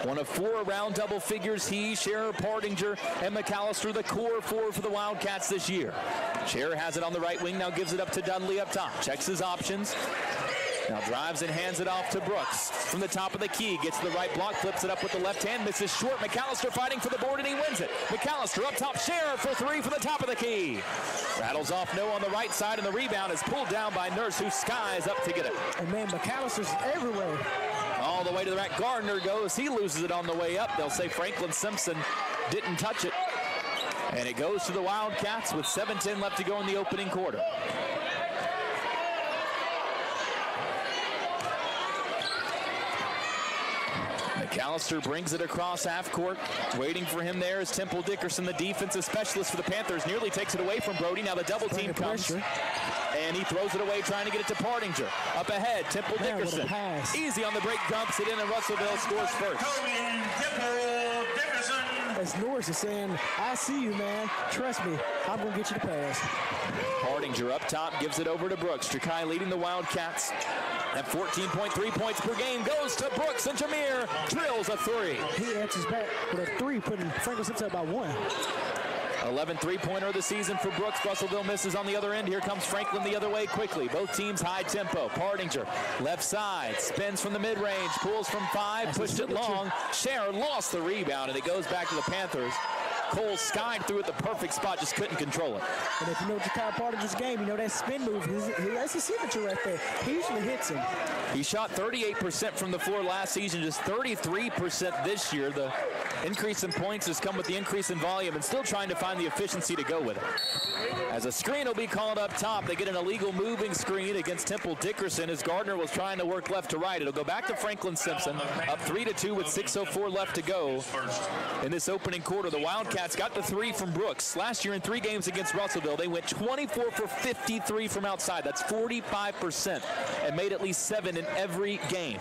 One of 4 around double figures, he, Scherer, Partinger, and McAllister, the core 4 for the Wildcats this year. Scherer has it on the right wing, now gives it up to Dudley up top. Checks his options. Now drives and hands it off to Brooks. From the top of the key, gets the right block, flips it up with the left hand, misses short. McAllister fighting for the board, and he wins it. McAllister up top, Scherer for 3 from the top of the key. Rattles off no on the right side, and the rebound is pulled down by Nurse, who skies up to get it. And man, McAllister's everywhere. All the way to the rack. Gardner goes. He loses it on the way up. They'll say Franklin-Simpson didn't touch it. And it goes to the Wildcats with 7:10 left to go in the opening quarter. McAllister brings it across half court. Waiting for him there is Temple Dickerson, the defensive specialist for the Panthers. Nearly takes it away from Brody. Now the double team comes. And he throws it away, trying to get it to Partinger. Up ahead, Temple Dickerson. Easy on the break, dumps it in, and Russellville scores first. As Norris is saying, I see you, man. Trust me, I'm going to get you the pass. Partinger up top, gives it over to Brooks. Ja'Kai leading the Wildcats at 14.3 points per game. Goes to Brooks, and Jameer drills a 3. He answers back with a 3, putting Franklin-Simpson by 1. 11 3-pointer of the season for Brooks. Russellville misses on the other end. Here comes Franklin the other way quickly. Both teams high tempo. Partinger, left side, spins from the mid-range, pulls from 5, pushed it long. Scherer lost the rebound, and it goes back to the Panthers. Cole skied through at the perfect spot, just couldn't control it. And if you know Ja'Kai Partinger's game, you know that spin move, that's a signature right there. He usually hits him. He shot 38% from the floor last season, just 33% this year. The increase in points has come with the increase in volume, and still trying to find the efficiency to go with it. As a screen will be called up top, they get an illegal moving screen against Temple Dickerson as Gardner was trying to work left to right. It'll go back to Franklin-Simpson, up 3-2 with 6:04 left to go in this opening quarter. The Wildcats got the 3 from Brooks. Last year in 3 games against Russellville, they went 24 for 53 from outside. That's 45%, and made at least 7 in every game.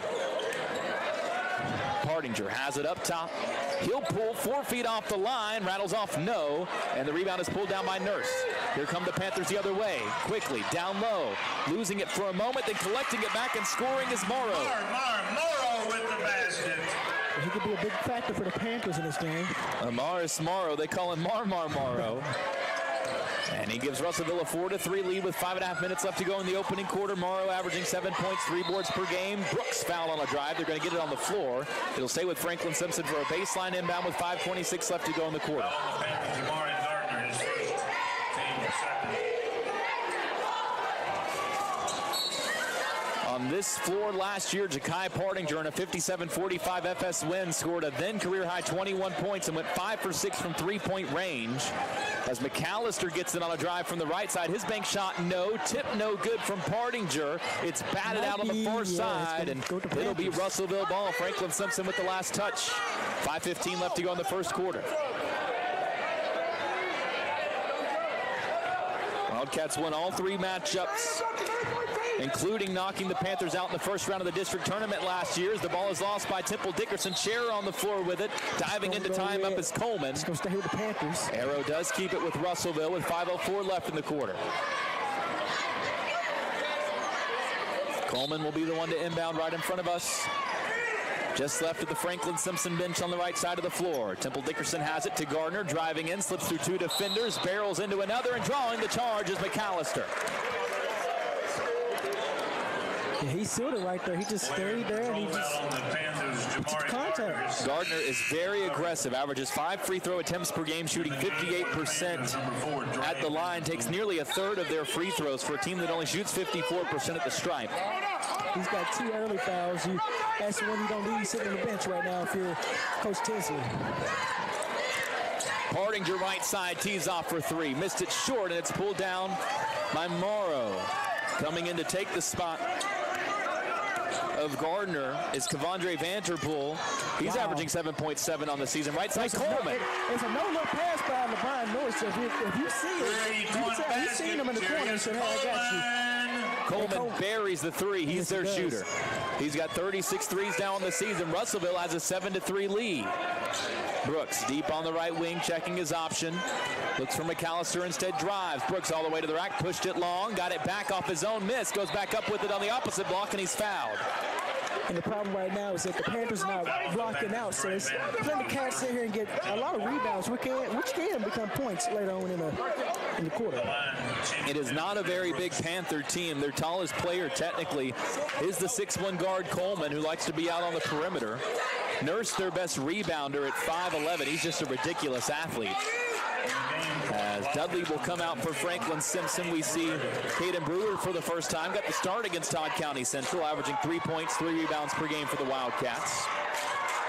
Partinger has it up top. He'll pull 4 feet off the line, rattles off no, and the rebound is pulled down by Nurse. Here come the Panthers the other way, quickly, down low, losing it for a moment, then collecting it back and scoring is Morrow. Morrow with the basket. He could be a big factor for the Panthers in this game. Amaris Morrow, they call him Morrow. And he gives Russellville a 4-3 lead with 5.5 minutes left to go in the opening quarter. Morrow averaging 7 points, 3 boards per game. Brooks fouled on a drive. They're going to get it on the floor. It'll stay with Franklin-Simpson for a baseline inbound with 5:26 left to go in the quarter. On this floor last year, Ja'Kai Partinger in a 57-45 FS win scored a then career-high 21 points and went 5 for 6 from three-point range. As McAllister gets it on a drive from the right side, his bank shot no, tip no good from Partinger. It's batted out on the far side, and it'll be Russellville ball. Franklin-Simpson with the last touch. 5:15 left to go in the first quarter. Wildcats won all 3 matchups, including knocking the Panthers out in the first round of the district tournament last year. As the ball is lost by Temple Dickerson. Scherer on the floor with it. Diving into time up is Coleman. It's going to stay with the Panthers. Arrow does keep it with Russellville with 5:04 left in the quarter. Coleman will be the one to inbound right in front of us. Just left of the Franklin-Simpson bench on the right side of the floor. Temple Dickerson has it to Gardner, driving in, slips through 2 defenders, barrels into another, and drawing the charge is McAllister. Yeah, he sealed it right there. He just stayed there and he just contact. Gardner is very aggressive, averages 5 free throw attempts per game, shooting 58% at the line, takes nearly a third of their free throws for a team that only shoots 54% at the stripe. He's got 2 early fouls. That's the one you don't need sitting on the bench right now if you're Coach Tinsley. Hardinger right side tees off for 3. Missed it short, and it's pulled down by Morrow. Coming in to take the spot of Gardner is Kevondre Vanterpool. He's averaging 7.7 on the season. Right side, Coleman. It's a no-look pass by LeBron Norris. If you see it, he's seen him in the corner and said, hey, I got you. Coleman buries the 3. He's their shooter. He's got 36 threes down on the season. Russellville has a 7-3 lead. Brooks deep on the right wing, checking his option. Looks for McAllister, instead drives. Brooks all the way to the rack, pushed it long, got it back off his own miss, goes back up with it on the opposite block, and he's fouled. And the problem right now is that the Panthers are not blocking out, so it's letting the Cats sit here and get a lot of rebounds, which can become points later on in the quarter. It is not a very big Panther team. Their tallest player, technically, is the 6'1 guard Coleman, who likes to be out on the perimeter. Nurse, their best rebounder at 5'11". He's just a ridiculous athlete. As Dudley will come out for Franklin-Simpson, we see Caden Brewer for the first time. Got the start against Todd County Central, averaging 3 points, 3 rebounds per game for the Wildcats.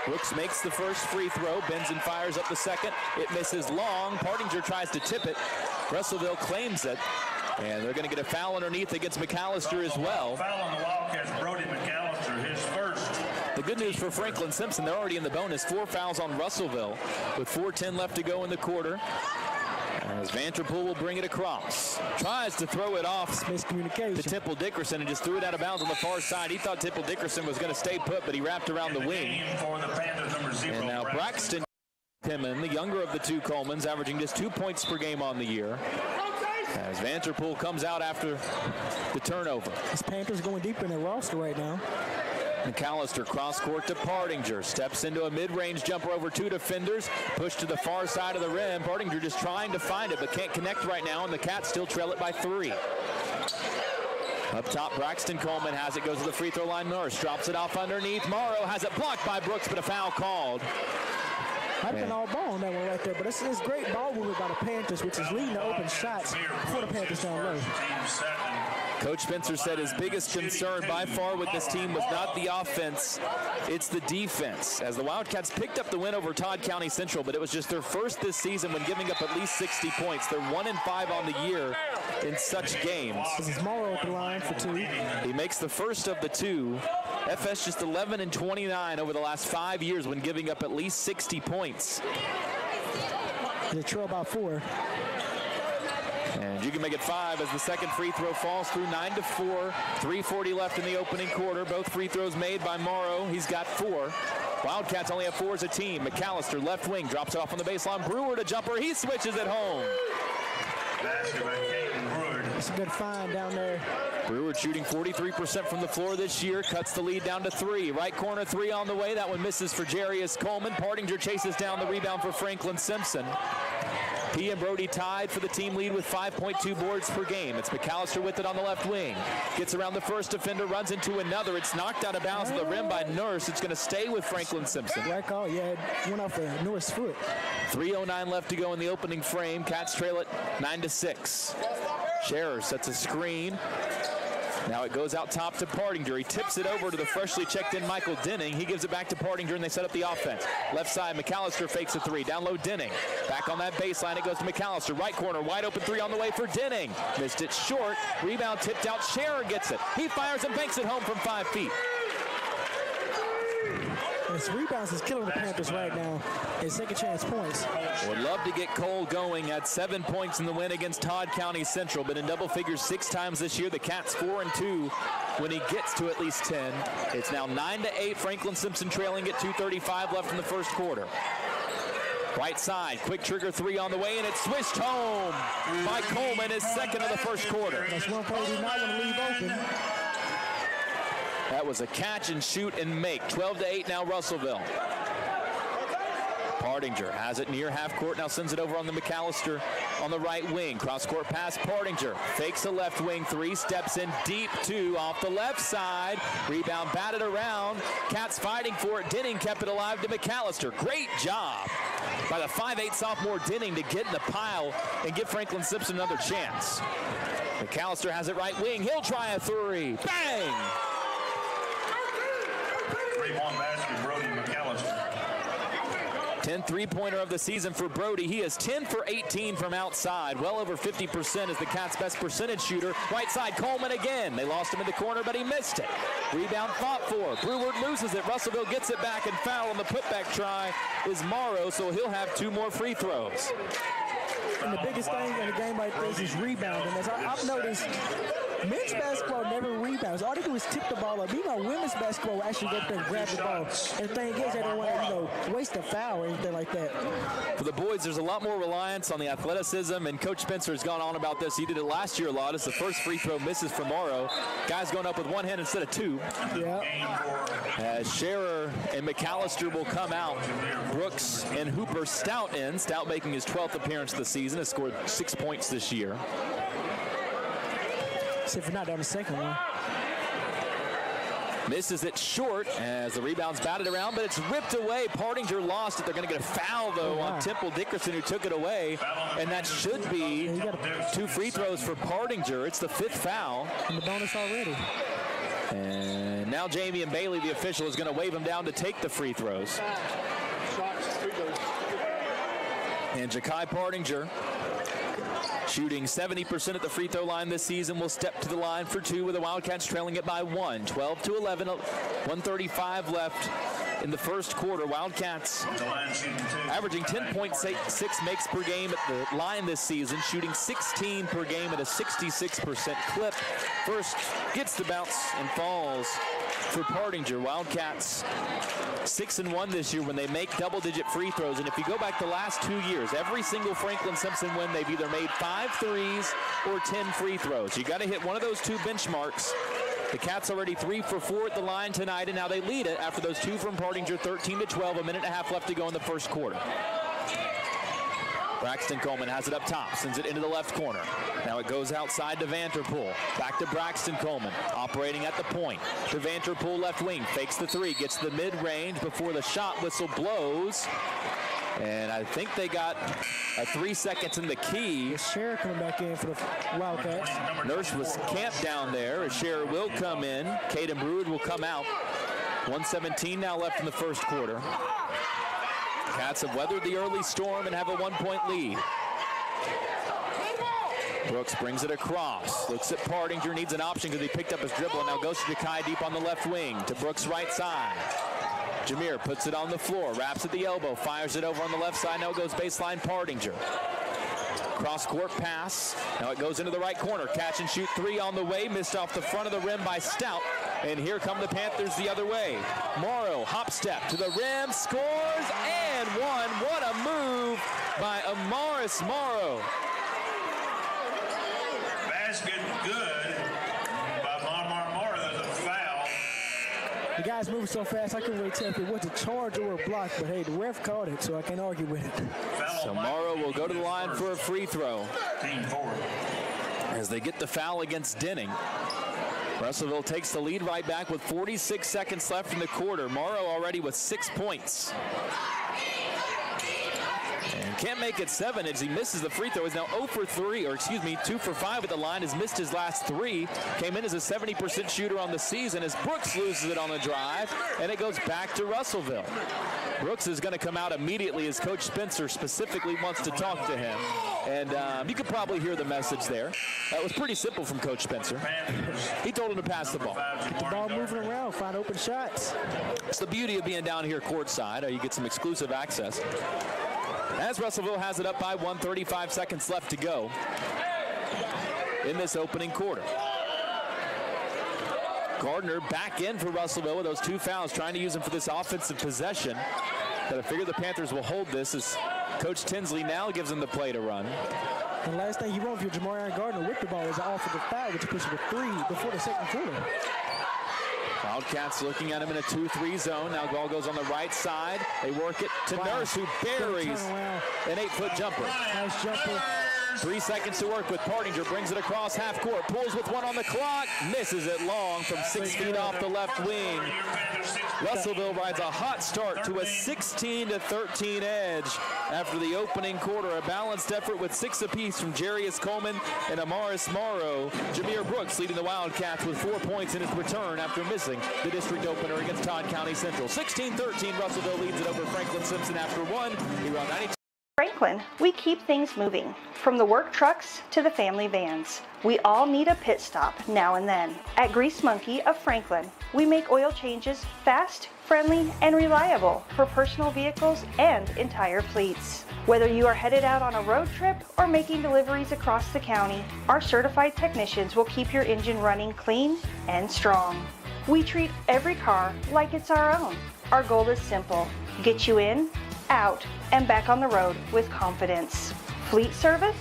Brooks makes the first free throw. Bends and fires up the second. It misses long. Partinger tries to tip it. Russellville claims it. And they're going to get a foul underneath against McAllister as well. Foul on the Wildcats, Brody McAllister, his first. The good news for Franklin-Simpson, they're already in the bonus. 4 fouls on Russellville with 4:10 left to go in the quarter. As Vanterpool will bring it across. Tries to throw it off miscommunication to Temple Dickerson and just threw it out of bounds on the far side. He thought Temple Dickerson was going to stay put, but he wrapped around the wing. And now Braxton Pimmon, the younger of the 2 Colemans, averaging just 2 points per game on the year. As Vanterpool comes out after the turnover. This Panthers going deep in their roster right now. McAllister cross court to Partinger. Steps into a mid-range jumper over 2 defenders. Pushed to the far side of the rim. Partinger just trying to find it, but can't connect right now, and the Cats still trail it by 3. Up top, Braxton Coleman has it, goes to the free throw line. Nurse drops it off underneath. Morrow has it blocked by Brooks, but a foul called. I've been all ball on that one right there, but it's great ball movement by the Panthers, which is leading to open shots for the Panthers down low. Coach Spencer said his biggest concern by far with this team was not the offense, it's the defense. As the Wildcats picked up the win over Todd County Central, but it was just their first this season when giving up at least 60 points. They're 1-5 on the year in such games. This is Morrow at the line for 2. He makes the first of the 2. FS just 11-29 over the last 5 years when giving up at least 60 points. They trail about 4. And you can make it 5 as the second free throw falls through. 9-4. 3:40 left in the opening quarter. Both free throws made by Morrow. He's got 4. Wildcats only have 4 as a team. McAllister, left wing, drops it off on the baseline. Brewer to jumper. He switches it home. It's a good find down there. Brewer shooting 43% from the floor this year. Cuts the lead down to 3. Right corner 3 on the way. That one misses for Jarius Coleman. Partinger chases down the rebound for Franklin-Simpson. He and Brody tied for the team lead with 5.2 boards per game. It's McAllister with it on the left wing. Gets around the first defender, runs into another. It's knocked out of bounds at the rim by Nurse. It's going to stay with Franklin-Simpson. Right call, yeah, it went off the Norris foot. 3:09 left to go in the opening frame. Cats trail it 9-6. Scherer sets a screen. Now it goes out top to Partinger. He tips it over to the freshly checked in Michael Denning. He gives it back to Partinger and they set up the offense. Left side, McAllister fakes a 3. Down low, Denning. Back on that baseline, it goes to McAllister. Right corner, wide open 3 on the way for Denning. Missed it short. Rebound tipped out. Scherer gets it. He fires and banks it home from 5 feet. His rebounds is killing the Panthers right now. His second chance points. Would love to get Cole going. Had 7 points in the win against Todd County Central. Been in double figures 6 times this year. The Cats 4-2 when he gets to at least 10. It's now 9-8. Franklin-Simpson trailing at 2:35 left in the first quarter. Right side, quick trigger 3 on the way, and it's swished home by Coleman, his second of the first quarter. That's one play we not want to leave open. That was a catch and shoot and make. 12-8 now Russellville. Pardinger has it near half court, now sends it over on the McAllister on the right wing. Cross-court pass, Pardinger fakes a left wing three, steps in deep two off the left side. Rebound batted around. Cats fighting for it. Denning kept it alive to McAllister. Great job by the 5'8 sophomore Denning to get in the pile and give Franklin-Simpson another chance. McAllister has it right wing. He'll try a three. Bang! 3-1 basket, Brody McAllister. 10th three-pointer of the season for Brody. He is 10 for 18 from outside. Well over 50% is the Cats' best percentage shooter. Right side, Coleman again. They lost him in the corner, but he missed it. Rebound fought for. Breward loses it. Russellville gets it back, and foul on the putback try is Morrow, so he'll have 2 more free throws. And the biggest thing in a game like this is rebounding. As I've noticed, men's basketball never rebounds. All they do is tip the ball up. Meanwhile, women's basketball actually go up there and grab the ball. And the thing is, they don't want to, waste a foul or anything like that. For the boys, there's a lot more reliance on the athleticism, and Coach Spencer has gone on about this. He did it last year a lot. It's the first free throw misses for Morrow. Guys going up with one hand instead of two. Yeah. As Scherer and McAllister will come out. Brooks and Hooper Stout in. Stout making his 12th appearance of the season. Has scored 6 points this year. See if we're not down the second one. Misses it short as the rebound's batted around, but it's ripped away. Pardinger lost it. They're going to get a foul, though, on Temple Dickerson, who took it away. And that should be 2 free throws for Pardinger. It's the 5th foul. And the bonus already. And now Jamie and Bailey, the official, is going to wave him down to take the free throws. And Ja'Kai Pardinger, shooting 70% at the free throw line this season, will step to the line for 2 with the Wildcats trailing it by 1. 12-11, 1:35 left in the first quarter. Wildcats averaging 10.6 makes per game at the line this season, shooting 16 per game at a 66% clip. First gets the bounce and falls for Pardinger. Wildcats 6-1 this year when they make double-digit free throws. And if you go back the last 2 years, every single Franklin-Simpson win, they've either made 5 threes or 10 free throws. You got to hit one of those 2 benchmarks. The Cats already 3 for 4 at the line tonight, and now they lead it after those 2 from Pardinger, 13-12, a minute and a half left to go in the first quarter. Braxton Coleman has it up top, sends it into the left corner. Now it goes outside to Vanterpool. Back to Braxton Coleman, operating at the point. To Vanterpool left wing, fakes the 3, gets the mid-range before the shot whistle blows. And I think they got 3 seconds in the key. Scherer coming back in for the Wildcats. Nurse was camped down there. As Scherer will come in. Caden Breward will come out. 1:17 now left in the first quarter. Cats have weathered the early storm and have a 1-point lead. Brooks brings it across. Looks at Pardinger, needs an option because he picked up his dribble, and now goes to Ja'Kai deep on the left wing to Brooks' right side. Jameer puts it on the floor, wraps at the elbow, fires it over on the left side. Now it goes baseline Pardinger. Cross-court pass. Now it goes into the right corner. Catch and shoot 3 on the way. Missed off the front of the rim by Stout. And here come the Panthers the other way. Morrow, hop step to the rim, scores, and one. What a move by Amaris Morrow. Basket good by Morrow. There's a foul. The guy's moving so fast, I couldn't really tell if it was a charge or a block, but hey, the ref called it, so I can't argue with it. So Morrow will go to the line for a free throw. As they get the foul against Denning. Russellville takes the lead right back with 46 seconds left in the quarter. Morrow already with 6 points. And can't make it 7 as he misses the free throw. He's now 2 for 5 at the line. Has missed his last 3. Came in as a 70% shooter on the season as Brooks loses it on the drive, and it goes back to Russellville. Brooks is going to come out immediately as Coach Spencer specifically wants to talk to him. And you could probably hear the message there. That was pretty simple from Coach Spencer. He told him to pass the ball. Get the ball moving around, find open shots. It's the beauty of being down here courtside. You get some exclusive access. As Russellville has it up by 1, 35 seconds left to go in this opening quarter. Gardner back in for Russellville with those 2 fouls, trying to use them for this offensive possession. But I figure the Panthers will hold this as Coach Tinsley now gives them the play to run. The last thing you want if you're Jamarian Gardner with the ball is an offensive foul, which pushes a 3 before the second quarter. Wildcats looking at him in a 2-3 zone. Now ball goes on the right side. They work it to Nurse, who buries an 8-foot jumper. Nice jumper. 3 seconds to work with. Partinger brings it across half court. Pulls with 1 on the clock. Misses it long from 6 feet off the left wing. Russellville rides a hot start to a 16-13 edge after the opening quarter. A balanced effort with 6 apiece from Jarius Coleman and Amaris Morrow. Jameer Brooks leading the Wildcats with 4 points in his return after missing the district opener against Todd County Central. 16-13, Russellville leads it over Franklin-Simpson after 1. He ran 92. Franklin, we keep things moving. From the work trucks to the family vans, we all need a pit stop now and then. At Grease Monkey of Franklin, we make oil changes fast, friendly, and reliable for personal vehicles and entire fleets. Whether you are headed out on a road trip or making deliveries across the county, our certified technicians will keep your engine running clean and strong. We treat every car like it's our own. Our goal is simple: get you in, out, and back on the road with confidence. Fleet service?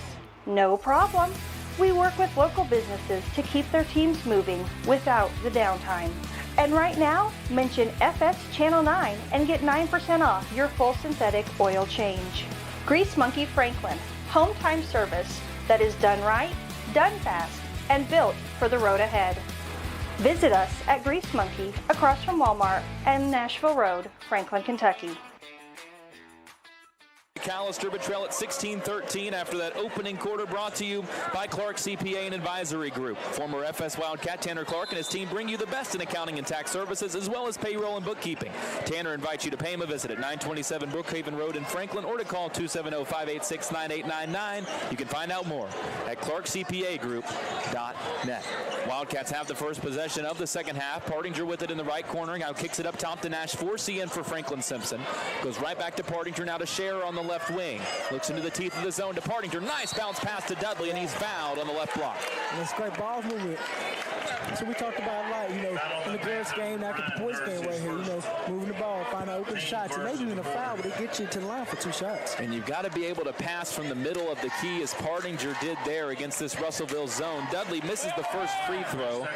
No problem. We work with local businesses to keep their teams moving without the downtime. And right now, mention FS Channel 9 and get 9% off your full synthetic oil change. Grease Monkey Franklin, home time service that is done right, done fast, and built for the road ahead. Visit us at Grease Monkey across from Walmart and Nashville Road, Franklin, Kentucky. Callister Betrell at 16-13 after that opening quarter, brought to you by Clark CPA and Advisory Group. Former FS Wildcat Tanner Clark and his team bring you the best in accounting and tax services, as well as payroll and bookkeeping. Tanner invites you to pay him a visit at 927 Brookhaven Road in Franklin, or to call 270-586-9899. You can find out more at clarkcpagroup.net. Wildcats have the first possession of the second half. Partinger with it in the right corner. Now kicks it up top to Nash. 4C in for Franklin-Simpson. Goes right back to Partinger, now to Scherer on the left wing. Looks into the teeth of the zone to Partinger. Nice bounce pass to Dudley, and he's fouled on the left block. And it's great ball movement. So we talked about a lot, in the girls' game, now at the boys' game right here, moving the ball, finding open shots, and maybe even a foul, but it gets you to the line for 2 shots. And you've got to be able to pass from the middle of the key, as Partinger did there against this Russellville zone. Dudley misses the first free throw.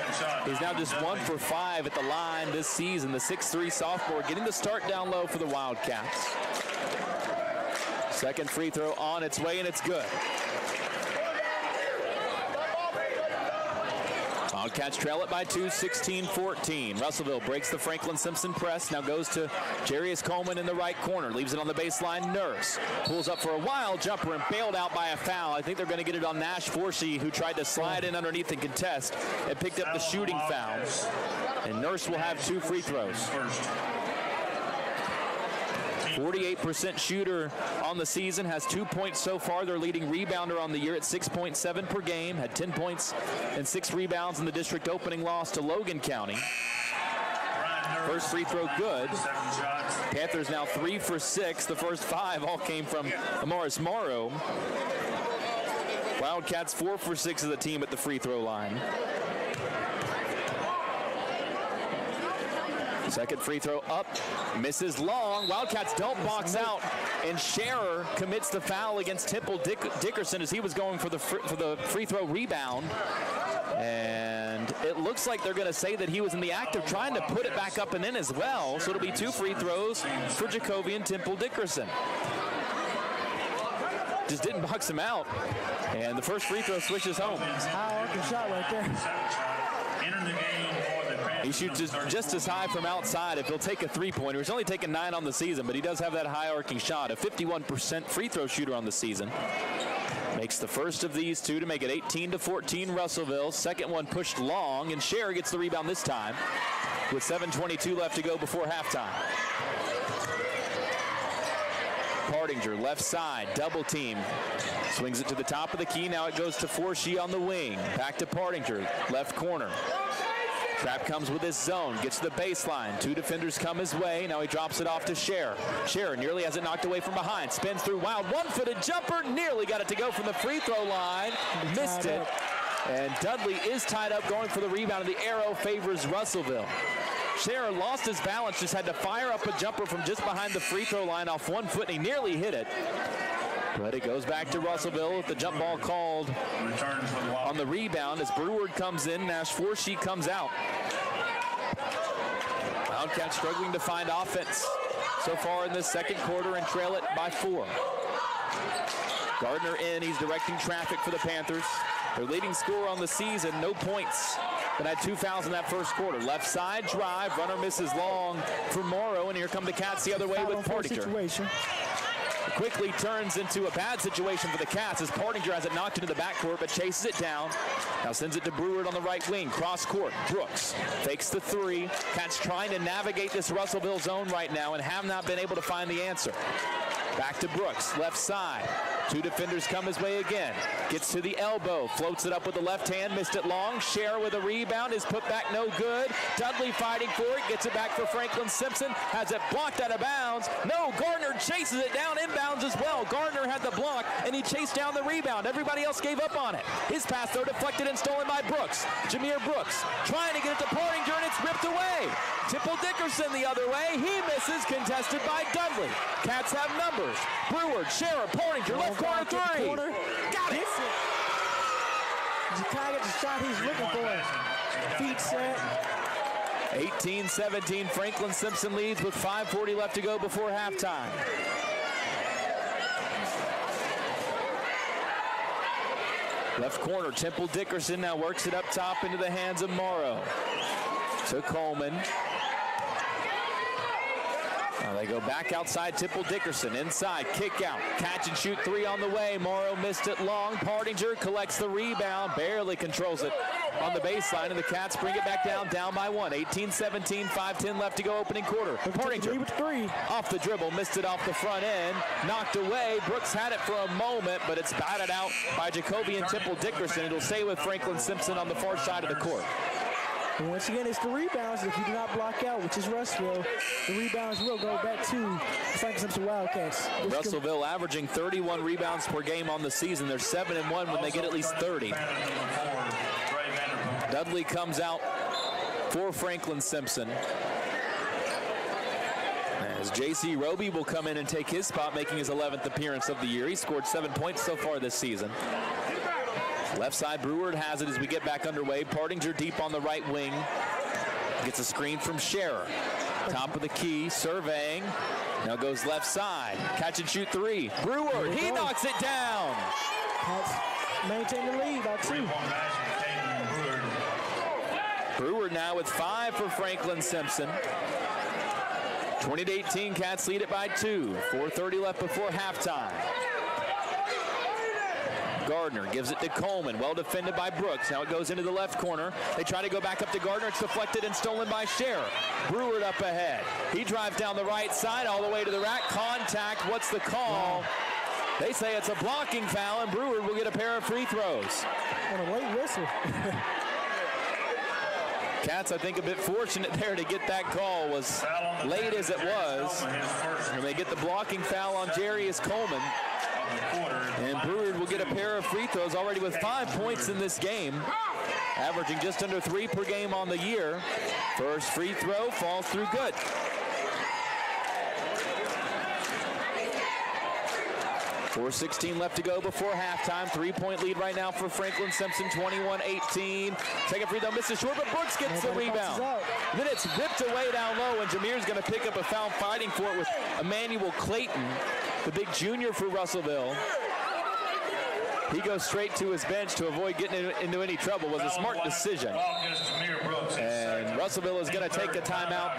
He's now just 1 for 5 at the line this season. The 6'3 sophomore getting the start down low for the Wildcats. Second free throw on its way, and it's good. Wildcats trail it by 2, 16-14. Russellville breaks the Franklin-Simpson press, now goes to Jarius Coleman in the right corner, leaves it on the baseline. Nurse pulls up for a wild jumper and bailed out by a foul. I think they're going to get it on Nash Forsey, who tried to slide in underneath and contest and picked up the shooting foul. And Nurse will have 2 free throws. 48% shooter on the season, has 2 points so far. Their leading rebounder on the year at 6.7 per game, had 10 points and 6 rebounds in the district opening loss to Logan County. First free throw good. Panthers now 3 for 6. The first 5 all came from Amaris Morrow. Wildcats 4 for 6 as a team at the free throw line. Second free throw up, misses long. Wildcats don't box out, and Scherer commits the foul against Temple Dickerson as he was going for the free throw rebound. And it looks like they're going to say that he was in the act of trying to put it back up and in as well. So it'll be 2 free throws for Jacobian Temple Dickerson. Just didn't box him out. And the first free throw switches home. High arcing shot right there. He shoots just as high from outside if he'll take a three-pointer. He's only taken 9 on the season, but he does have that high arcing shot. A 51% free throw shooter on the season. Makes the first of these 2 to make it 18-14 Russellville. Second one pushed long, and Scherer gets the rebound this time with 7:22 left to go before halftime. Partinger, left side, double team. Swings it to the top of the key. Now it goes to Forsey on the wing. Back to Partinger, left corner. Trap comes with his zone, gets to the baseline. 2 defenders come his way. Now he drops it off to Scherer. Scherer nearly has it knocked away from behind. Spins through wild, one-footed jumper. Nearly got it to go from the free throw line. Missed it. And Dudley is tied up going for the rebound, and the arrow favors Russellville. Scherer lost his balance, just had to fire up a jumper from just behind the free throw line off 1 foot, and he nearly hit it. But it goes back to Russellville with the jump ball called on the rebound as Brewer comes in. Nash Forsey comes out. Wildcats struggling to find offense so far in this second quarter and trail it by 4. Gardner in, he's directing traffic for the Panthers. Their leading scorer on the season, no points, but had 2 fouls in that first quarter. Left side drive, runner misses long for Morrow, and here come the Cats the other way with Portinger. It quickly turns into a bad situation for the Cats as Portinger has it knocked into the backcourt but chases it down. Now sends it to Brewer on the right wing. Cross court. Brooks fakes the 3. Cats trying to navigate this Russellville zone right now and have not been able to find the answer. Back to Brooks, left side. 2 defenders come his way again. Gets to the elbow, floats it up with the left hand, missed it long. Scherer with a rebound, is put back no good. Dudley fighting for it, gets it back for Franklin-Simpson, has it blocked out of bounds. No, Gardner chases it down inbounds as well. Gardner had the block, and he chased down the rebound. Everybody else gave up on it. His pass, though, deflected and stolen by Brooks. Jameer Brooks trying to get it to Portinger, and it's ripped away. Tipple Dickerson the other way. He misses, contested by Dudley. Cats have numbers. Brewer, Scherer, Portinger, left corner 3. Got it. Zakai gets the shot he's looking for. Feet set. 18-17, Franklin-Simpson leads with 5:40 left to go before halftime. Left corner, Temple Dickerson now works it up top into the hands of Morrow. To Coleman. Now they go back outside, Temple Dickerson inside, kick out, catch and shoot 3 on the way. Morrow missed it long. Portinger collects the rebound, barely controls it on the baseline, and the Cats bring it back down by 1. 18-17, 5:10 left to go opening quarter. Portinger off the dribble, missed it off the front end, knocked away. Brooks had it for a moment, but it's batted out by Jacoby and Temple Dickerson. It'll stay with Franklin-Simpson on the far side of the court. And once again, it's the rebounds. If you do not block out, which is Russellville, the rebounds will go back to Franklin-Simpson Wildcats. Russellville averaging 31 rebounds per game on the season. They're 7-1 when they get at least 30. Dudley comes out for Franklin-Simpson. As J.C. Roby will come in and take his spot, making his 11th appearance of the year. He scored 7 points so far this season. Left side, Brewer has it as we get back underway. Portinger deep on the right wing. Gets a screen from Scherer. Top of the key, surveying. Now goes left side. Catch and shoot 3. Brewer, he knocks it down. Maintain the lead by 2. Brewer now with 5 for Franklin-Simpson. 20-18, Cats lead it by 2. 4:30 left before halftime. Gardner gives it to Coleman, well defended by Brooks. Now it goes into the left corner. They try to go back up to Gardner. It's deflected and stolen by Scherer. Brewer up ahead. He drives down the right side all the way to the rack. Contact. What's the call? They say it's a blocking foul, and Brewer will get a pair of free throws. On a late whistle. Cats, I think, a bit fortunate there to get that call, was late as it was. And they get the blocking foul on Jarius Coleman. And Brewer will get a pair of free throws, already with 5 points in this game, averaging just under 3 per game on the year. First free throw falls through good. .4:16 left to go before halftime. 3-point lead right now for Franklin-Simpson, 21-18. Second free throw misses short, but Brooks gets the rebound. Then it's ripped away down low, and Jameer's going to pick up a foul fighting for it with Emmanuel Clayton, the big junior for Russellville. He goes straight to his bench to avoid getting into any trouble. It was a smart decision. And Russellville is going to take a timeout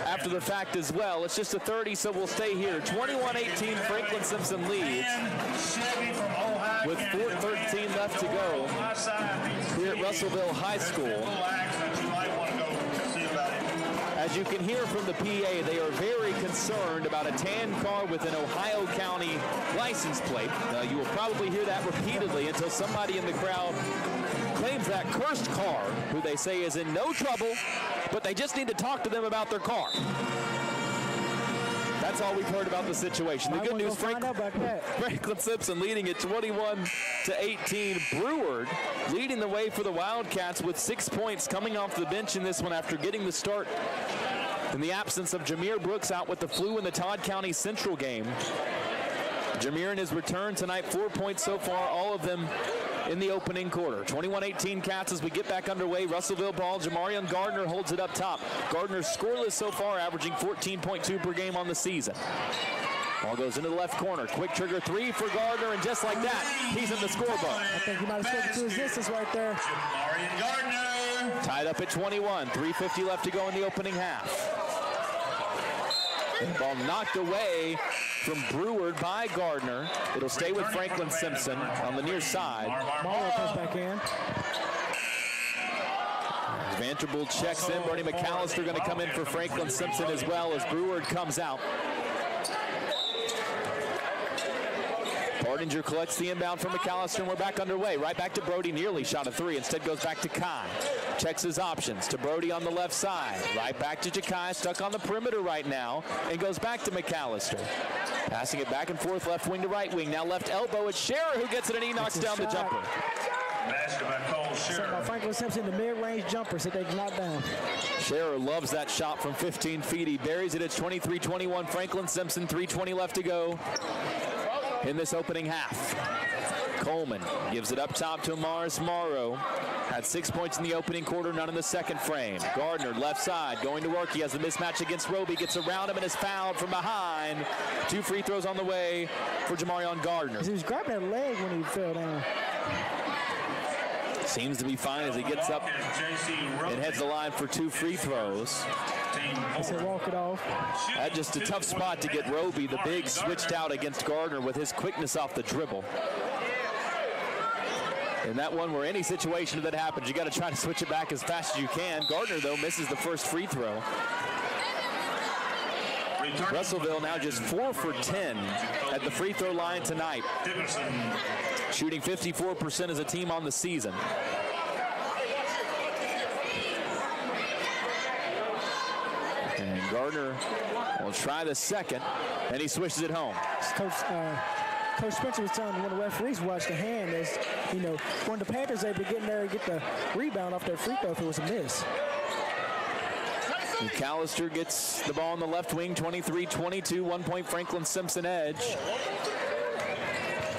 after the fact as well. It's just a 30, so we'll stay here. 21-18, Franklin-Simpson leads with 4:13 left to go here at Russellville High School. As you can hear from the PA, they are very concerned about a tan car with an Ohio County license plate. You will probably hear that repeatedly until somebody in the crowd claims that cursed car, who they say is in no trouble, but they just need to talk to them about their car. That's all we've heard about the situation. The good news, Franklin-Simpson leading at 21-18. Brewer leading the way for the Wildcats with 6 points coming off the bench in this one after getting the start in the absence of Jameer Brooks out with the flu in the Todd County Central game. Jameer in his return tonight, 4 points so far, all of them in the opening quarter. 21-18 Cats as we get back underway. Russellville ball. Jamarion Gardner holds it up top. Gardner scoreless so far, averaging 14.2 per game on the season. Ball goes into the left corner. Quick trigger three for Gardner, and just like that, he's in the scorebook. I think he might have spoken to his distance right there. Jamarion Gardner. Tied up at 21. 3:50 left to go in the opening half. And the ball knocked away from Breward by Gardner. It'll stay with Franklin-Simpson on the near side. Morrow comes back in. Vanderbilt checks in. Bernie McAllister going to come in for Franklin-Simpson as well as Breward comes out. Bardinger collects the inbound from McAllister, and we're back underway. Right back to Brody, nearly shot a three. Instead goes back to Kai. Checks his options to Brody on the left side. Right back to Jakai, stuck on the perimeter right now, and goes back to McAllister. Passing it back and forth, left wing to right wing. Now left elbow. It's Scherer who gets it, and he knocks down the jumper. Basket by Cole Scherer. Franklin-Simpson, the mid-range jumpers that they knock down. Scherer loves that shot from 15 feet. He buries it. It's 23-21. Franklin-Simpson, 3:20 left to go in this opening half. Coleman gives it up top to Amaris Morrow. Had 6 points in the opening quarter, none in the second frame. Gardner, left side, going to work. He has the mismatch against Roby, gets around him and is fouled from behind. 2 free throws on the way for Jamarion Gardner. He was grabbing that leg when he fell down. Seems to be fine as he gets up and heads the line for 2 free throws. Walk it off. Just a tough spot to get Roby. The big switched out against Gardner with his quickness off the dribble. In that one, where any situation that happens, you got to try to switch it back as fast as you can. Gardner, though, misses the first free throw. Russellville now just 4 for 10 at the free throw line tonight, shooting 54% as a team on the season. And Gardner will try the second, and he swishes it home. Coach Spencer was telling one of the referees watched the hand as, you know, when the Panthers able to get in there and get the rebound off that free throw if it was a miss. McAllister gets the ball on the left wing, 23-22, 1 point Franklin-Simpson edge.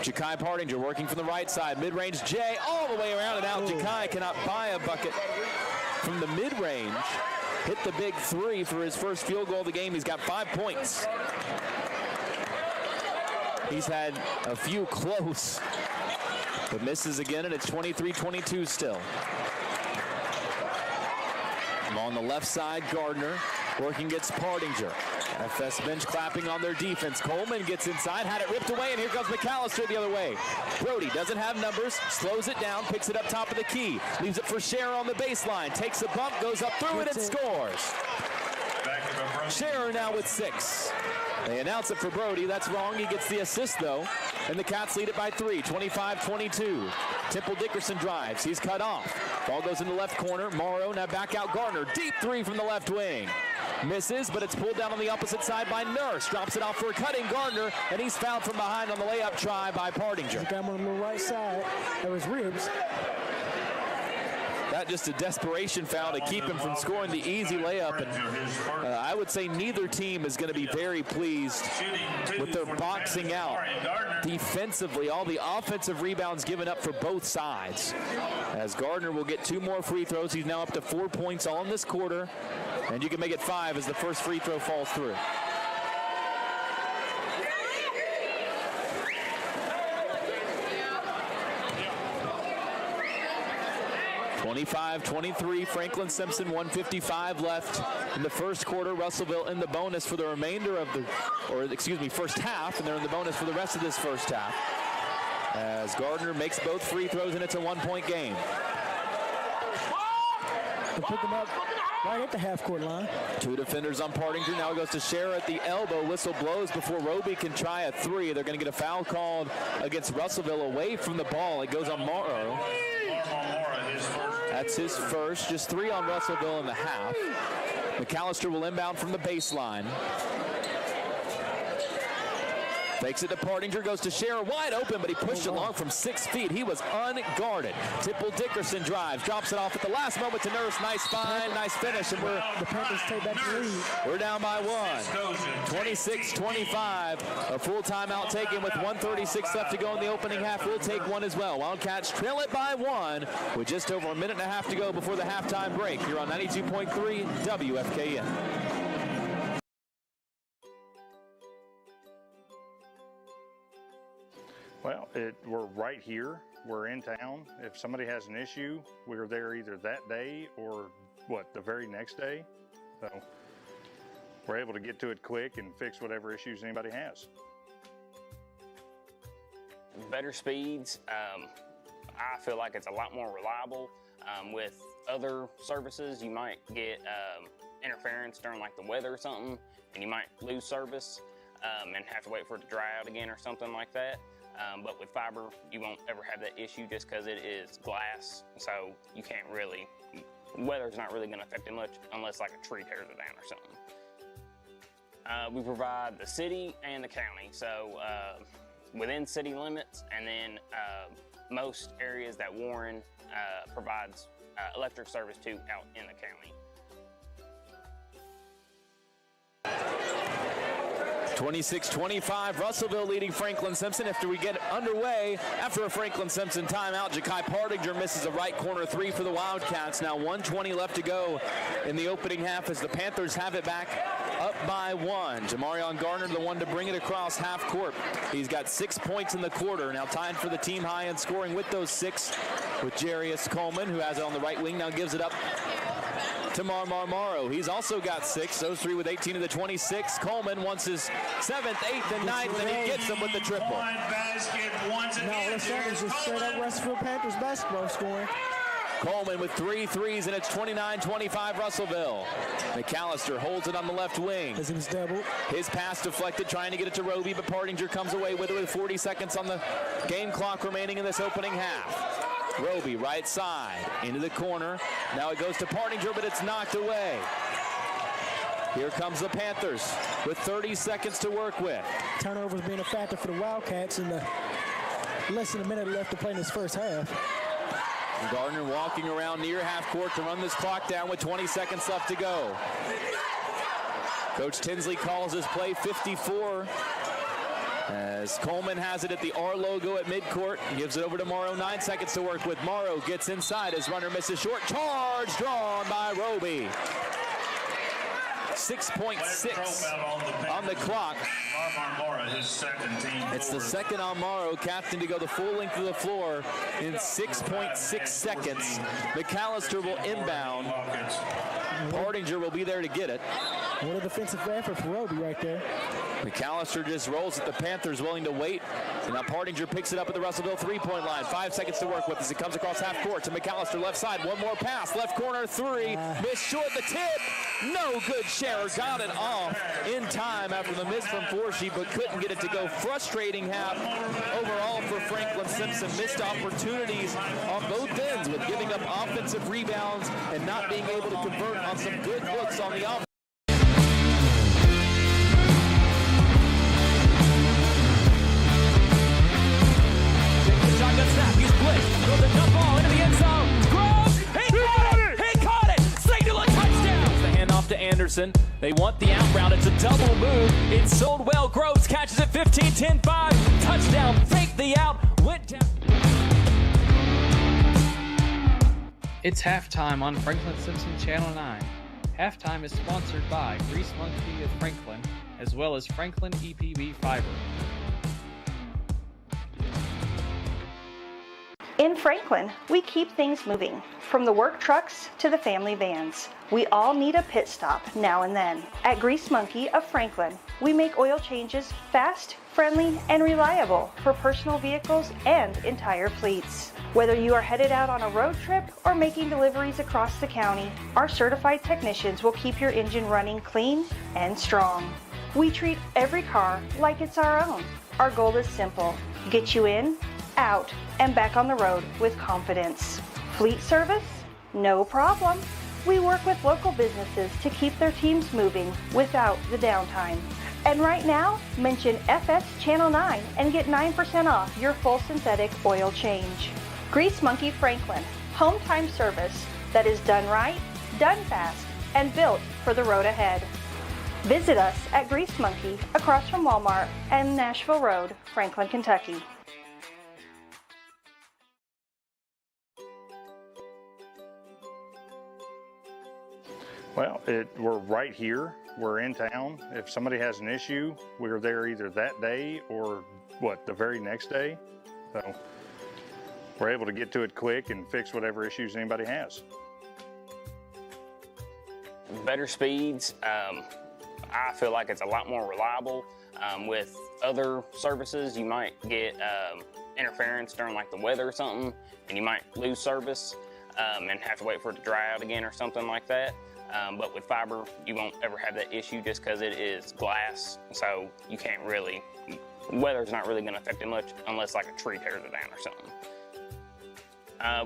Jakai Partinger working from the right side, mid-range Jay all the way around and out. Jakai cannot buy a bucket from the mid-range. Hit the big three for his first field goal of the game. He's got 5 points. He's had a few close, but misses again, and it's 23-22 still. On the left side, Gardner working against Partinger. FS bench clapping on their defense. Coleman gets inside, had it ripped away, and here comes McAllister the other way. Brody doesn't have numbers, slows it down, picks it up top of the key, leaves it for Scherer on the baseline, takes a bump, goes up through it, and scores. Scherer now with 6. They announce it for Brody. That's wrong. He gets the assist, though. And the Cats lead it by 3, 25-22. Temple Dickerson drives. He's cut off. Ball goes in the left corner. Morrow now back out Gardner. Deep three from the left wing. Misses, but it's pulled down on the opposite side by Nurse. Drops it off for a cutting Gardner, and he's fouled from behind on the layup try by Partinger. He got him on the right side of his ribs. That just a desperation foul to keep him from scoring the easy layup. And I would say neither team is going to be very pleased with their boxing out defensively. All the offensive rebounds given up for both sides. As Gardner will get 2 more free throws. He's now up to 4 points all in this quarter. And you can make it 5 as the first free throw falls through. 25-23, Franklin-Simpson, 1:55 left in the first quarter. Russellville in the bonus for the remainder of the, first half, and they're in the bonus for the rest of this first half. As Gardner makes both free throws, and it's a 1-point game. They pick them up right at the half-court line. 2 defenders on Partinger. Now it goes to Scherer at the elbow. Whistle blows before Roby can try a 3. They're going to get a foul called against Russellville away from the ball. It goes on Morrow. That's his first. Just 3 on Russellville in the half. McAllister will inbound from the baseline. Fakes it to Partinger, goes to Scherer, wide open, but he pushed it long from 6 feet. He was unguarded. Tipple Dickerson drives, drops it off at the last moment to Nurse. Nice find, nice finish, and the Panthers take back the lead. we're down by 1. 26-25. A full timeout taken with 1:36 left to go in the opening half. We'll take one as well. Wildcats trail it by 1 with just over a minute and a half to go before the halftime break. You're on 92.3 WFKN. Well, we're right here. We're in town. If somebody has an issue, we're there either that day or the very next day. So we're able to get to it quick and fix whatever issues anybody has. Better speeds. I feel like it's a lot more reliable. With other services, you might get interference during like the weather or something, and you might lose service and have to wait for it to dry out again or something like that. But with fiber, you won't ever have that issue just because it is glass, so you can't really, weather's not really going to affect it much unless like a tree tears it down or something. We provide the city and the county, so within city limits, and then most areas that Warren provides electric service to out in the county. 26-25, Russellville leading Franklin-Simpson after we get underway. After a Franklin-Simpson timeout, Ja'Kai Partinger misses a right corner 3 for the Wildcats. Now 1:20 left to go in the opening half as the Panthers have it back up by 1. Jamarion Garner, the one to bring it across half court. He's got 6 points in the quarter, now tied for the team high in scoring with those 6 with Jarius Coleman, who has it on the right wing, now gives it up to Morrow. He's also got 6. Those 3 with 18 of the 26. Coleman wants his 7th, 8th, and 9th, and he gets them with the triple. Now let's have is just straight up Russellville Panthers basketball scoring. Coleman with 3 threes, and it's 29-25 Russellville. McAllister holds it on the left wing. His double. His pass deflected, trying to get it to Roby, but Partinger comes away with it with 40 seconds on the game clock remaining in this opening half. Roby right side into the corner. Now it goes to Partinger, but it's knocked away. Here comes the Panthers with 30 seconds to work with. Turnovers being a factor for the Wildcats in the less than a minute left to play in this first half. Gardner walking around near half court to run this clock down with 20 seconds left to go. Coach Tinsley calls his play 54. As Coleman has it at the R logo at midcourt, gives it over to Morrow. 9 seconds to work with. Morrow gets inside as runner misses short. Charge drawn by Roby. 6.6 on the clock. It's the second on Morrow, captain to go the full length of the floor in 6.6 seconds. McAllister will inbound. Partinger will be there to get it. What a defensive effort for Roby right there. McAllister just rolls it. The Panthers willing to wait. And now Partinger picks it up at the Russellville three-point line. 5 seconds to work with as it comes across half court to McAllister left side. One more pass. Left corner 3. Missed short the tip. No good. Scherer got it off in time after the miss from Forsey, but couldn't get it to go. Frustrating half overall for Franklin-Simpson. Missed opportunities on both ends with giving up offensive rebounds and not being able to convert on some good looks on the offense. Shotgun snap, he's blitzed, throws a jump ball into the end zone, Groves, he caught it, singular touchdown. The handoff to Anderson, they want the out route, it's a double move, it's sold well, Groves catches it 15, 10, 5, touchdown, fake the out, went down. It's halftime on Franklin-Simpson Channel 9. Halftime is sponsored by Grease Monkey of Franklin, as well as Franklin EPB Fiber. In Franklin, we keep things moving, from the work trucks to the family vans. We all need a pit stop now and then. At Grease Monkey of Franklin, we make oil changes fast, friendly, and reliable for personal vehicles and entire fleets. Whether you are headed out on a road trip or making deliveries across the county, our certified technicians will keep your engine running clean and strong. We treat every car like it's our own. Our goal is simple: get you in, out, and back on the road with confidence. Fleet service? No problem. We work with local businesses to keep their teams moving without the downtime. And right now, mention FS Channel 9 and get 9% off your full synthetic oil change. Grease Monkey Franklin, home time service that is done right, done fast, and built for the road ahead. Visit us at Grease Monkey across from Walmart and Nashville Road, Franklin, Kentucky. Well, we're right here. We're in town. If somebody has an issue, we're there either that day or the very next day. So we're able to get to it quick and fix whatever issues anybody has. Better speeds. I feel like it's a lot more reliable. With other services, you might get interference during like the weather or something, and you might lose service and have to wait for it to dry out again or something like that. But with fiber, you won't ever have that issue just because it is glass, so you can't really, weather's not really going to affect it much unless like a tree tears it down or something.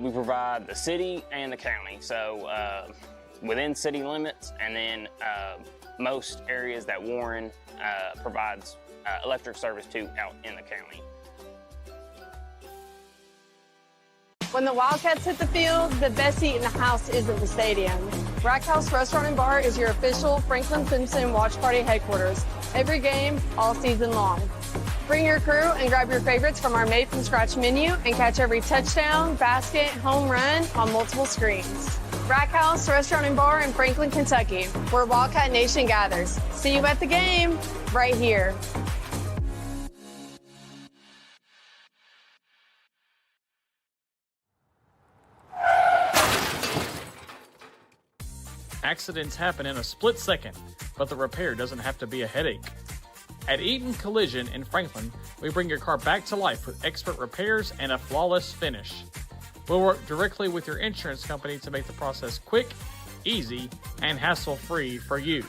We provide the city and the county, so within city limits, and then most areas that Warren provides electric service to out in the county. When the Wildcats hit the field, the best seat in the house isn't the stadium. Rack House Restaurant and Bar is your official Franklin-Simpson Watch Party headquarters. Every game, all season long. Bring your crew and grab your favorites from our made-from-scratch menu and catch every touchdown, basket, home run on multiple screens. Rack House Restaurant and Bar in Franklin, Kentucky, where Wildcat Nation gathers. See you at the game, right here. Accidents happen in a split second, but the repair doesn't have to be a headache. At Eaton Collision in Franklin, we bring your car back to life with expert repairs and a flawless finish. We'll work directly with your insurance company to make the process quick, easy, and hassle-free for you.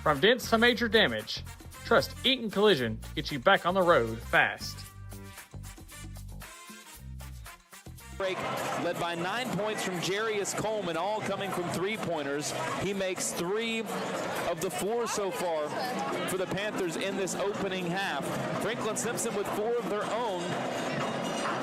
From dents to major damage, trust Eaton Collision to get you back on the road fast. Break led by 9 points from Jarius Coleman, all coming from three-pointers. He makes 3 of the 4 so far for the Panthers in this opening half. Franklin-Simpson with 4 of their own,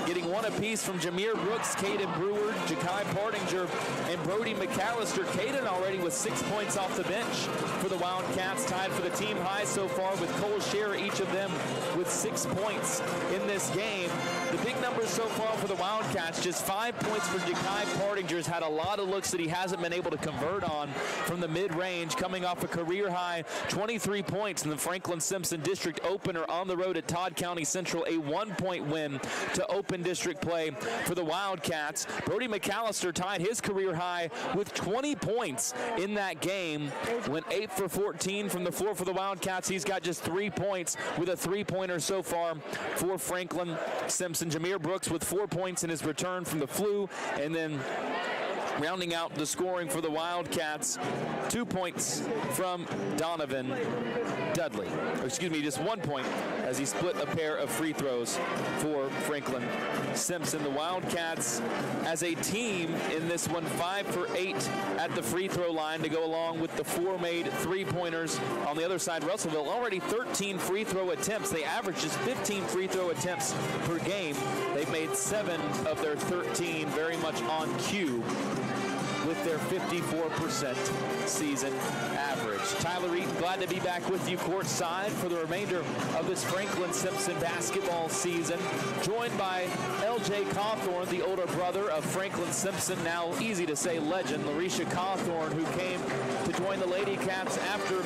getting 1 apiece from Jameer Brooks, Caden Brewer, Ja'Kai Partinger, and Brody McAllister. Caden already with 6 points off the bench for the Wildcats, tied for the team high so far with Cole Scherer, each of them with 6 points in this game. The big numbers so far for the Wildcats, just 5 points for Ja'Kai Partinger. Has had a lot of looks that he hasn't been able to convert on from the mid-range, coming off a career-high 23 points in the Franklin-Simpson District opener on the road at Todd County Central, a 1-point win to open district play for the Wildcats. Brody McAllister tied his career high with 20 points in that game. Went 8 for 14 from the floor for the Wildcats. He's got just 3 points with a 3-pointer so far for Franklin-Simpson. Jameer Brooks with 4 points in his return from the flu, and then rounding out the scoring for the Wildcats, 2 points from Donovan Dudley. Or excuse me, just 1 point as he split a pair of free throws for Franklin-Simpson. The Wildcats as a team in this one, 5 for 8 at the free throw line to go along with the 4 made 3-pointers. On the other side, Russellville already 13 free throw attempts. They average just 15 free throw attempts per game. They've made 7 of their 13, very much on cue with their 54% season average. Tyler Eaton, glad to be back with you courtside for the remainder of this Franklin-Simpson basketball season. Joined by LJ Cawthorn, the older brother of Franklin-Simpson, now easy to say legend, LaRisha Cawthorn, who came to join the Lady Cats after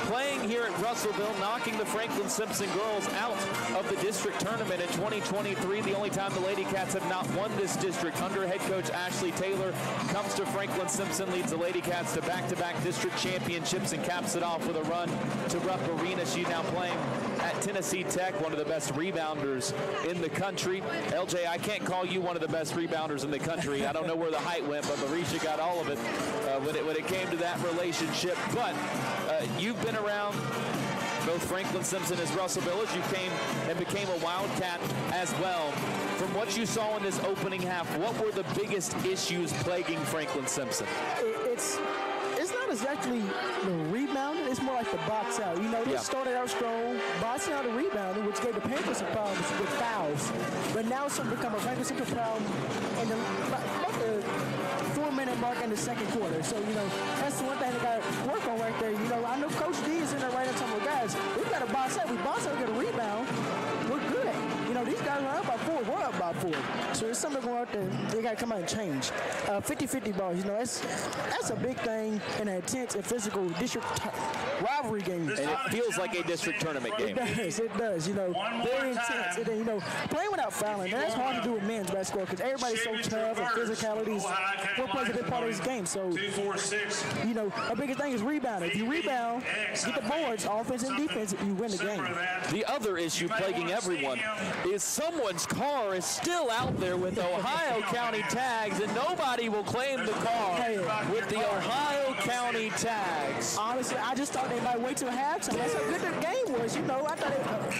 playing here at Russellville, knocking the Franklin-Simpson girls out of the district tournament in 2023. The only time the Lady Cats have not won this district under head coach Ashley Taylor. Comes to Franklin-Simpson, leads the Lady Cats to back-to-back district championships, and caps it off with a run to Rupp Arena. She's now playing at Tennessee Tech, one of the best rebounders in the country. LJ, I can't call you one of the best rebounders in the country. I don't know where the height went, but LaRisha got all of it when it came to that relationship. But you've been around both Franklin-Simpson as Russellville as you came and became a Wildcat as well. From what you saw in this opening half, what were the biggest issues plaguing Franklin-Simpson? It's not exactly the rebounding. It's more like the box out. You know, they started out strong, boxing out the rebounding, which gave the Panthers some problems with fouls. But now it's become a Franklin-Simpson problem in about the 4-minute mark in the second quarter. So, you know, that's the one thing they got to work on right there. You know, I know Coach D is in there right on top of guys. We got to box out. We box out, get a rebound. We're good. You know, these guys are up by 4. We're up by 4. So there's something going out there. They got to come out and change. 50-50 balls, you know, that's a big thing in an intense and physical district rivalry game. And it feels like a district tournament game. It does, you know, very intense. And then, you know, playing without fouling, that's hard to do with men's basketball because everybody's so tough and physicality is what plays a big part of this game. So, you know, a biggest thing is rebounding. If you rebound, get the boards, offense and defense, you win the game. The other issue plaguing everyone is someone's car is still out there with Ohio County tags, and nobody will claim the car with the Ohio County tags. Honestly, I just thought they might wait till halftime. That's how good the game was. You know, I thought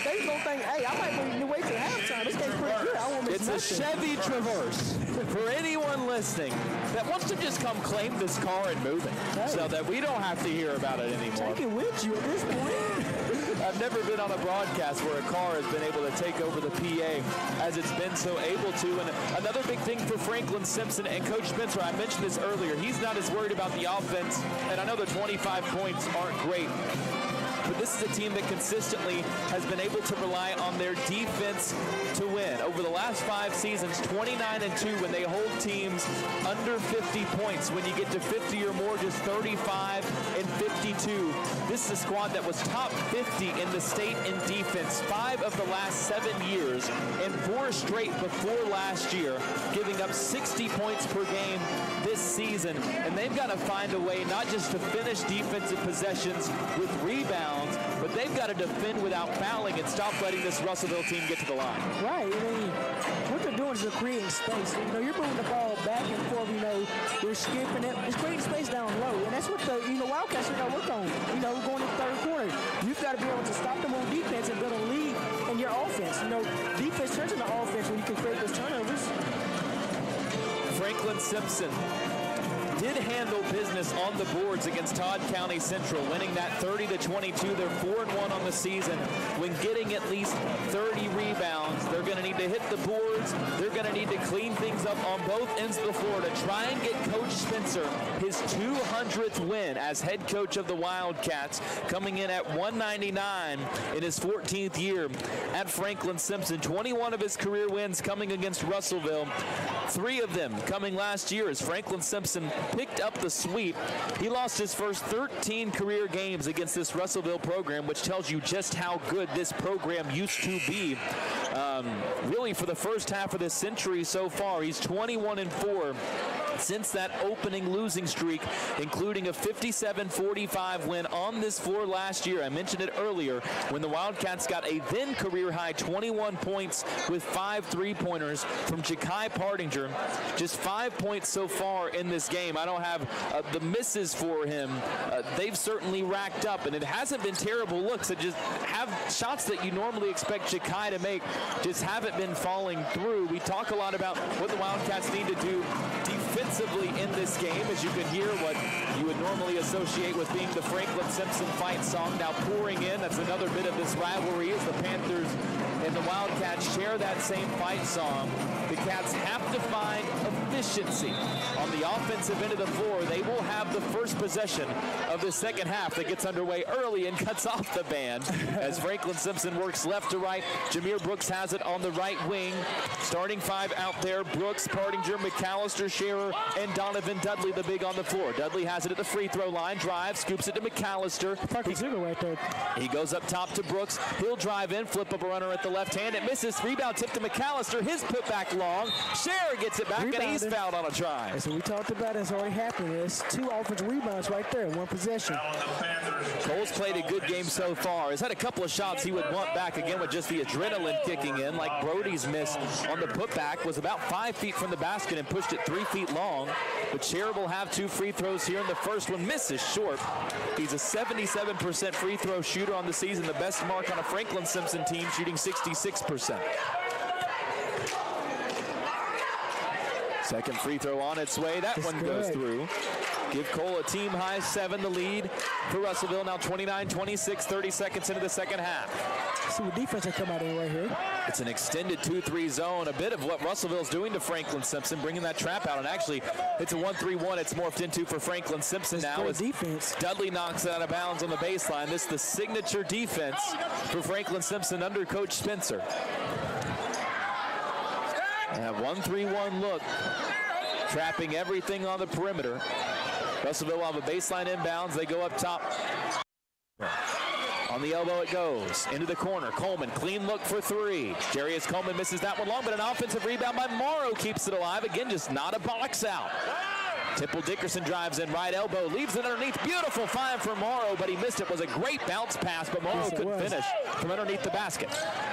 they don't think, hey, I might wait till halftime. This game's pretty good. I won't miss nothing. It's a Chevy Traverse. For anyone listening that wants to just come claim this car and move it so that we don't have to hear about it anymore. Take it with you at this point. I've never been on a broadcast where a car has been able to take over the PA as it's been so able to. And another big thing for Franklin-Simpson and Coach Spencer, I mentioned this earlier, he's not as worried about the offense, and I know the 25 points aren't great, but this is a team that consistently has been able to rely on their defense to win. Over the last 5 seasons, 29-2 when they hold teams under 50 points. When you get to 50 or more, just 35-52. This is a squad that was top 50 in the state in defense 5 of the last 7 years and 4 straight before last year, giving up 60 points per game this season. And they've got to find a way not just to finish defensive possessions with rebounds, but they've got to defend without fouling and stop letting this Russellville team get to the line. Right. I mean, what they're doing is they're creating space. You know, you're moving the ball back and forth. You know, you're skipping it. It's creating space down low, and that's what the Wildcats are going to work on. You know, going in the third quarter, you've got to be able to stop them on defense and build a lead in your offense. You know, defense turns into offense when you can create those turnovers. Franklin-Simpson did handle business on the boards against Todd County Central, winning that 30-22. They're 4-1 on the season. When getting at least 30 rebounds, they're going to need to hit the boards. They're going to need to clean things up on both ends of the floor to try and get Coach Spencer his 200th win as head coach of the Wildcats, coming in at 199 in his 14th year at Franklin-Simpson. 21 of his career wins coming against Russellville. 3 of them coming last year as Franklin-Simpson picked up the sweep. He lost his first 13 career games against this Russellville program, which tells you just how good this program used to be. Really, for the first half of this century so far, he's 21-4 since that opening losing streak, including a 57-45 win on this floor last year. I mentioned it earlier when the Wildcats got a then career-high 21 points with 5 3-pointers from Ja'Kai Partinger. Just 5 points so far in this game. I don't have the misses for him. They've certainly racked up, and it hasn't been terrible looks. That just have shots that you normally expect Ja'Kai to make just haven't been falling through. We talk a lot about what the Wildcats need to do defensively in this game, as you can hear what you would normally associate with being the Franklin-Simpson fight song now pouring in. That's another bit of this rivalry as the Panthers and the Wildcats share that same fight song. The Cats have to find efficiency on the offensive end of the floor. They will have the first possession of the second half that gets underway early and cuts off the band as Franklin-Simpson works left to right. Jameer Brooks has it on the right wing. Starting 5 out there: Brooks, Partinger, McAllister, Scherer, and Donovan Dudley, the big on the floor. Dudley has it at the free throw line, drives, scoops it to McAllister. He goes up top to Brooks. He'll drive in, flip up a runner at the left hand. It misses. Rebound tip to McAllister. His put back long. Scherer gets it back, and he's fouled on a try. So we talked about it. It's already happening. There's 2 offensive rebounds right there in one possession. Cole's played a good game so far. He's had a couple of shots he would want back again with just the adrenaline kicking in, like Brody's miss on the putback was about 5 feet from the basket and pushed it 3 feet long. But Scherer will have 2 free throws here, and the first one misses short. He's a 77% free throw shooter on the season, the best mark on a Franklin-Simpson team, shooting 66%. Second free throw on its way. That one goes through. Give Cole a team-high 7 to lead for Russellville. Now 29-26, 30 seconds into the second half. See what defense will come out in right here. It's an extended 2-3 zone, a bit of what Russellville's doing to Franklin-Simpson, bringing that trap out. And actually, it's a 1-3-1 it's morphed into for Franklin-Simpson now. As defense. Dudley knocks it out of bounds on the baseline. This is the signature defense for Franklin-Simpson under Coach Spencer. And a 1-3-1 look, trapping everything on the perimeter. Russellville will have a baseline inbounds. They go up top. On the elbow it goes. Into the corner. Coleman, clean look for 3. Jarius Coleman misses that one long, but an offensive rebound by Morrow keeps it alive. Again, just not a box out. Temple Dickerson drives in right elbow, leaves it underneath. Beautiful find for Morrow, but he missed it. It was a great bounce pass, but Morrow couldn't finish from underneath the basket.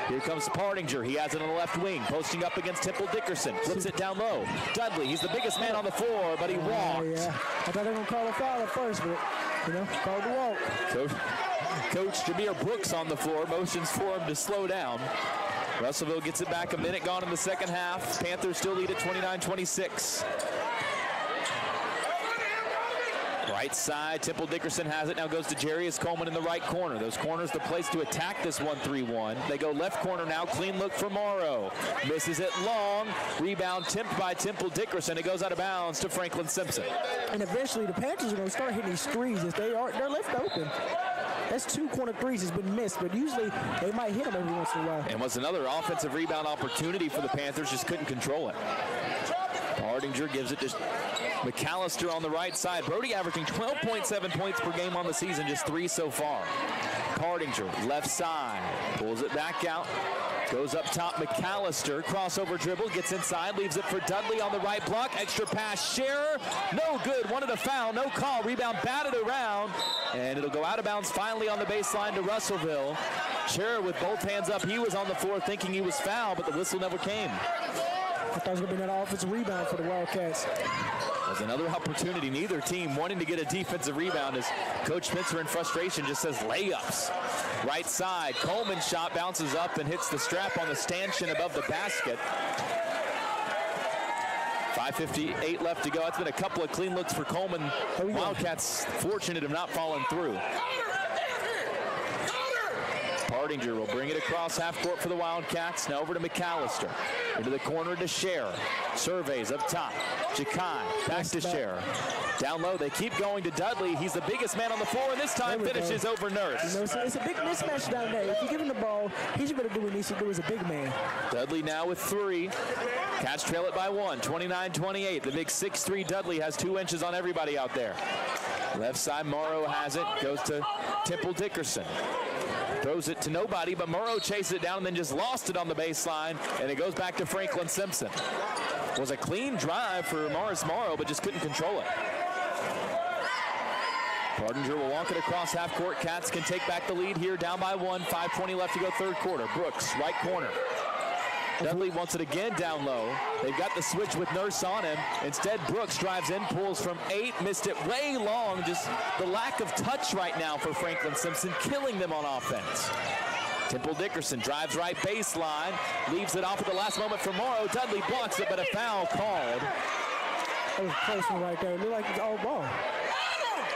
Here comes Pardinger. He has it on the left wing, posting up against Temple Dickerson. Flips it down low. Dudley, he's the biggest man on the floor, but he walked. Yeah. I thought they were going to call a foul at first, but, called the walk. Coach Jameer Brooks on the floor, motions for him to slow down. Russellville gets it back, a minute gone in the second half. Panthers still lead at 29-26. Right side, Temple Dickerson has it, now goes to Jarius Coleman in the right corner. Those corners the place to attack this 1-3-1. They go left corner now, clean look for Morrow. Misses it long, rebound tipped by Temple Dickerson. It goes out of bounds to Franklin-Simpson. And eventually the Panthers are going to start hitting these threes if they're left open. That's 2 corner threes has been missed, but usually they might hit them every once in a while. And was another offensive rebound opportunity for the Panthers, just couldn't control it. Hardinger gives it to McAllister on the right side. Brody averaging 12.7 points per game on the season, just 3 so far. Hardinger, left side, pulls it back out. Goes up top, McAllister, crossover dribble, gets inside, leaves it for Dudley on the right block. Extra pass, Scherer, no good, wanted a foul, no call. Rebound batted around, and it'll go out of bounds finally on the baseline to Russellville. Scherer with both hands up, he was on the floor thinking he was fouled, but the whistle never came. I thought it was going to be an offensive rebound for the Wildcats. There's another opportunity, neither team wanting to get a defensive rebound as Coach Spencer in frustration just says layups. Right side, Coleman's shot bounces up and hits the strap on the stanchion above the basket. 5:58 left to go. That's been a couple of clean looks for Coleman. Wildcats fortunate of not falling through. Pardinger will bring it across half court for the Wildcats. Now over to McAllister. Into the corner to Scherer. Surveys up top. Jakai back to Scherer. Down low, they keep going to Dudley. He's the biggest man on the floor, and this time finishes over Nurse. It's a big mismatch down there. If you give him the ball, he's going to do what he needs to do as a big man. Dudley now with 3. Cats trail it by 1, 29-28. The big 6'3" Dudley has 2 inches on everybody out there. Left side, Morrow has it. Goes to Temple Dickerson. Throws it to nobody, but Morrow chases it down and then just lost it on the baseline, and it goes back to Franklin-Simpson. It was a clean drive for Morris Morrow, but just couldn't control it. Pardinger will walk it across half court. Cats can take back the lead here, down by 1, 5:20 left to go third quarter. Brooks, right corner. Dudley wants it again down low. They've got the switch with Nurse on him. Instead, Brooks drives in, pulls from 8, missed it way long. Just the lack of touch right now for Franklin-Simpson, killing them on offense. Temple Dickerson drives right baseline, leaves it off at the last moment for Morrow. Dudley blocks it, but a foul called. That was a close one right there. It looked like it's all ball.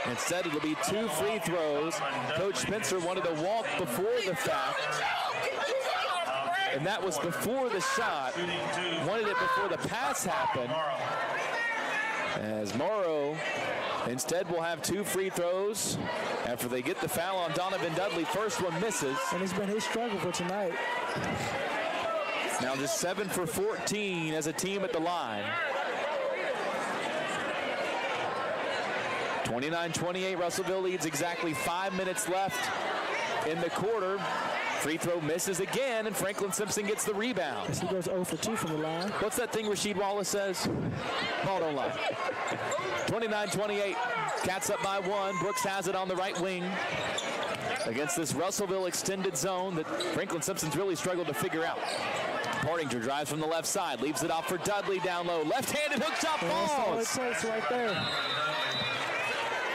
Instead, it'll be 2 free throws. Coach Spencer wanted to walk before the fact. And that was before the shot. Wanted it before the pass happened. As Morrow instead will have 2 free throws after they get the foul on Donovan Dudley. First one misses. And it's been his struggle for tonight. Now just 7 for 14 as a team at the line. 29-28, Russellville leads, exactly 5 minutes left in the quarter. Free throw misses again, and Franklin-Simpson gets the rebound. As he goes 0 for 2 from the line. What's that thing Rasheed Wallace says? Ball don't lie. 29-28, Cats up by 1. Brooks has it on the right wing against this Russellville extended zone that Franklin-Simpson's really struggled to figure out. Pardinger drives from the left side, leaves it off for Dudley down low. Left-handed hook shot falls. That's all it takes right there.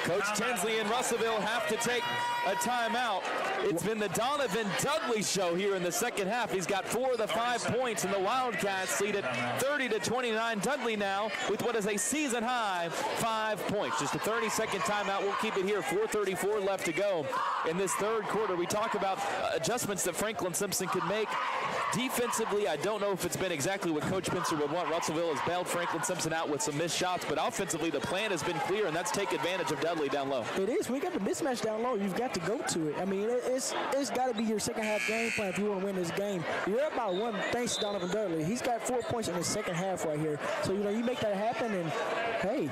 Coach Tinsley and Russellville have to take a timeout. It's been the Donovan Dudley show here in the second half. He's got 4 of the 5 points, and the Wildcats lead at 30-29. Dudley now with what is a season-high 5 points. Just a 30-second timeout. We'll keep it here. 4:34 left to go in this third quarter. We talk about adjustments that Franklin-Simpson could make. Defensively, I don't know if it's been exactly what Coach Pincer would want. Russellville has bailed Franklin-Simpson out with some missed shots, but offensively the plan has been clear, and that's take advantage of Dudley down low. It is. We got the mismatch down low. You've got to go to it. I mean, it's got to be your second half game plan if you want to win this game. You're up by 1 thanks to Donovan Dudley. He's got 4 points in the second half right here. So, you know, you make that happen, and, hey,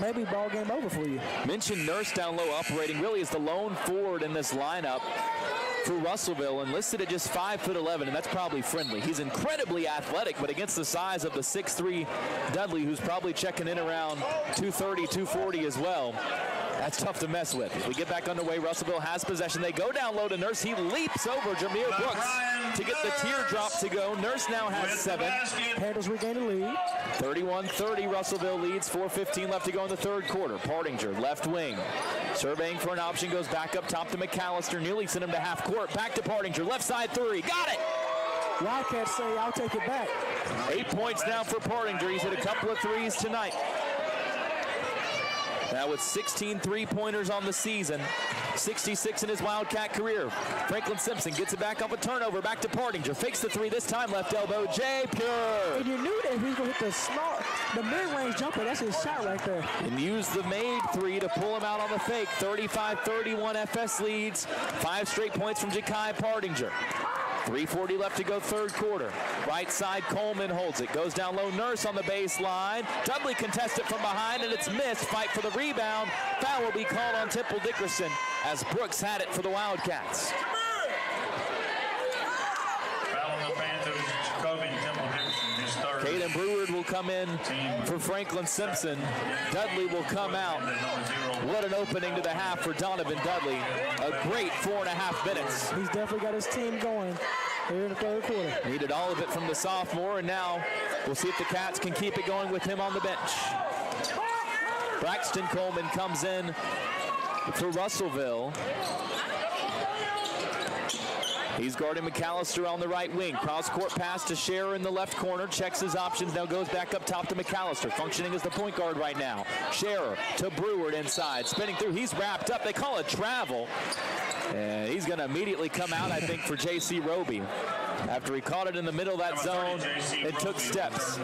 maybe ball game over for you. Mentioned Nurse down low operating really as the lone forward in this lineup for Russellville, and listed at just 5'11", and that's probably friendly. He's incredibly athletic, but against the size of the 6'3" Dudley, who's probably checking in around 230, 240 as well, that's tough to mess with. As we get back underway, Russellville has possession. They go down low to Nurse. He leaps over Jameer Brooks to get the teardrop to go. Nurse now has 7. Panthers regain the lead. 31-30, Russellville leads. 4:15 left to go in the third quarter. Partinger, left wing. Surveying for an option, goes back up top to McAllister. Nearly sent him to half court. Back to Partinger, left side 3. Got it! Wildcats say, I'll take it back. 8 points now for Partinger. He's hit a couple of threes tonight. Now with 16 three-pointers on the season, 66 in his Wildcat career. Franklin-Simpson gets it back off a turnover, back to Partinger. Fakes the 3 this time, left elbow, Jay Pure. And you knew that he was going to hit the mid-range jumper. That's his shot right there. And used the made 3 to pull him out on the fake. 35-31 FS leads. 5 straight points from Ja'Kai Partinger. 3:40 left to go third quarter. Right side, Coleman holds it. Goes down low, Nurse on the baseline. Dudley contests it from behind, and it's missed. Fight for the rebound. Foul will be called on Temple Dickerson as Brooks had it for the Wildcats. Foul on the Panthers, Jacoby Temple Dickerson, his third. Caden Brewer will come in for Franklin-Simpson. Dudley will come out. What an opening to the half for Donovan Dudley. A great 4.5 minutes. He's definitely got his team going here in the third quarter. Needed all of it from the sophomore, and now we'll see if the Cats can keep it going with him on the bench. Braxton Coleman comes in for Russellville. He's guarding McAllister on the right wing. Cross-court pass to Scherer in the left corner. Checks his options. Now goes back up top to McAllister. Functioning as the point guard right now. Scherer to Brewer inside. Spinning through. He's wrapped up. They call it travel. And he's going to immediately come out, I think, for J.C. Roby. After he caught it in the middle of that zone, it took steps.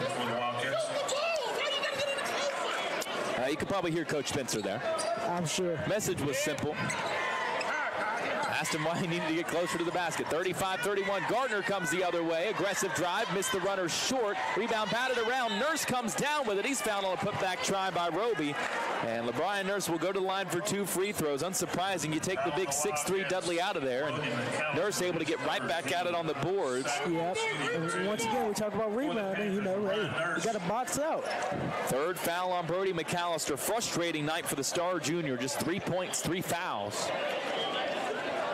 You could probably hear Coach Spencer there. I'm sure. Message was simple. Asked him why he needed to get closer to the basket. 35-31. Gardner comes the other way. Aggressive drive. Missed the runner short. Rebound batted around. Nurse comes down with it. He's fouled on a putback try by Roby. And LeBron Nurse will go to the line for 2 free throws. Unsurprising. You take the big 6'3" Dudley out of there. And Nurse able to get right back at it on the boards. Yep. And once again, we talk about rebounding. You know, hey, you got to box out. Third foul on Brody McAllister. Frustrating night for the star junior. Just 3 points, 3 fouls.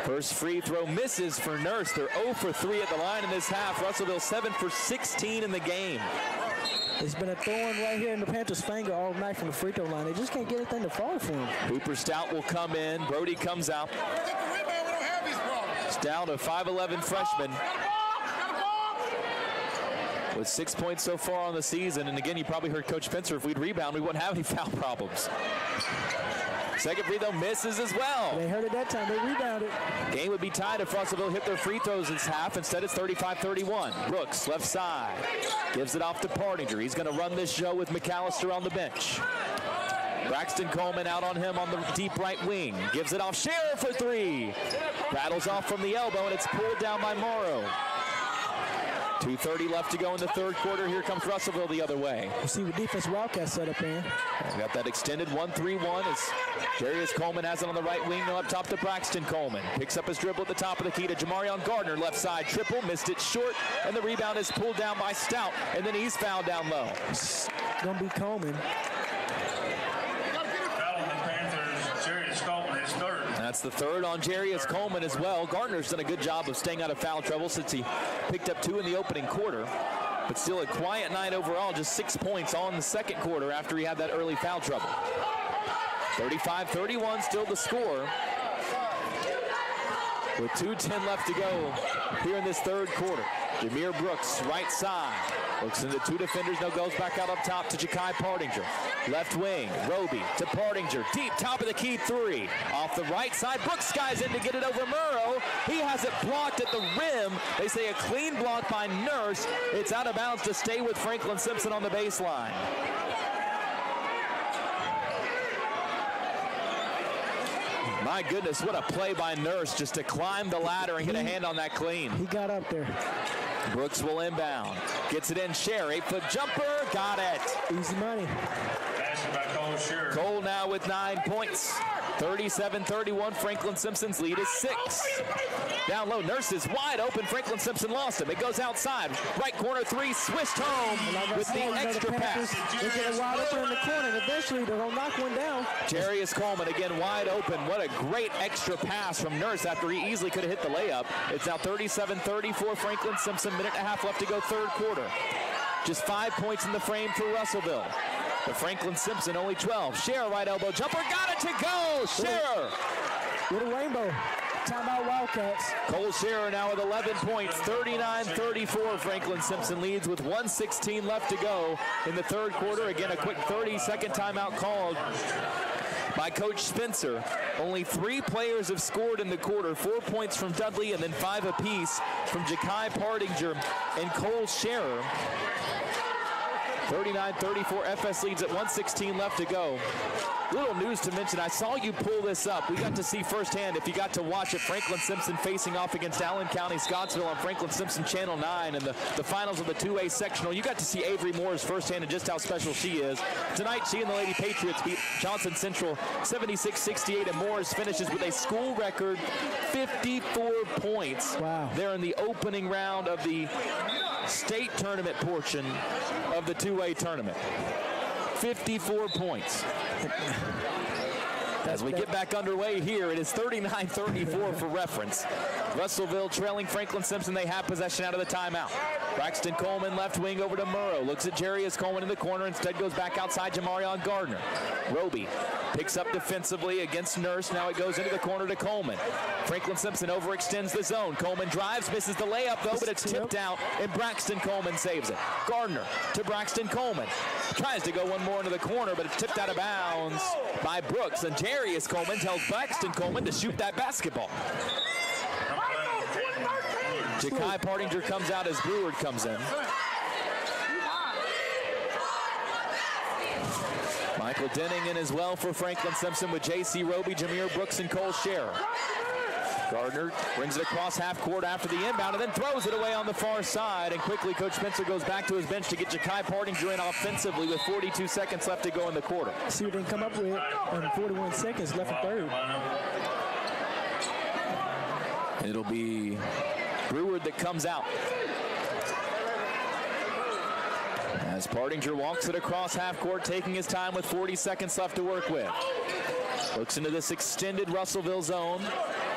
First free throw misses for Nurse. They're 0 for 3 at the line in this half. Russellville 7 for 16 in the game. It's been a thorn right here in the Panthers' finger all night from the free throw line. They just can't get anything to fall for him. Hooper Stout will come in. Brody comes out. Stout, a 5'11" freshman, with 6 points so far on the season. And again, you probably heard Coach Spencer, if we'd rebound, we wouldn't have any foul problems. Second free throw misses as well. They heard it that time. They rebounded. Game would be tied if Russellville hit their free throws this half. Instead, it's 35-31. Brooks, left side. Gives it off to Partinger. He's going to run this show with McAllister on the bench. Braxton Coleman out on him on the deep right wing. Gives it off Scherer for 3. Rattles off from the elbow, and it's pulled down by Morrow. 2:30 left to go in the third quarter. Here comes Russellville the other way. We'll see what defense Wildcats set up in. Got that extended 1-3-1 as Jarius Coleman has it on the right wing. Now up top to Braxton Coleman. Picks up his dribble at the top of the key to Jamarion Gardner. Left side triple. Missed it short. And the rebound is pulled down by Stout. And then he's fouled down low. Going to be Coleman. That's the third on Jarius Coleman as well. Gardner's done a good job of staying out of foul trouble since he picked up 2 in the opening quarter. But still a quiet night overall, just 6 points on the second quarter after he had that early foul trouble. 35-31 still the score. With 2:10 left to go here in this third quarter. Jameer Brooks, right side. Looks into two defenders, now goes back out up top to Ja'Kai Pardinger. Left wing, Roby to Pardinger. Deep, top of the key three. Off the right side, Brooks skies in to get it over Murrow. He has it blocked at the rim. They say a clean block by Nurse. It's out of bounds to stay with Franklin-Simpson on the baseline. My goodness, what a play by Nurse just to climb the ladder and get a hand on that clean. He got up there. Brooks will inbound. Gets it in. Scher, 8-foot jumper. Got it. Easy money. Cole now with 9 points. 37-31. Franklin-Simpson's lead is 6. Down low, Nurse is wide open. Franklin-Simpson lost him. It goes outside. Right corner three, swished home with the extra pass. They get it wide open in the corner, and eventually they're going to knock one down. Jarius Coleman again wide open. What a great extra pass from Nurse after he easily could have hit the layup. It's now 37-34. Franklin-Simpson, minute and a half left to go third quarter. Just 5 points in the frame for Russellville. The Franklin-Simpson only 12. Scher, right elbow jumper, got it to go. Scher. With a rainbow. Timeout Wildcats. Cole Scher now with 11 points. 39-34. Franklin-Simpson leads with 1:16 left to go in the third quarter. Again, a quick 30-second timeout called by Coach Spencer. Only 3 players have scored in the quarter. 4 points from Dudley and then 5 apiece from Ja'Kai Pardinger and Cole Scher. 39-34, FS leads at 1:16 left to go. Little news to mention, I saw you pull this up. We got to see firsthand, if you got to watch it, Franklin-Simpson facing off against Allen County Scottsville on Franklin-Simpson Channel 9 and the finals of the 2A sectional. You got to see Avery Moore's firsthand and just how special she is. Tonight, she and the Lady Patriots beat Johnson Central 76-68, and Moore's finishes with a school record 54 points. Wow. There in the opening round of the state tournament portion of the 2A tournament. 54 points. As we get back underway here, it is 39-34 for reference. Russellville trailing Franklin-Simpson. They have possession out of the timeout. Braxton Coleman left wing over to Murrow. Looks at Jarius Coleman in the corner. Instead goes back outside Jamarion Gardner. Roby picks up defensively against Nurse. Now it goes into the corner to Coleman. Franklin-Simpson overextends the zone. Coleman drives, misses the layup though, but it's tipped out, and Braxton Coleman saves it. Gardner to Braxton Coleman. Tries to go one more into the corner, but it's tipped out of bounds by Brooks, and Jarius Coleman tells Braxton Coleman to shoot that basketball. Ja'Kai Pardinger comes out as Brewer comes in. Michael Denning in as well for Franklin-Simpson with J.C. Roby, Jameer Brooks, and Cole Scher. Gardner brings it across half court after the inbound and then throws it away on the far side. And quickly, Coach Spencer goes back to his bench to get Ja'Kai Pardinger in offensively with 42 seconds left to go in the quarter. See what they can come up with 41 seconds left in third. It'll be Brewer that comes out. As Pardinger walks it across half court, taking his time with 40 seconds left to work with. Looks into this extended Russellville zone.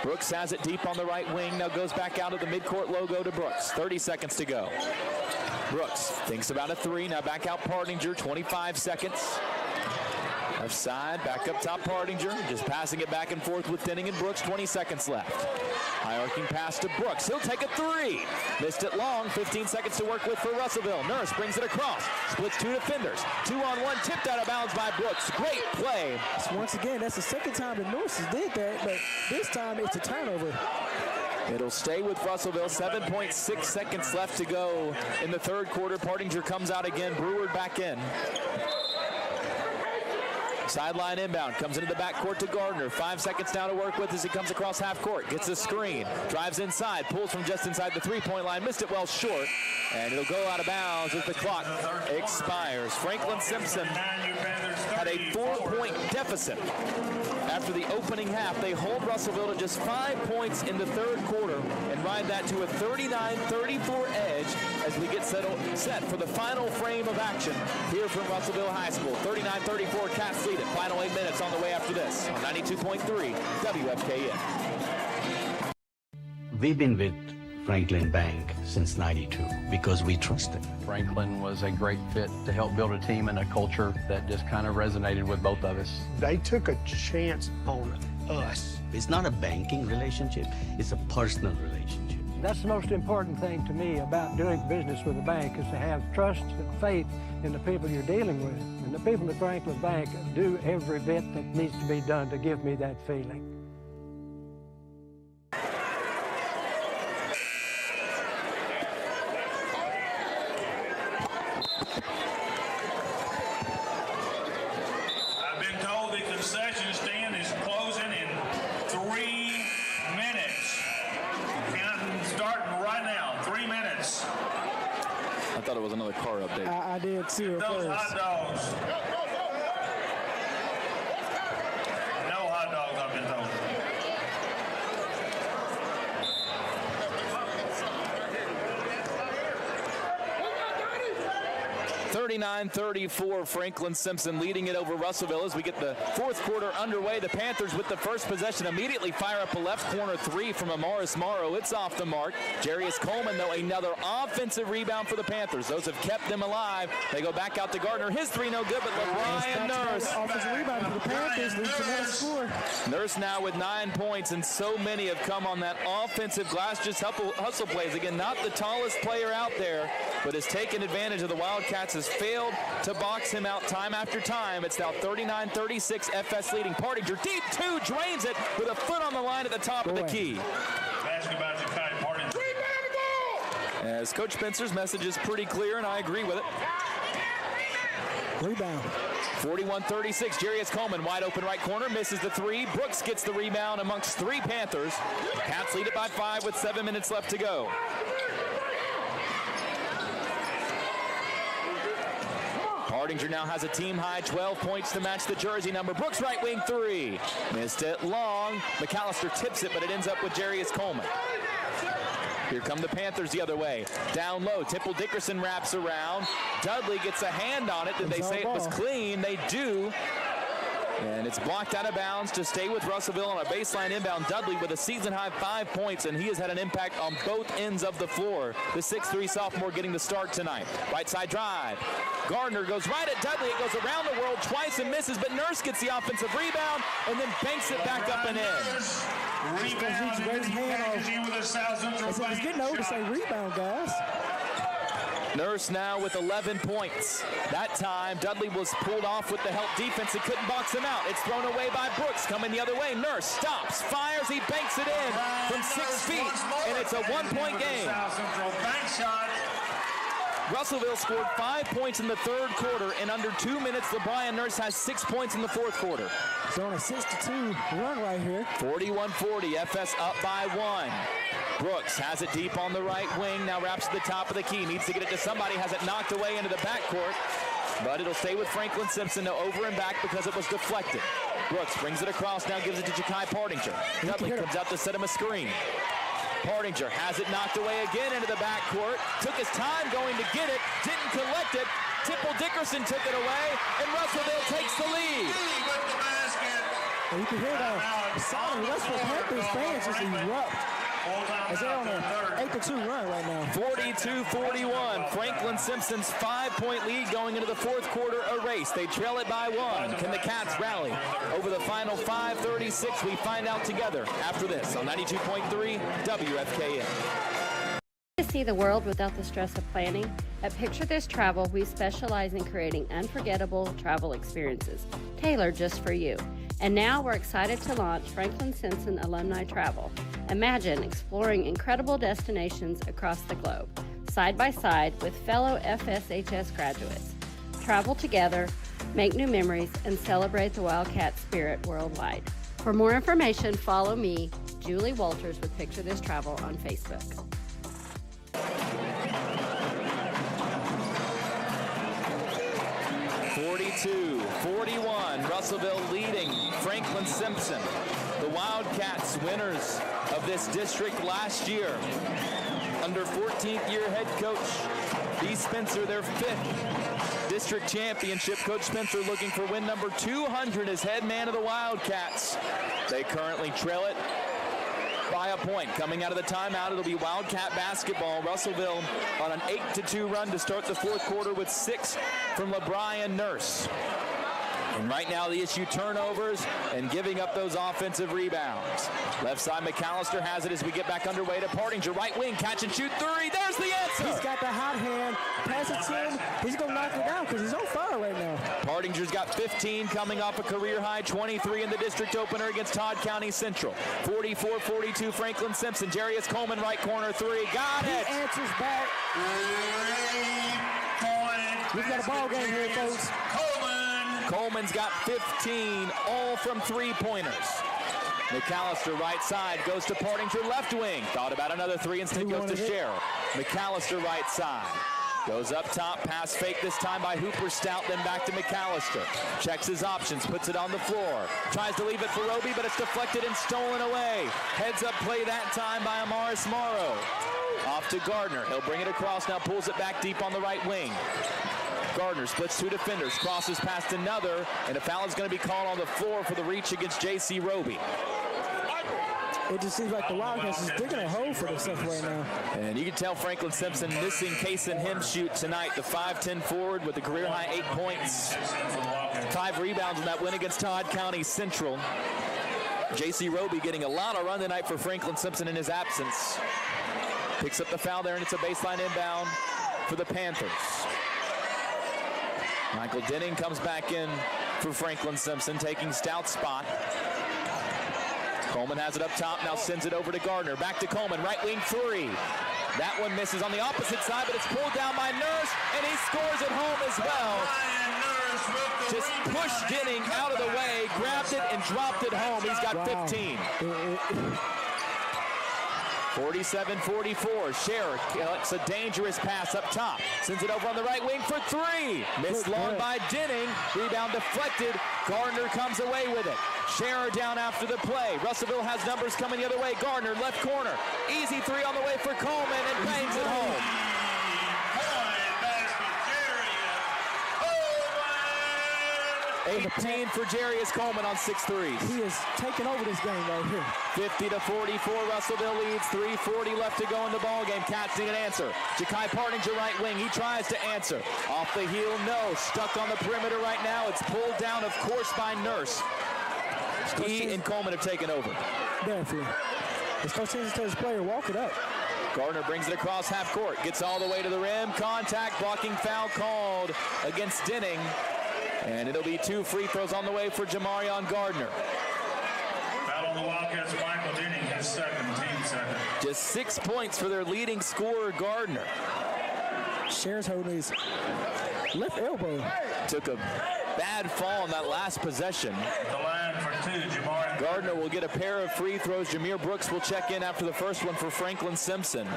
Brooks has it deep on the right wing. Now goes back out of the midcourt logo to Brooks. 30 seconds to go. Brooks thinks about a three. Now back out Pardinger, 25 seconds. Left side, back up top Pardinger. Just passing it back and forth with Denning and Brooks, 20 seconds left. High arcing pass to Brooks. He'll take a three. Missed it long, 15 seconds to work with for Russellville. Nurse brings it across. Splits two defenders. 2-on-1, tipped out of bounds by Brooks. Great play. So once again, that's the second time the Nurses did that, but this time it's a turnover. It'll stay with Russellville. 7.6 seconds left to go in the third quarter. Pardinger comes out again. Brewer back in. Sideline inbound, comes into the backcourt to Gardner. 5 seconds now to work with as he comes across half court. Gets a screen, drives inside, pulls from just inside the three-point line. Missed it well short, and it'll go out of bounds as the clock expires. Franklin-Simpson had a 4-point deficit after the opening half. They hold Russellville to just 5 points in the third quarter and ride that to a 39-34 edge as we get set for the final frame of action here from Russellville High School. 39-34, Cats lead it. Final 8 minutes on the way after this on 92.3 WFKN. We've been with Franklin Bank since '92 because we trust it. Franklin was a great fit to help build a team and a culture that just kind of resonated with both of us. They took a chance on us. It's not a banking relationship, it's a personal relationship. That's the most important thing to me about doing business with a bank is to have trust and faith in the people you're dealing with. And the people at Franklin Bank do every bit that needs to be done to give me that feeling. I've been told the concession stand is closing in 3 minutes. Counting starting right now, 3 minutes. I thought it was another car update. I did too at Those first. hot dogs. No hot dogs, I've been told. 39-34, Franklin-Simpson leading it over Russellville as we get the fourth quarter underway. The Panthers with the first possession immediately fire up a left corner three from Amaris Morrow. It's off the mark. Jarius Coleman, though, another offensive rebound for the Panthers. Those have kept them alive. They go back out to Gardner. His three no good, but LeBron Nurse. Offensive rebound for the Panthers leads to another score. Nurse now with 9 points, and so many have come on that offensive glass, just hustle plays. Again, not the tallest player out there, but has taken advantage of the Wildcats, has failed to box him out time after time. It's now 39-36, FS leading. Partinger, deep two, drains it with a foot on the line at the top of the key. Basketball to Kai Partinger. As Coach Spencer's message is pretty clear, and I agree with it. Rebound. 41-36, Jarius Coleman, wide open right corner, misses the three. Brooks gets the rebound amongst three Panthers. Cats lead it by 5 with 7 minutes left to go. Partinger now has a team-high 12 points to match the jersey number. Brooks right wing three. Missed it long. McAllister tips it, but it ends up with Jarius Coleman. Here come the Panthers the other way. Down low, Temple Dickerson wraps around. Dudley gets a hand on it. Did they say it was clean? They do. And it's blocked out of bounds to stay with Russellville on a baseline inbound. Dudley with a season-high 5 points, and he has had an impact on both ends of the floor. The 6'3 sophomore getting the start tonight. Right side drive. Gardner goes right at Dudley. It goes around the world twice and misses, but Nurse gets the offensive rebound and then banks it back up and in. Rebound in the magazine with a South Central It's getting old to say rebound, guys. Nurse now with 11 points. That time, Dudley was pulled off with the help defense. He couldn't box him out. It's thrown away by Brooks. Coming the other way. Nurse stops, fires. He banks it in from 6 feet, and it's a 1-point game. South Central bank shot. Russellville scored 5 points in the third quarter. In under 2 minutes, LeBron Nurse has 6 points in the fourth quarter. So on a 6-2 run right here. 41-40, FS up by 1. Brooks has it deep on the right wing, now wraps to the top of the key, needs to get it to somebody, has it knocked away into the backcourt, but it'll stay with Franklin-Simpson, no over and back because it was deflected. Brooks brings it across, now gives it to Ja'Kai Partinger. Dudley comes out to set him a screen. Partinger has it knocked away again into the backcourt, took his time going to get it, didn't collect it. Temple Dickerson took it away, and Russellville takes the lead. And you can hear the solid Russellville Panthers fans just erupt as they're on an 8-2 run right now. 42-41, Franklin-Simpson's 5-point lead going into the fourth quarter erased. They trail it by 1. Can the Cats rally over the final 5:36? We find out together after this on 92.3 WFKN. To see the world without the stress of planning? At Picture This Travel, we specialize in creating unforgettable travel experiences, tailored just for you. And now we're excited to launch Franklin-Simpson Alumni Travel. Imagine exploring incredible destinations across the globe, side by side with fellow FSHS graduates. Travel together, make new memories, and celebrate the Wildcat spirit worldwide. For more information, follow me, Julie Walters with Picture This Travel on Facebook. 42-41, Russellville leading Franklin-Simpson. The Wildcats, winners of this district last year. Under 14th year head coach B. Spencer, their 5th district championship. Coach Spencer looking for win number 200 as head man of the Wildcats. They currently trail it by a point. Coming out of the timeout, it'll be Wildcat basketball. Russellville on an 8-2 run to start the fourth quarter with 6 from LeBrian Nurse. And right now the issue turnovers and giving up those offensive rebounds. Left side McAllister has it as we get back underway to Partinger. Right wing, catch and shoot three. There's the answer. He's got the hot hand. Pass it to him. He's going to knock it down because he's on fire right now. Partinger's got 15 coming off a career high 23 in the district opener against Todd County Central. 44-42 Franklin-Simpson. Jarius Coleman right corner three. Got it. He answers back. We've got a ball game here, folks. Coleman's got 15, all from three-pointers. McAllister right side, goes to Partinger left wing. Thought about another three, instead goes to Scherr. McAllister right side. Goes up top, pass fake this time by Hooper Stout, then back to McAllister. Checks his options, puts it on the floor. Tries to leave it for Roby, but it's deflected and stolen away. Heads up play that time by Amaris Morrow. Off to Gardner, he'll bring it across now, pulls it back deep on the right wing. Gardner splits two defenders, crosses past another, and a foul is going to be called on the floor for the reach against J.C. Roby. It just seems like the Wildcats is digging a hole for themselves right now. And you can tell Franklin-Simpson missing Case and him shoot tonight. The 5'10 forward with a career-high 8 points, 5 rebounds in that win against Todd County Central. J.C. Roby getting a lot of run tonight for Franklin-Simpson in his absence. Picks up the foul there, and it's a baseline inbound for the Panthers. Michael Denning comes back in for Franklin-Simpson, taking Stout's spot. Coleman has it up top, now sends it over to Gardner. Back to Coleman, right wing three. That one misses on the opposite side, but it's pulled down by Nurse, and he scores at home as well. Just pushed Denning out of the way, grabbed it, and dropped it home. He's got 15. 47-44, Scherr collects a dangerous pass up top. Sends it over on the right wing for three. Missed long by Denning. Rebound deflected. Gardner comes away with it. Scherr down after the play. Russellville has numbers coming the other way. Gardner, left corner. Easy three on the way for Coleman and bangs it home. 18 for Jarius Coleman on 6 threes. He is taking over this game right here. 50-44, Russellville leads. 3:40 left to go in the ball game. Catching an answer. Ja'Kai Partinger right wing. He tries to answer. Off the heel, no. Stuck on the perimeter right now. It's pulled down, of course, by Nurse. He and Coleman have taken over. Definitely. It's Coach Henson tells his player, walk it up. Gardner brings it across half court. Gets all the way to the rim. Contact, blocking foul called against Denning. And it'll be 2 free throws on the way for Jamarion Gardner. Foul on the Wildcats, Michael Denning, his second, team second. Just 6 points for their leading scorer, Gardner. Scherr's holding his left elbow. Took a bad fall on that last possession. The line for 2, Jamarion. Gardner will get a pair of free throws. Jameer Brooks will check in after the first one for Franklin-Simpson.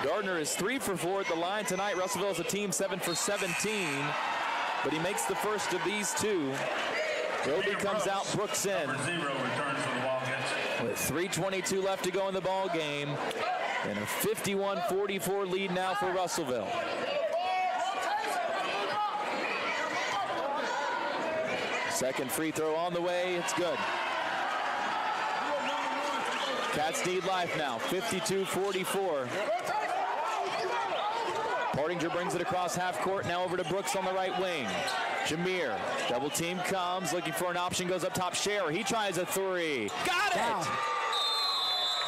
Gardner is 3 for 4 at the line tonight. Russellville is a team 7 for 17. But he makes the first of these 2. Roby comes out, Brooks in. Number 0 returns for the Wildcats. With 3:22 left to go in the ball game. And a 51-44 lead now for Russellville. Second free throw on the way. It's good. Cats need life now. 52-44. Partinger brings it across half court, now over to Brooks on the right wing. Jameer, double team comes, looking for an option, goes up top. Scherr, he tries a three. Got it! Wow.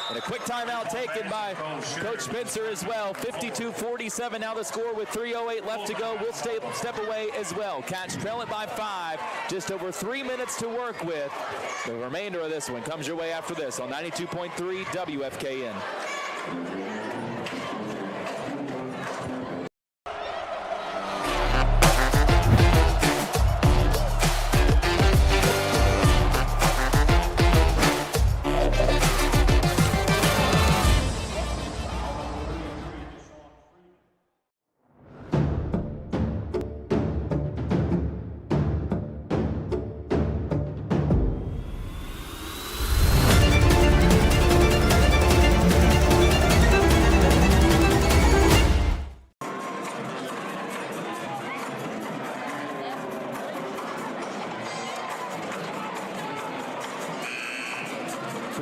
And a quick timeout taken by Coach Spencer as well. 52-47 now the score with 3:08 left to go. We'll step away as well. Cats trail it by 5. Just over 3 minutes to work with. The remainder of this one comes your way after this on 92.3 WFKN.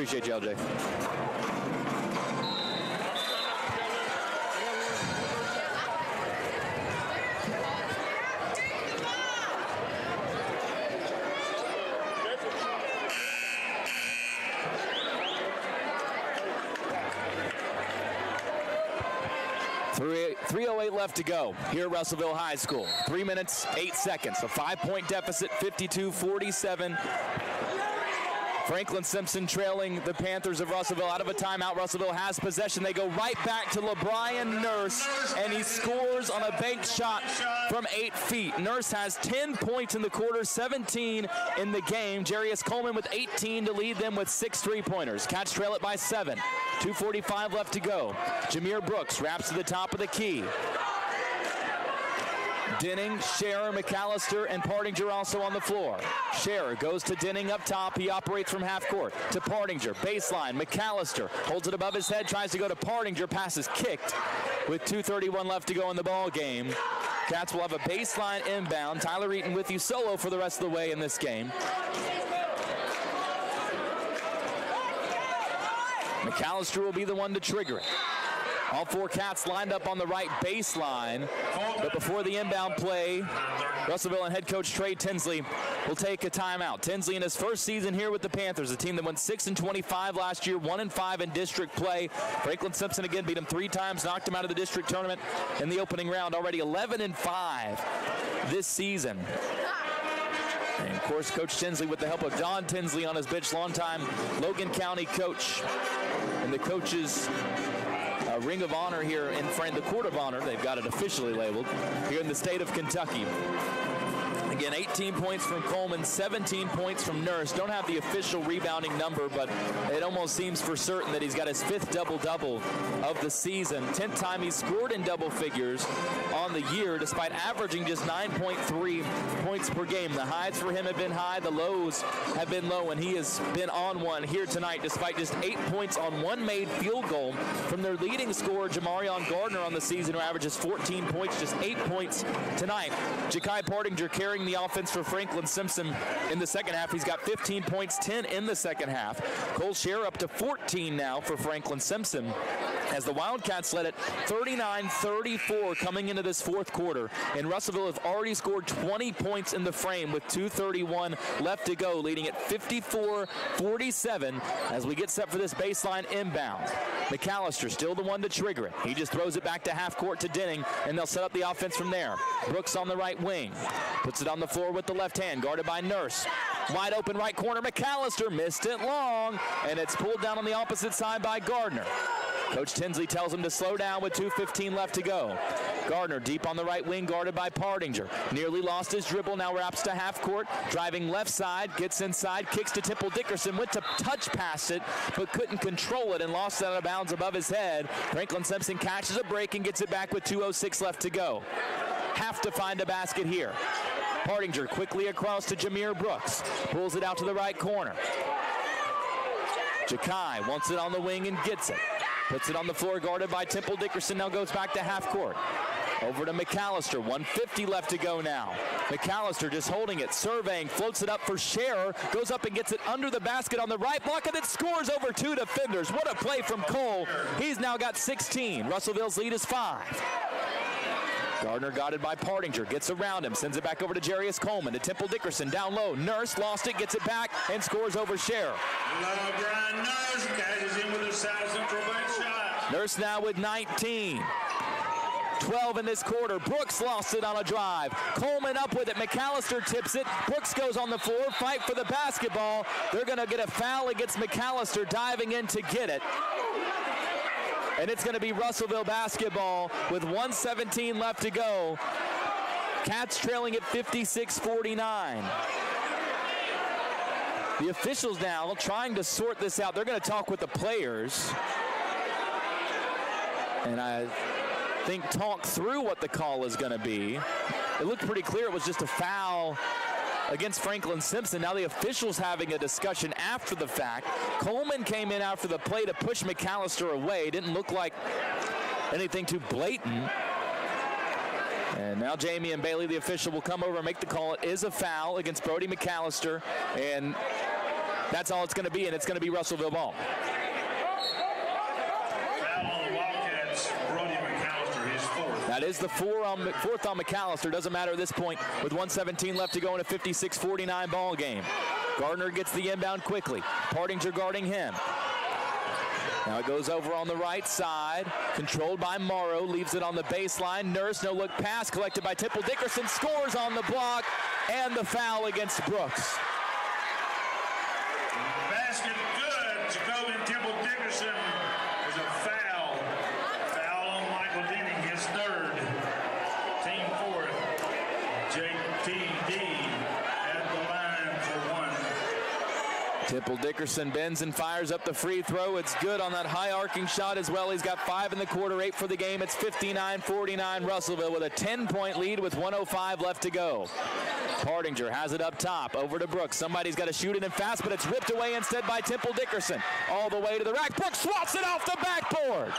Appreciate you, LJ. .308 left to go here at Russellville High School. 3 minutes, 8 seconds. A 5-point deficit, 52-47. Franklin-Simpson trailing the Panthers of Russellville out of a timeout. Russellville has possession. They go right back to LeBrian Nurse, and he scores on a bank shot from 8 feet. Nurse has 10 points in the quarter, 17 in the game. Jarius Coleman with 18 to lead them with 6 3-pointers. Cats trail it by 7. 2:45 left to go. Jameer Brooks wraps to the top of the key. Denning, Scherer, McAllister, and Partinger also on the floor. Scherer goes to Denning up top. He operates from half court to Partinger. Baseline, McAllister holds it above his head, tries to go to Partinger. Pass is kicked with 2:31 left to go in the ball game. Cats will have a baseline inbound. Tyler Eaton with you solo for the rest of the way in this game. McAllister will be the one to trigger it. All 4 Cats lined up on the right baseline, but before the inbound play, Russellville and head coach Trey Tinsley will take a timeout. Tinsley in his first season here with the Panthers, a team that went 6-25 last year, 1-5 in district play. Franklin-Simpson again beat him 3 times, knocked him out of the district tournament in the opening round. Already 11-5 this season. And of course, Coach Tinsley with the help of Don Tinsley on his bench, longtime Logan County coach. And the coaches Ring of Honor here in the Court of Honor, they've got it officially labeled, here in the state of Kentucky. Again, 18 points from Coleman, 17 points from Nurse. Don't have the official rebounding number, but it almost seems for certain that he's got his 5th double-double of the season. 10th time he's scored in double figures on the year, despite averaging just 9.3 points per game. The highs for him have been high, the lows have been low, and he has been on one here tonight, despite just 8 points on 1 made field goal from their leading scorer, Jamarion Gardner, on the season, who averages 14 points, just 8 points tonight. Ja'Kai Partinger carrying the offense for Franklin-Simpson in the second half. He's got 15 points, 10 in the second half. Cole Scherer up to 14 now for Franklin-Simpson, as the Wildcats led it 39-34 coming into this fourth quarter. And Russellville have already scored 20 points in the frame with 2:31 left to go, leading at 54-47 as we get set for this baseline inbound. McAllister still the one to trigger it. He just throws it back to half court to Denning, and they'll set up the offense from there. Brooks on the right wing. Puts it on the floor with the left hand, guarded by Nurse. Wide open right corner, McAllister missed it long, and it's pulled down on the opposite side by Gardner. Coach Tinsley tells him to slow down with 2:15 left to go. Gardner deep on the right wing, guarded by Partinger. Nearly lost his dribble, now wraps to half court. Driving left side, gets inside, kicks to Temple Dickerson. Went to touch past it, but couldn't control it and lost it out of bounds above his head. Franklin-Simpson catches a break and gets it back with 2:06 left to go. Have to find a basket here. Partinger quickly across to Jameer Brooks. Pulls it out to the right corner. Ja'Kai wants it on the wing and gets it. Puts it on the floor, guarded by Temple Dickerson. Now goes back to half court. Over to McAllister. 1:50 left to go now. McAllister just holding it, surveying, floats it up for Scherer. Goes up and gets it under the basket on the right block, and it scores over 2 defenders. What a play from Cole. He's now got 16. Russellville's lead is 5. Gardner guarded by Partinger, gets around him, sends it back over to Jarius Coleman, to Temple Dickerson, down low. Nurse lost it, gets it back, and scores over Scherer. Brian Nurse catches in with a South Central bank shot. Nurse now with 19. 12 in this quarter. Brooks lost it on a drive. Coleman up with it. McAllister tips it. Brooks goes on the floor. Fight for the basketball. They're going to get a foul against McAllister diving in to get it. And it's going to be Russellville basketball with 1:17 left to go. Cats trailing at 56-49. The officials now trying to sort this out. They're going to talk with the players. And I think talk through what the call is going to be. It looked pretty clear it was just a foul against Franklin-Simpson. Now the officials having a discussion after the fact. Coleman came in after the play to push McAllister away. Didn't look like anything too blatant. And now Jamie and Bailey, the official, will come over and make the call. It is a foul against Brody McAllister. And That's all it's going to be, and it's going to be Russellville ball. That is the fourth on McAllister. Doesn't matter at this point with 1:17 left to go in a 56-49 ball game. Gardner gets the inbound quickly. Partinger guarding him. Now it goes over on the right side. Controlled by Morrow. Leaves it on the baseline. Nurse, no look pass collected by Temple Dickerson. Scores on the block and the foul against Brooks. Basket good. Jacobian Temple Dickerson is a foul. Foul on Michael Denning, his third. Team fourth. JTD at the line for one. Temple Dickerson bends and fires up the free throw. It's good on that high arcing shot as well. He's got 5 in the quarter, 8 for the game. It's 59-49 Russellville with a 10-point lead with 1:05 left to go. Partinger has it up top, over to Brooks. Somebody's got to shoot it in fast, but it's ripped away instead by Temple Dickerson. All the way to the rack. Brooks swats it off the backboard.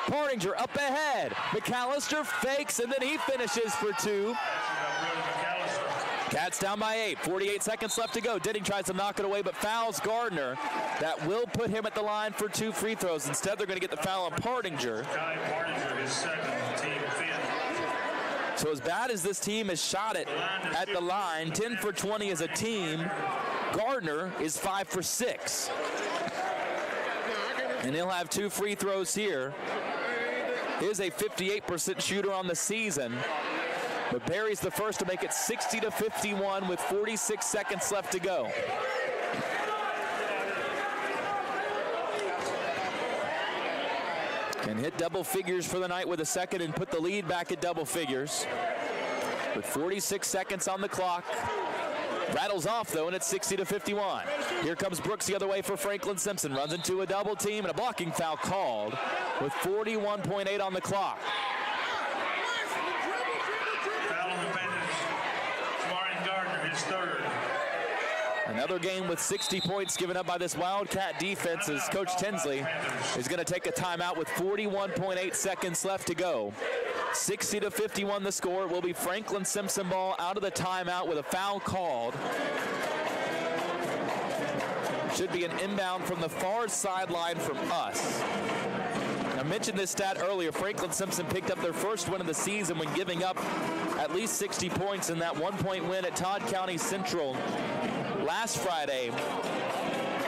Partinger up ahead. McAllister fakes, and then he finishes for 2. Cats down by 8. 48 seconds left to go. Denning tries to knock it away, but fouls Gardner. That will put him at the line for 2 free throws. Instead, they're going to get the foul on Partinger. Partinger, his second, team fifth. So as bad as this team has shot it at the line, 10 for 20 as a team, Gardner is 5 for 6. And he'll have 2 free throws here. He is a 58% shooter on the season, but buries the first to make it 60-51 with 46 seconds left to go. Can hit double figures for the night with a second and put the lead back at double figures. With 46 seconds on the clock. Rattles off, though, and it's 60-51. Here comes Brooks the other way for Franklin-Simpson. Runs into a double team and a blocking foul called with 41.8 on the clock. Foul on the bench. Martin Gardner, his third. Another game with 60 points given up by this Wildcat defense as Coach Tinsley is going to take a timeout with 41.8 seconds left to go. 60-51 the score. It will be Franklin-Simpson ball out of the timeout with a foul called. Should be an inbound from the far sideline from us. I mentioned this stat earlier. Franklin-Simpson picked up their first win of the season when giving up at least 60 points in that 1-point win at Todd County Central last Friday.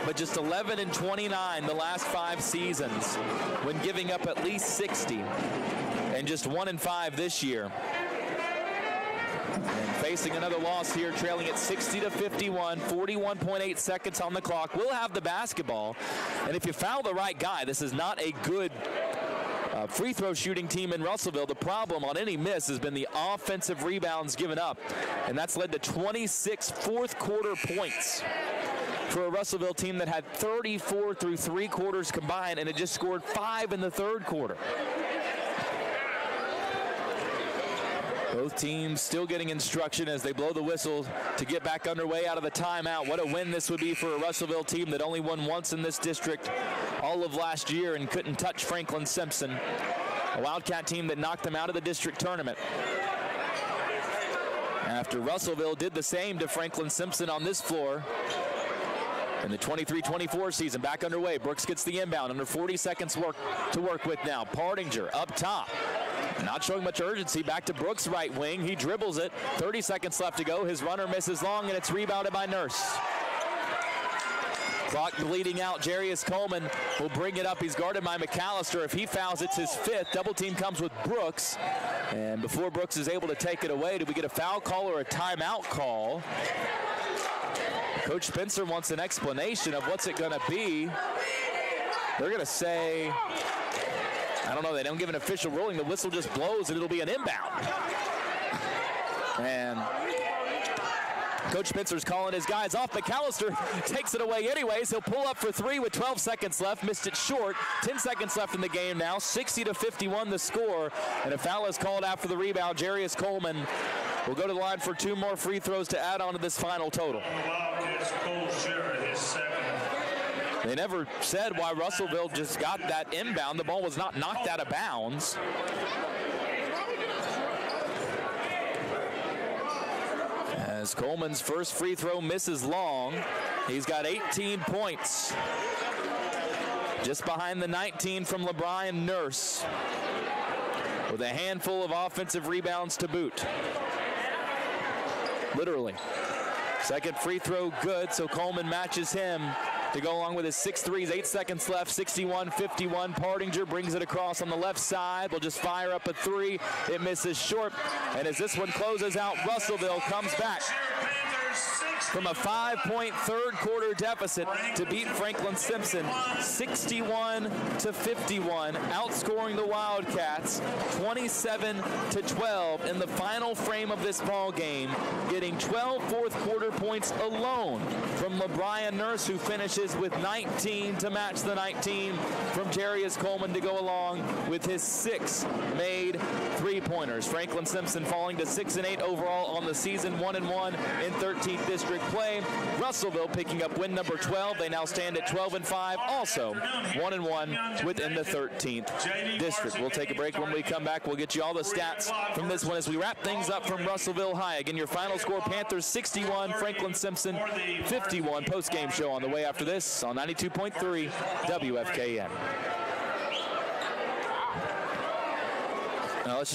But just 11-29 the last 5 seasons when giving up at least 60. And just 1-5 this year. And facing another loss here, trailing at 60-51, 41.8 seconds on the clock. We'll have the basketball. And if you foul the right guy, this is not a good free throw shooting team in Russellville. The problem on any miss has been the offensive rebounds given up. And that's led to 26 fourth quarter points for a Russellville team that had 34 through 3 quarters combined, and it just scored 5 in the third quarter. Both teams still getting instruction as they blow the whistle to get back underway out of the timeout. What a win this would be for a Russellville team that only won once in this district all of last year and couldn't touch Franklin-Simpson, a Wildcat team that knocked them out of the district tournament. After Russellville did the same to Franklin-Simpson on this floor in the 23-24 season. Back underway. Brooks gets the inbound. Under 40 seconds to work with now. Partinger up top. Not showing much urgency. Back to Brooks' right wing. He dribbles it. 30 seconds left to go. His runner misses long, and it's rebounded by Nurse. Clock bleeding out. Jarius Coleman will bring it up. He's guarded by McAllister. If he fouls, it's his 5th. Double team comes with Brooks. And before Brooks is able to take it away, do we get a foul call or a timeout call? Coach Spencer wants an explanation of what's it going to be. They're going to say, I don't know, they don't give an official ruling. The whistle just blows and it'll be an inbound. And Coach Spencer's calling his guys off. McAllister takes it away anyways. He'll pull up for 3 with 12 seconds left. Missed it short. 10 seconds left in the game now. 60-51 the score. And a foul is called after the rebound. Jarius Coleman will go to the line for 2 more free throws to add on to this final total. They never said why Russellville just got that inbound. The ball was not knocked out of bounds. As as Coleman's first free throw misses long. He's got 18 points. Just behind the 19 from LeBron Nurse, with a handful of offensive rebounds to boot. Literally. Second free throw good, so Coleman matches him to go along with his 6 threes. 8 seconds left, 61-51. Partinger brings it across on the left side. Will just fire up a 3. It misses short. And as this one closes out, Russellville comes back from a 5-point third quarter deficit to beat Franklin-Simpson 61-51, outscoring the Wildcats 27-12 in the final frame of this ball game, getting 12 fourth quarter points alone from LeBron Nurse, who finishes with 19 to match the 19 from Jarius Coleman to go along with his 6 made three-pointers. Franklin-Simpson falling to 6-8 overall on the season, 1-1 in 13th district play. Russellville picking up win number 12. They now stand at 12-5, also 1-1 within the 13th district. We'll take a break. When we come back, we'll get you all the stats from this one as we wrap things up from Russellville High. Again, your final score, Panthers 61, Franklin-Simpson 51. Post-game show on the way after this on 92.3 WFKN. Now let's just